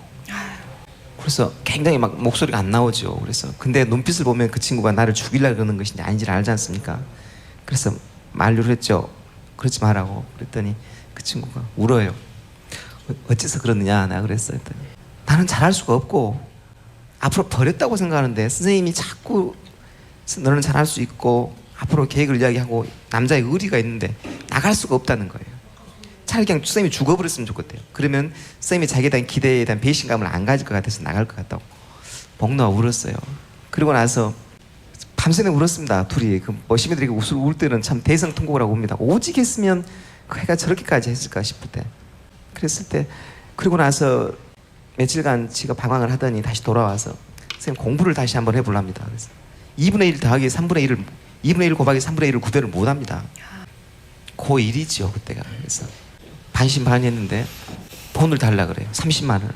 그래서 굉장히 막 목소리가 안 나오죠. 그래서 근데 눈빛을 보면 그 친구가 나를 죽이려고 그러는 것인지 아닌지를 알지 않습니까? 그래서 만류를 했죠. 그러지 말라고. 그랬더니 그 친구가 울어요. 어째서 그러느냐 내가 그랬어요. 했더니 나는 잘할 수가 없고 앞으로 버렸다고 생각하는데 선생님이 자꾸 너는 잘할 수 있고 앞으로 계획을 이야기하고 남자의 의리가 있는데 나갈 수가 없다는 거예요. 차라리 그냥 선생님이 죽어버렸으면 좋겠대요. 그러면 선생님이 자기에 대한 기대에 대한 배신감을 안 가질 것 같아서 나갈 것 같다고 목 놓아 울었어요. 그리고 나서 밤새내 울었습니다. 둘이 그 머시미들이 울 때는 참 대성통곡을 하고 옵니다. 오직 했으면 그 애가 저렇게까지 했을까 싶을 때 그랬을 때 그리고 나서 며칠간 지가 방황을 하더니 다시 돌아와서 선생님 공부를 다시 한번 해보랍니다. 그래서 2분의 1 더하기 3분의 1을 2분의 1 곱하기 3분의 1을 구별을 못합니다. 고1이죠 그때가. 그래서 반신반의했는데 돈을 달라 그래요. 30만 원.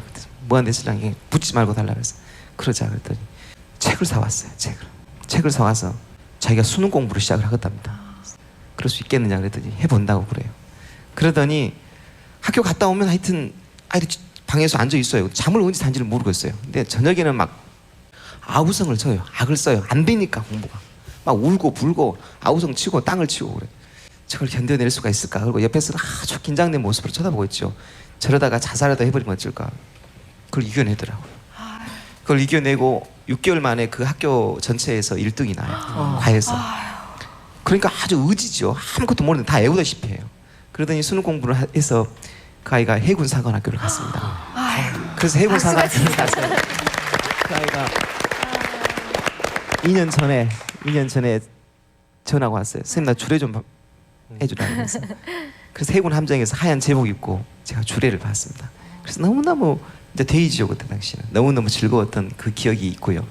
무한대수량에 붙지 말고 달라 그래서 그러자 그랬더니 책을 사왔어요. 책을 사와서 자기가 수능 공부를 시작을 하겠답니다. 그럴 수 있겠느냐 그랬더니 해본다고 그래요. 그러더니 학교 갔다 오면 하여튼 아이들 방에서 앉아 있어요. 잠을 언제 잔지를 모르겠어요. 근데 저녁에는 막 아우성을 쳐요. 악을 써요. 안 되니까 공부가. 막 울고 불고 아우성 치고 땅을 치고 그래. 저걸 견뎌낼 수가 있을까? 그리고 옆에서 아주 긴장된 모습으로 쳐다보고 있죠. 저러다가 자살하다 해버리면 어쩔까? 그걸 이겨내더라고요. 그걸 이겨내고 6개월 만에 그 학교 전체에서 1등이 나요. 과에서. 그러니까 아주 의지죠. 아무것도 모르는데 다 애우다시피 해요. 그러더니 수능 공부를 해서 그 아이가 해군사관학교를 갔습니다. 그래서 해군사관학교를 가서 그 아이가 2년 전에 전화가 왔어요. 선생님 나 주례 좀 해주라면서. 그래서 해군 함정에서 하얀 제복 입고 제가 주례를 봤습니다. 그래서 너무너무 이제 데이지요 그때 당시는 너무너무 즐거웠던 그 기억이 있고요.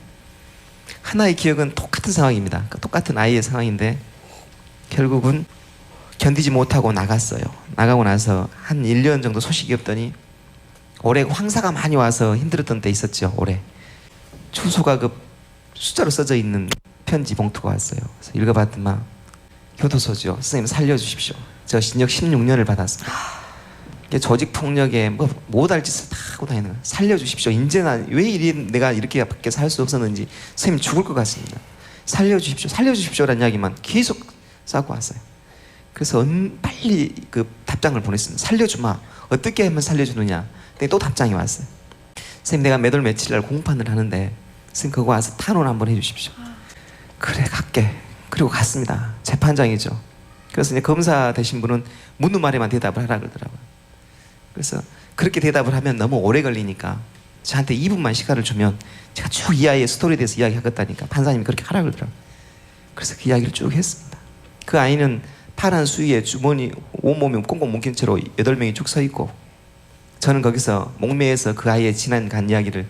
하나의 기억은 똑같은 상황입니다. 그러니까 똑같은 아이의 상황인데 결국은 견디지 못하고 나갔어요. 나가고 나서 한 1년 정도 소식이 없더니 올해 황사가 많이 와서 힘들었던 때 있었죠. 올해 추수가 그 숫자로 써져 있는 편지 봉투가 왔어요. 그래서 읽어봤더니 교도소죠. 선생님 살려주십시오. 저 징역 16년을 받았습니다. 조직 폭력에 뭐 못할 짓을 다 하고 다니는 거예요. 살려주십시오. 이제는 왜 내가 이렇게 밖에 살 수 없었는지 선생님 죽을 것 같습니다. 살려주십시오. 살려주십시오라는 이야기만 계속 쌓고 왔어요. 그래서 빨리 그 답장을 보냈습니다. 살려주마. 어떻게 하면 살려주느냐. 근데 또 답장이 왔어요. 선생님 내가 몇 월 며칠 날 공판을 하는데 선생님 그거 와서 탄원 한번 해주십시오. 그래 갈게. 그리고 갔습니다. 재판장이죠. 그래서 이제 검사 되신 분은 묻는 말에만 대답을 하라 그러더라고요. 그래서 그렇게 대답을 하면 너무 오래 걸리니까 저한테 2분만 시간을 주면 제가 쭉 이 아이의 스토리에 대해서 이야기하겠다니까 판사님이 그렇게 하라 그러더라고요. 그래서 그 이야기를 쭉 했습니다. 그 아이는 파란 수위에 주머니 온몸이 꽁꽁 묶인 채로 8명이 쭉 서 있고 저는 거기서 목매에서 그 아이의 지난 간 이야기를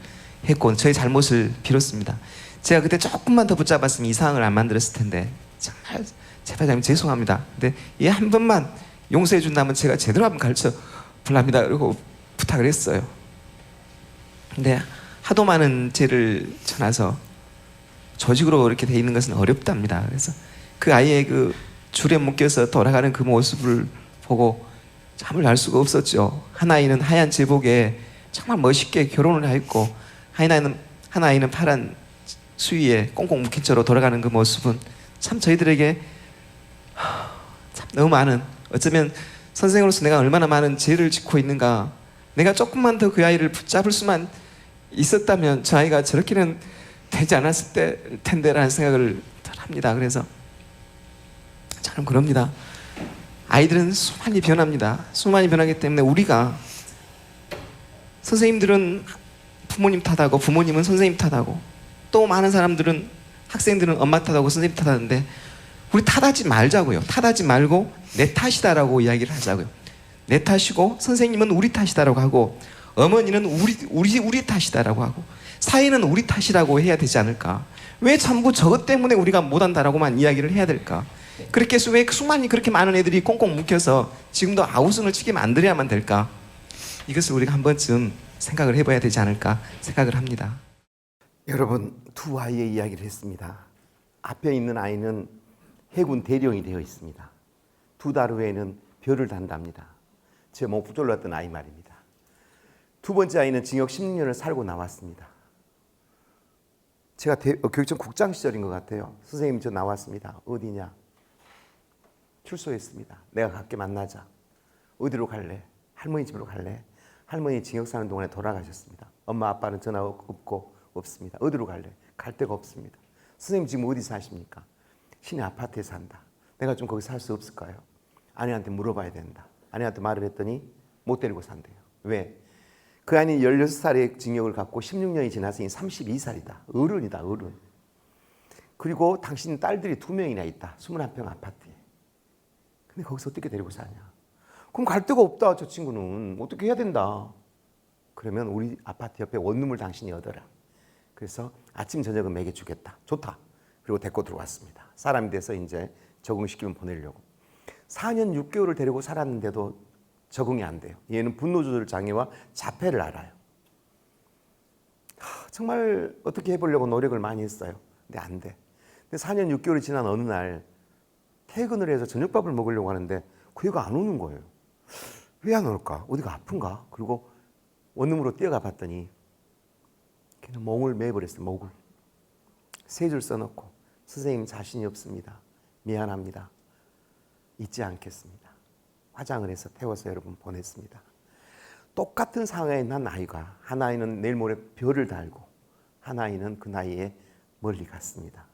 했고 저의 잘못을 빌었습니다. 제가 그때 조금만 더 붙잡았으면 이 상황을 안 만들었을 텐데 정말 재판장님 죄송합니다. 근데 얘 한 번만 용서해 준다면 제가 제대로 한번 가르쳐 불랍니다. 그리고 부탁을 했어요. 근데 하도 많은 죄를 져놔서 조직으로 이렇게 돼 있는 것은 어렵답니다. 그래서 그 아이의 그 줄에 묶여서 돌아가는 그 모습을 보고 잠을 알 수가 없었죠. 한 아이는 하얀 제복에 정말 멋있게 결혼을 했고 한 아이는 파란 수위에 꽁꽁 묶인 채로 돌아가는 그 모습은 참 저희들에게 참 너무 많은 어쩌면 선생으로서 내가 얼마나 많은 죄를 짓고 있는가. 내가 조금만 더 그 아이를 붙잡을 수만 있었다면 저 아이가 저렇게는 되지 않았을 텐데라는 생각을 합니다. 그래서 저는 그럽니다. 아이들은 수많이 변합니다. 수많이 변하기 때문에 우리가 선생님들은 부모님 탓하고 부모님은 선생님 탓하고 또 많은 사람들은 학생들은 엄마 탓하고 선생님 탓하는데 우리 탓하지 말자고요. 탓하지 말고 내 탓이다라고 이야기를 하자고요. 내 탓이고 선생님은 우리 탓이다라고 하고 어머니는 우리 탓이다라고 하고 사회는 우리 탓이라고 해야 되지 않을까? 왜 전부 저것 때문에 우리가 못한다라고만 이야기를 해야 될까? 그렇게 해서 왜 수많이 그렇게 많은 애들이 꽁꽁 묶여서 지금도 아우성을 치게 만들어야만 될까? 이것을 우리가 한 번쯤 생각을 해봐야 되지 않을까 생각을 합니다. 여러분 두 아이의 이야기를 했습니다. 앞에 있는 아이는 해군 대령이 되어 있습니다. 2달 후에는 별을 단답니다. 제 몸 부절렀던 아이 말입니다. 두 번째 아이는 징역 16년을 살고 나왔습니다. 제가 교육청 국장 시절인 것 같아요. 선생님 저 나왔습니다. 어디냐? 출소했습니다. 내가 갈게 만나자. 어디로 갈래? 할머니 집으로 갈래? 할머니 징역 사는 동안에 돌아가셨습니다. 엄마 아빠는 전화 없습니다. 어디로 갈래? 갈 데가 없습니다. 선생님 지금 어디 사십니까? 시내 아파트에 산다. 내가 좀 거기 살 수 없을까요? 아내한테 물어봐야 된다. 아내한테 말을 했더니 못 데리고 산대요. 왜? 그 아이는 16살의 징역을 갖고 16년이 지났으니 32살이다. 어른이다, 어른. 그리고 당신 딸들이 2명이나 있다. 21평 아파트에. 근데 거기서 어떻게 데리고 사냐? 그럼 갈 데가 없다, 저 친구는. 어떻게 해야 된다. 그러면 우리 아파트 옆에 원룸을 당신이 얻어라. 그래서 아침 저녁은 먹여주겠다. 좋다. 그리고 데리고 들어왔습니다. 사람이 돼서 이제 적응시키면 보내려고. 4년 6개월을 데리고 살았는데도 적응이 안 돼요. 얘는 분노 조절 장애와 자폐를 알아요. 정말 어떻게 해보려고 노력을 많이 했어요. 근데 안 돼. 근데 4년 6개월이 지난 어느 날 퇴근을 해서 저녁밥을 먹으려고 하는데 그 애가 안 오는 거예요. 왜 안 올까? 어디가 아픈가? 그리고 원룸으로 뛰어가 봤더니 걔는 몽을 매버렸어요. 목을. 3줄 써놓고 선생님 자신이 없습니다. 미안합니다. 잊지 않겠습니다. 화장을 해서 태워서 여러분 보냈습니다. 똑같은 상황에 난 아이가 한 아이는 내일 모레 별을 달고 한 아이는 그 나이에 멀리 갔습니다.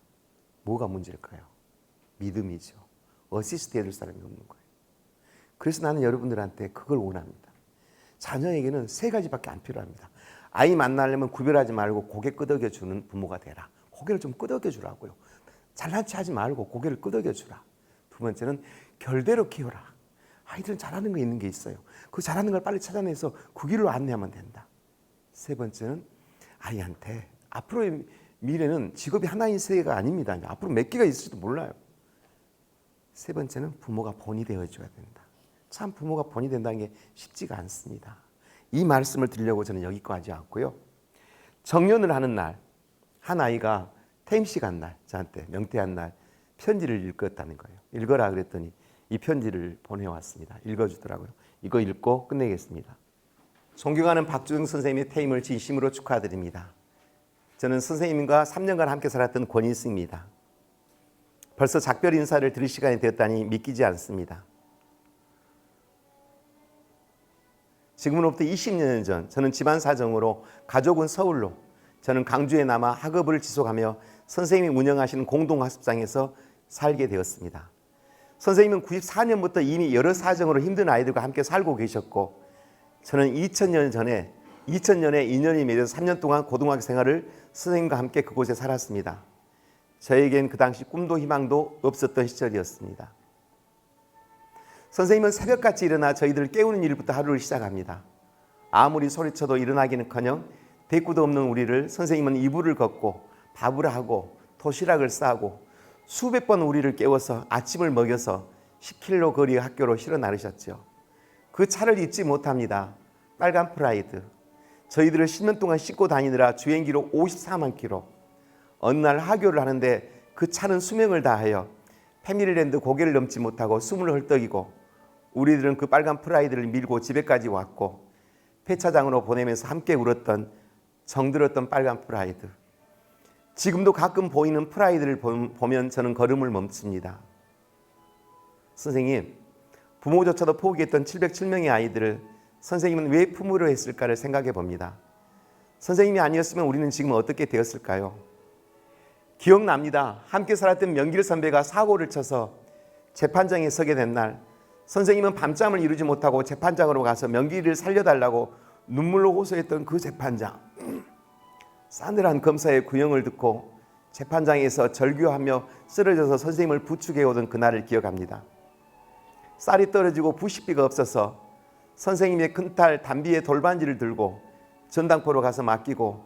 뭐가 문제일까요? 믿음이죠. 어시스트 해줄 사람이 없는 거예요. 그래서 나는 여러분들한테 그걸 원합니다. 자녀에게는 세 가지밖에 안 필요합니다. 아이 만나려면 구별하지 말고 고개 끄덕여주는 부모가 되라. 고개를 좀 끄덕여주라고요. 잘난 체 하지 말고 고개를 끄덕여주라. 두 번째는 결대로 키워라. 아이들은 잘하는 거 있는 게 있어요. 그 잘하는 걸 빨리 찾아내서 그 길로 안내하면 된다. 세 번째는 아이한테 앞으로의 미래는 직업이 하나인 세계가 아닙니다. 앞으로 몇 개가 있을지도 몰라요. 세 번째는 부모가 본이 되어줘야 된다. 참 부모가 본이 된다는 게 쉽지가 않습니다. 이 말씀을 드리려고 저는 여기까지 왔고요. 정년을 하는 날, 한 아이가 퇴임식 한 날, 저한테 명퇴한 날 편지를 읽었다는 거예요. 읽어라 그랬더니 이 편지를 보내왔습니다. 읽어주더라고요. 이거 읽고 끝내겠습니다. 존경하는 박주영 선생님의 퇴임을 진심으로 축하드립니다. 저는 선생님과 3년간 함께 살았던 권인승입니다. 벌써 작별 인사를 드릴 시간이 되었다니 믿기지 않습니다. 지금으로부터 20년 전 저는 집안 사정으로 가족은 서울로, 저는 강주에 남아 학업을 지속하며 선생님이 운영하시는 공동학습장에서 살게 되었습니다. 선생님은 94년부터 이미 여러 사정으로 힘든 아이들과 함께 살고 계셨고, 저는 2000년에 인연이 맺어서 3년 동안 고등학교 생활을 선생님과 함께 그곳에 살았습니다. 저에겐 그 당시 꿈도 희망도 없었던 시절이었습니다. 선생님은 새벽같이 일어나 저희들을 깨우는 일부터 하루를 시작합니다. 아무리 소리쳐도 일어나기는커녕 대꾸도 없는 우리를 선생님은 이불을 걷고 밥을 하고 도시락을 싸고 수백 번 우리를 깨워서 아침을 먹여서 10km 거리 학교로 실어 나르셨죠. 그 차를 잊지 못합니다. 빨간 프라이드. 저희들을 10년 동안 싣고 다니느라 주행기로 54만 킬로. 어느 날 하교를 하는데 그 차는 수명을 다하여 패밀리랜드 고개를 넘지 못하고 숨을 헐떡이고, 우리들은 그 빨간 프라이드를 밀고 집에까지 왔고, 폐차장으로 보내면서 함께 울었던 정들었던 빨간 프라이드. 지금도 가끔 보이는 프라이드를 보면 저는 걸음을 멈춥니다. 선생님, 부모조차도 포기했던 707명의 아이들을 선생님은 왜 품으려 했을까를 생각해 봅니다. 선생님이 아니었으면 우리는 지금 어떻게 되었을까요? 기억납니다. 함께 살았던 명길 선배가 사고를 쳐서 재판장에 서게 된 날, 선생님은 밤잠을 이루지 못하고 재판장으로 가서 명길이를 살려달라고 눈물로 호소했던 그 재판장. 싸늘한 검사의 구형을 듣고 재판장에서 절규하며 쓰러져서 선생님을 부축해오던 그날을 기억합니다. 쌀이 떨어지고 부식비가 없어서 선생님의 큰딸 담비의 돌반지를 들고 전당포로 가서 맡기고,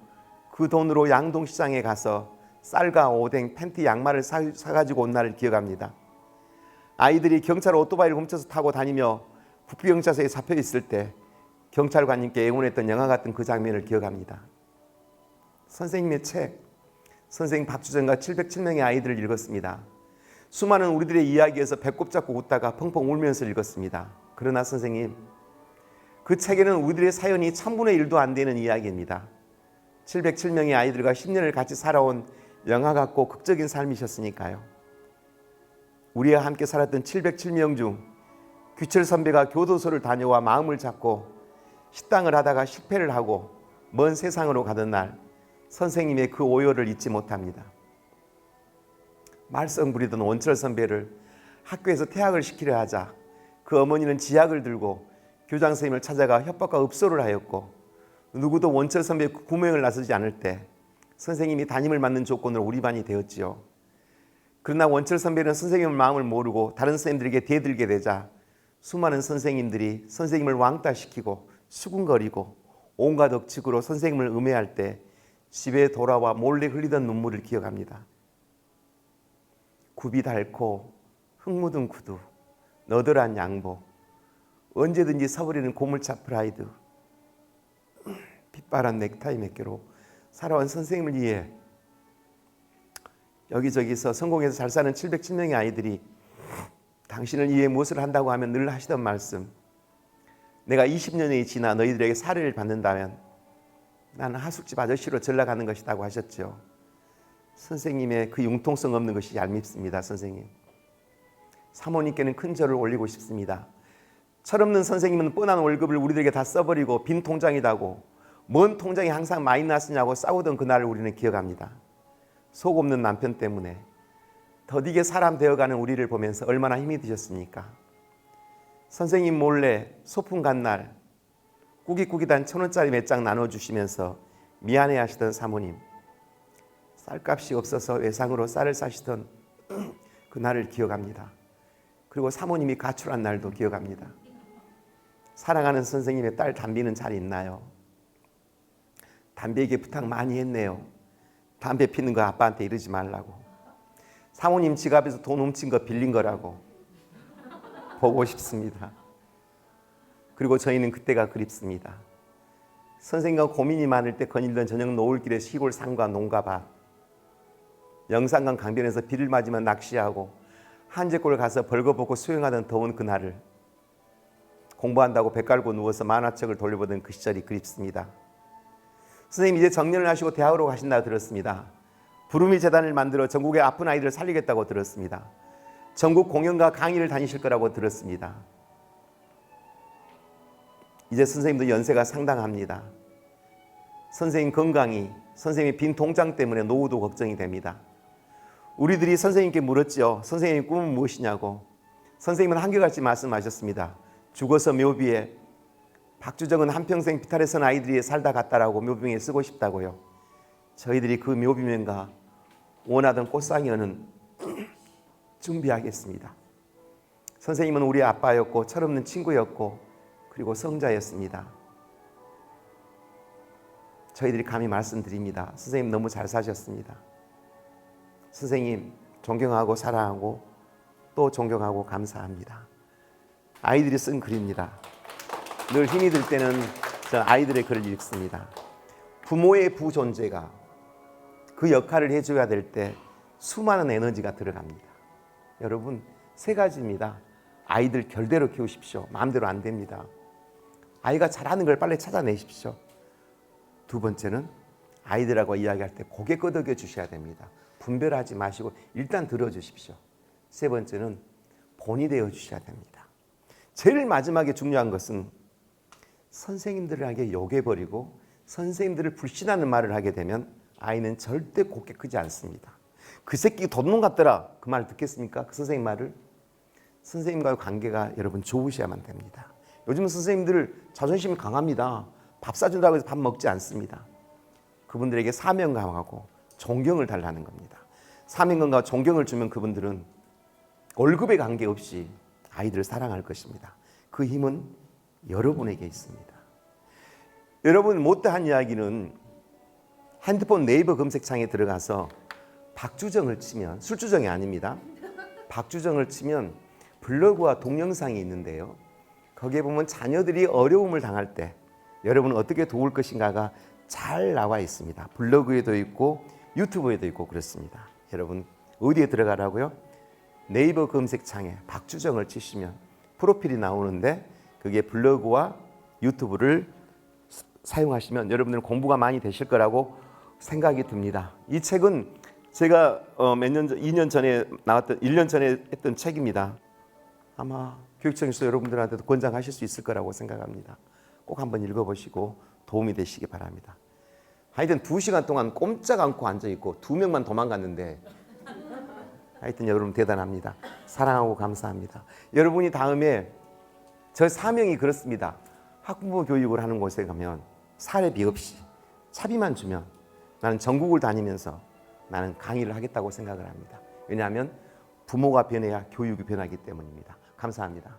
그 돈으로 양동시장에 가서 쌀과 오뎅, 팬티, 양말을 사가지고 온 날을 기억합니다. 아이들이 경찰 오토바이를 훔쳐서 타고 다니며 국비경찰서에 잡혀있을 때 경찰관님께 애원했던 영화 같은 그 장면을 기억합니다. 선생님의 책, 선생님 박주정과 707명의 아이들을 읽었습니다. 수많은 우리들의 이야기에서 배꼽 잡고 웃다가 펑펑 울면서 읽었습니다. 그러나 선생님, 그 책에는 우리들의 사연이 1000분의 1도 안 되는 이야기입니다. 707명의 아이들과 10년을 같이 살아온 영화 같고 극적인 삶이셨으니까요. 우리와 함께 살았던 707명 중 규철 선배가 교도소를 다녀와 마음을 잡고 식당을 하다가 실패를 하고 먼 세상으로 가던 날, 선생님의 그 오열을 잊지 못합니다. 말썽 부리던 원철 선배를 학교에서 퇴학을 시키려 하자 그 어머니는 지약을 들고 교장 선생님을 찾아가 협박과 읍소를 하였고, 누구도 원철 선배의 구명을 나서지 않을 때 선생님이 담임을 맡는 조건으로 우리 반이 되었지요. 그러나 원철 선배는 선생님의 마음을 모르고 다른 선생님들에게 대들게 되자 수많은 선생님들이 선생님을 왕따시키고 수군거리고 온갖 억측으로 선생님을 음해할 때 집에 돌아와 몰래 흘리던 눈물을 기억합니다. 굽이 닳고 흙 묻은 구두, 너덜한 양복, 언제든지 서버리는 고물차 프라이드, 핏바란 넥타이 몇 개로 살아온 선생님을 위해 여기저기서 성공해서 잘 사는 707명의 아이들이 당신을 위해 무엇을 한다고 하면 늘 하시던 말씀, 내가 20년이 지나 너희들에게 사례를 받는다면 나는 하숙집 아저씨로 전락하는 것이라고 하셨죠. 선생님의 그 융통성 없는 것이 얄밉습니다. 선생님, 사모님께는 큰 절을 올리고 싶습니다. 철없는 선생님은 뻔한 월급을 우리들에게 다 써버리고 빈 통장이라고 뭔 통장에 항상 마이너스냐고 싸우던 그날을 우리는 기억합니다. 속 없는 남편 때문에 더디게 사람 되어가는 우리를 보면서 얼마나 힘이 드셨습니까? 선생님 몰래 소풍 간 날 꾸깃꾸깃한 1,000원짜리 몇 장 나눠주시면서 미안해 하시던 사모님, 쌀값이 없어서 외상으로 쌀을 사시던 그날을 기억합니다. 그리고 사모님이 가출한 날도 기억합니다. 사랑하는 선생님의 딸 담비는 잘 있나요? 담비에게 부탁 많이 했네요. 담배 피는 거 아빠한테 이러지 말라고. 사모님 지갑에서 돈 훔친 거 빌린 거라고. 보고 싶습니다. 그리고 저희는 그때가 그립습니다. 선생님과 고민이 많을 때 거닐던 저녁 노을길의 시골 산과 농가 밭, 영산강 강변에서 비를 맞으며 낚시하고 한제골 가서 벌거벗고 수영하던 더운 그날을, 공부한다고 배 깔고 누워서 만화책을 돌려보던 그 시절이 그립습니다. 선생님 이제 정년을 하시고 대학으로 가신다고 들었습니다. 부르미 재단을 만들어 전국의 아픈 아이들을 살리겠다고 들었습니다. 전국 공연과 강의를 다니실 거라고 들었습니다. 이제 선생님도 연세가 상당합니다. 선생님 건강이, 선생님의 빈 통장 때문에 노후도 걱정이 됩니다. 우리들이 선생님께 물었죠. 선생님의 꿈은 무엇이냐고. 선생님은 한결같이 말씀하셨습니다. 죽어서 묘비에 박주정은 한평생 비탈에 선 아이들이 살다 갔다라고 묘비명에 쓰고 싶다고요. 저희들이 그 묘비명과 원하던 꽃상여는 준비하겠습니다. 선생님은 우리 아빠였고 철없는 친구였고 그리고 성자였습니다. 저희들이 감히 말씀드립니다. 선생님 너무 잘 사셨습니다. 선생님 존경하고 사랑하고 또 존경하고 감사합니다. 아이들이 쓴 글입니다. 늘 힘이 들 때는 저 아이들의 글을 읽습니다. 부모의 부존재가 그 역할을 해줘야 될 때 수많은 에너지가 들어갑니다. 여러분 세 가지입니다. 아이들 결대로 키우십시오. 마음대로 안 됩니다. 아이가 잘하는 걸 빨리 찾아내십시오. 두 번째는 아이들하고 이야기할 때 고개 끄덕여 주셔야 됩니다. 분별하지 마시고 일단 들어주십시오. 세 번째는 본이 되어 주셔야 됩니다. 제일 마지막에 중요한 것은 선생님들에게 요괴버리고 선생님들을 불신하는 말을 하게 되면 아이는 절대 곱게 크지 않습니다. 그 새끼 돈놈 같더라 그 말 듣겠습니까? 그 선생님 말을. 선생님과의 관계가 여러분 좋으셔야만 됩니다. 요즘 선생님들 자존심이 강합니다. 밥 사준다고 해서 밥 먹지 않습니다. 그분들에게 사명감하고 존경을 달라는 겁니다. 사명감과 존경을 주면 그분들은 월급에 관계없이 아이들을 사랑할 것입니다. 그 힘은 여러분에게 있습니다. 여러분 못다한 이야기는 핸드폰 네이버 검색창에 들어가서 박주정을 치면, 술주정이 아닙니다. 박주정을 치면 블로그와 동영상이 있는데요. 거기에 보면 자녀들이 어려움을 당할 때 여러분은 어떻게 도울 것인가가 잘 나와 있습니다. 블로그에도 있고 유튜브에도 있고 그렇습니다. 여러분 어디에 들어가라고요? 네이버 검색창에 박주정을 치시면 프로필이 나오는데 그게 블로그와 유튜브를 사용하시면 여러분들은 공부가 많이 되실 거라고 생각이 듭니다. 이 책은 제가 몇 년 전, 2년 전에 나왔던, 1년 전에 했던 책입니다. 아마 교육청에서 여러분들한테도 권장하실 수 있을 거라고 생각합니다. 꼭 한번 읽어보시고 도움이 되시기 바랍니다. 하여튼 2시간 동안 꼼짝 않고 앉아있고 2명만 도망갔는데 하여튼 여러분 대단합니다. 사랑하고 감사합니다. 여러분이 다음에 저 사명이 그렇습니다. 학부모 교육을 하는 곳에 가면 사례비 없이 차비만 주면 나는 전국을 다니면서 나는 강의를 하겠다고 생각을 합니다. 왜냐하면 부모가 변해야 교육이 변하기 때문입니다. 감사합니다.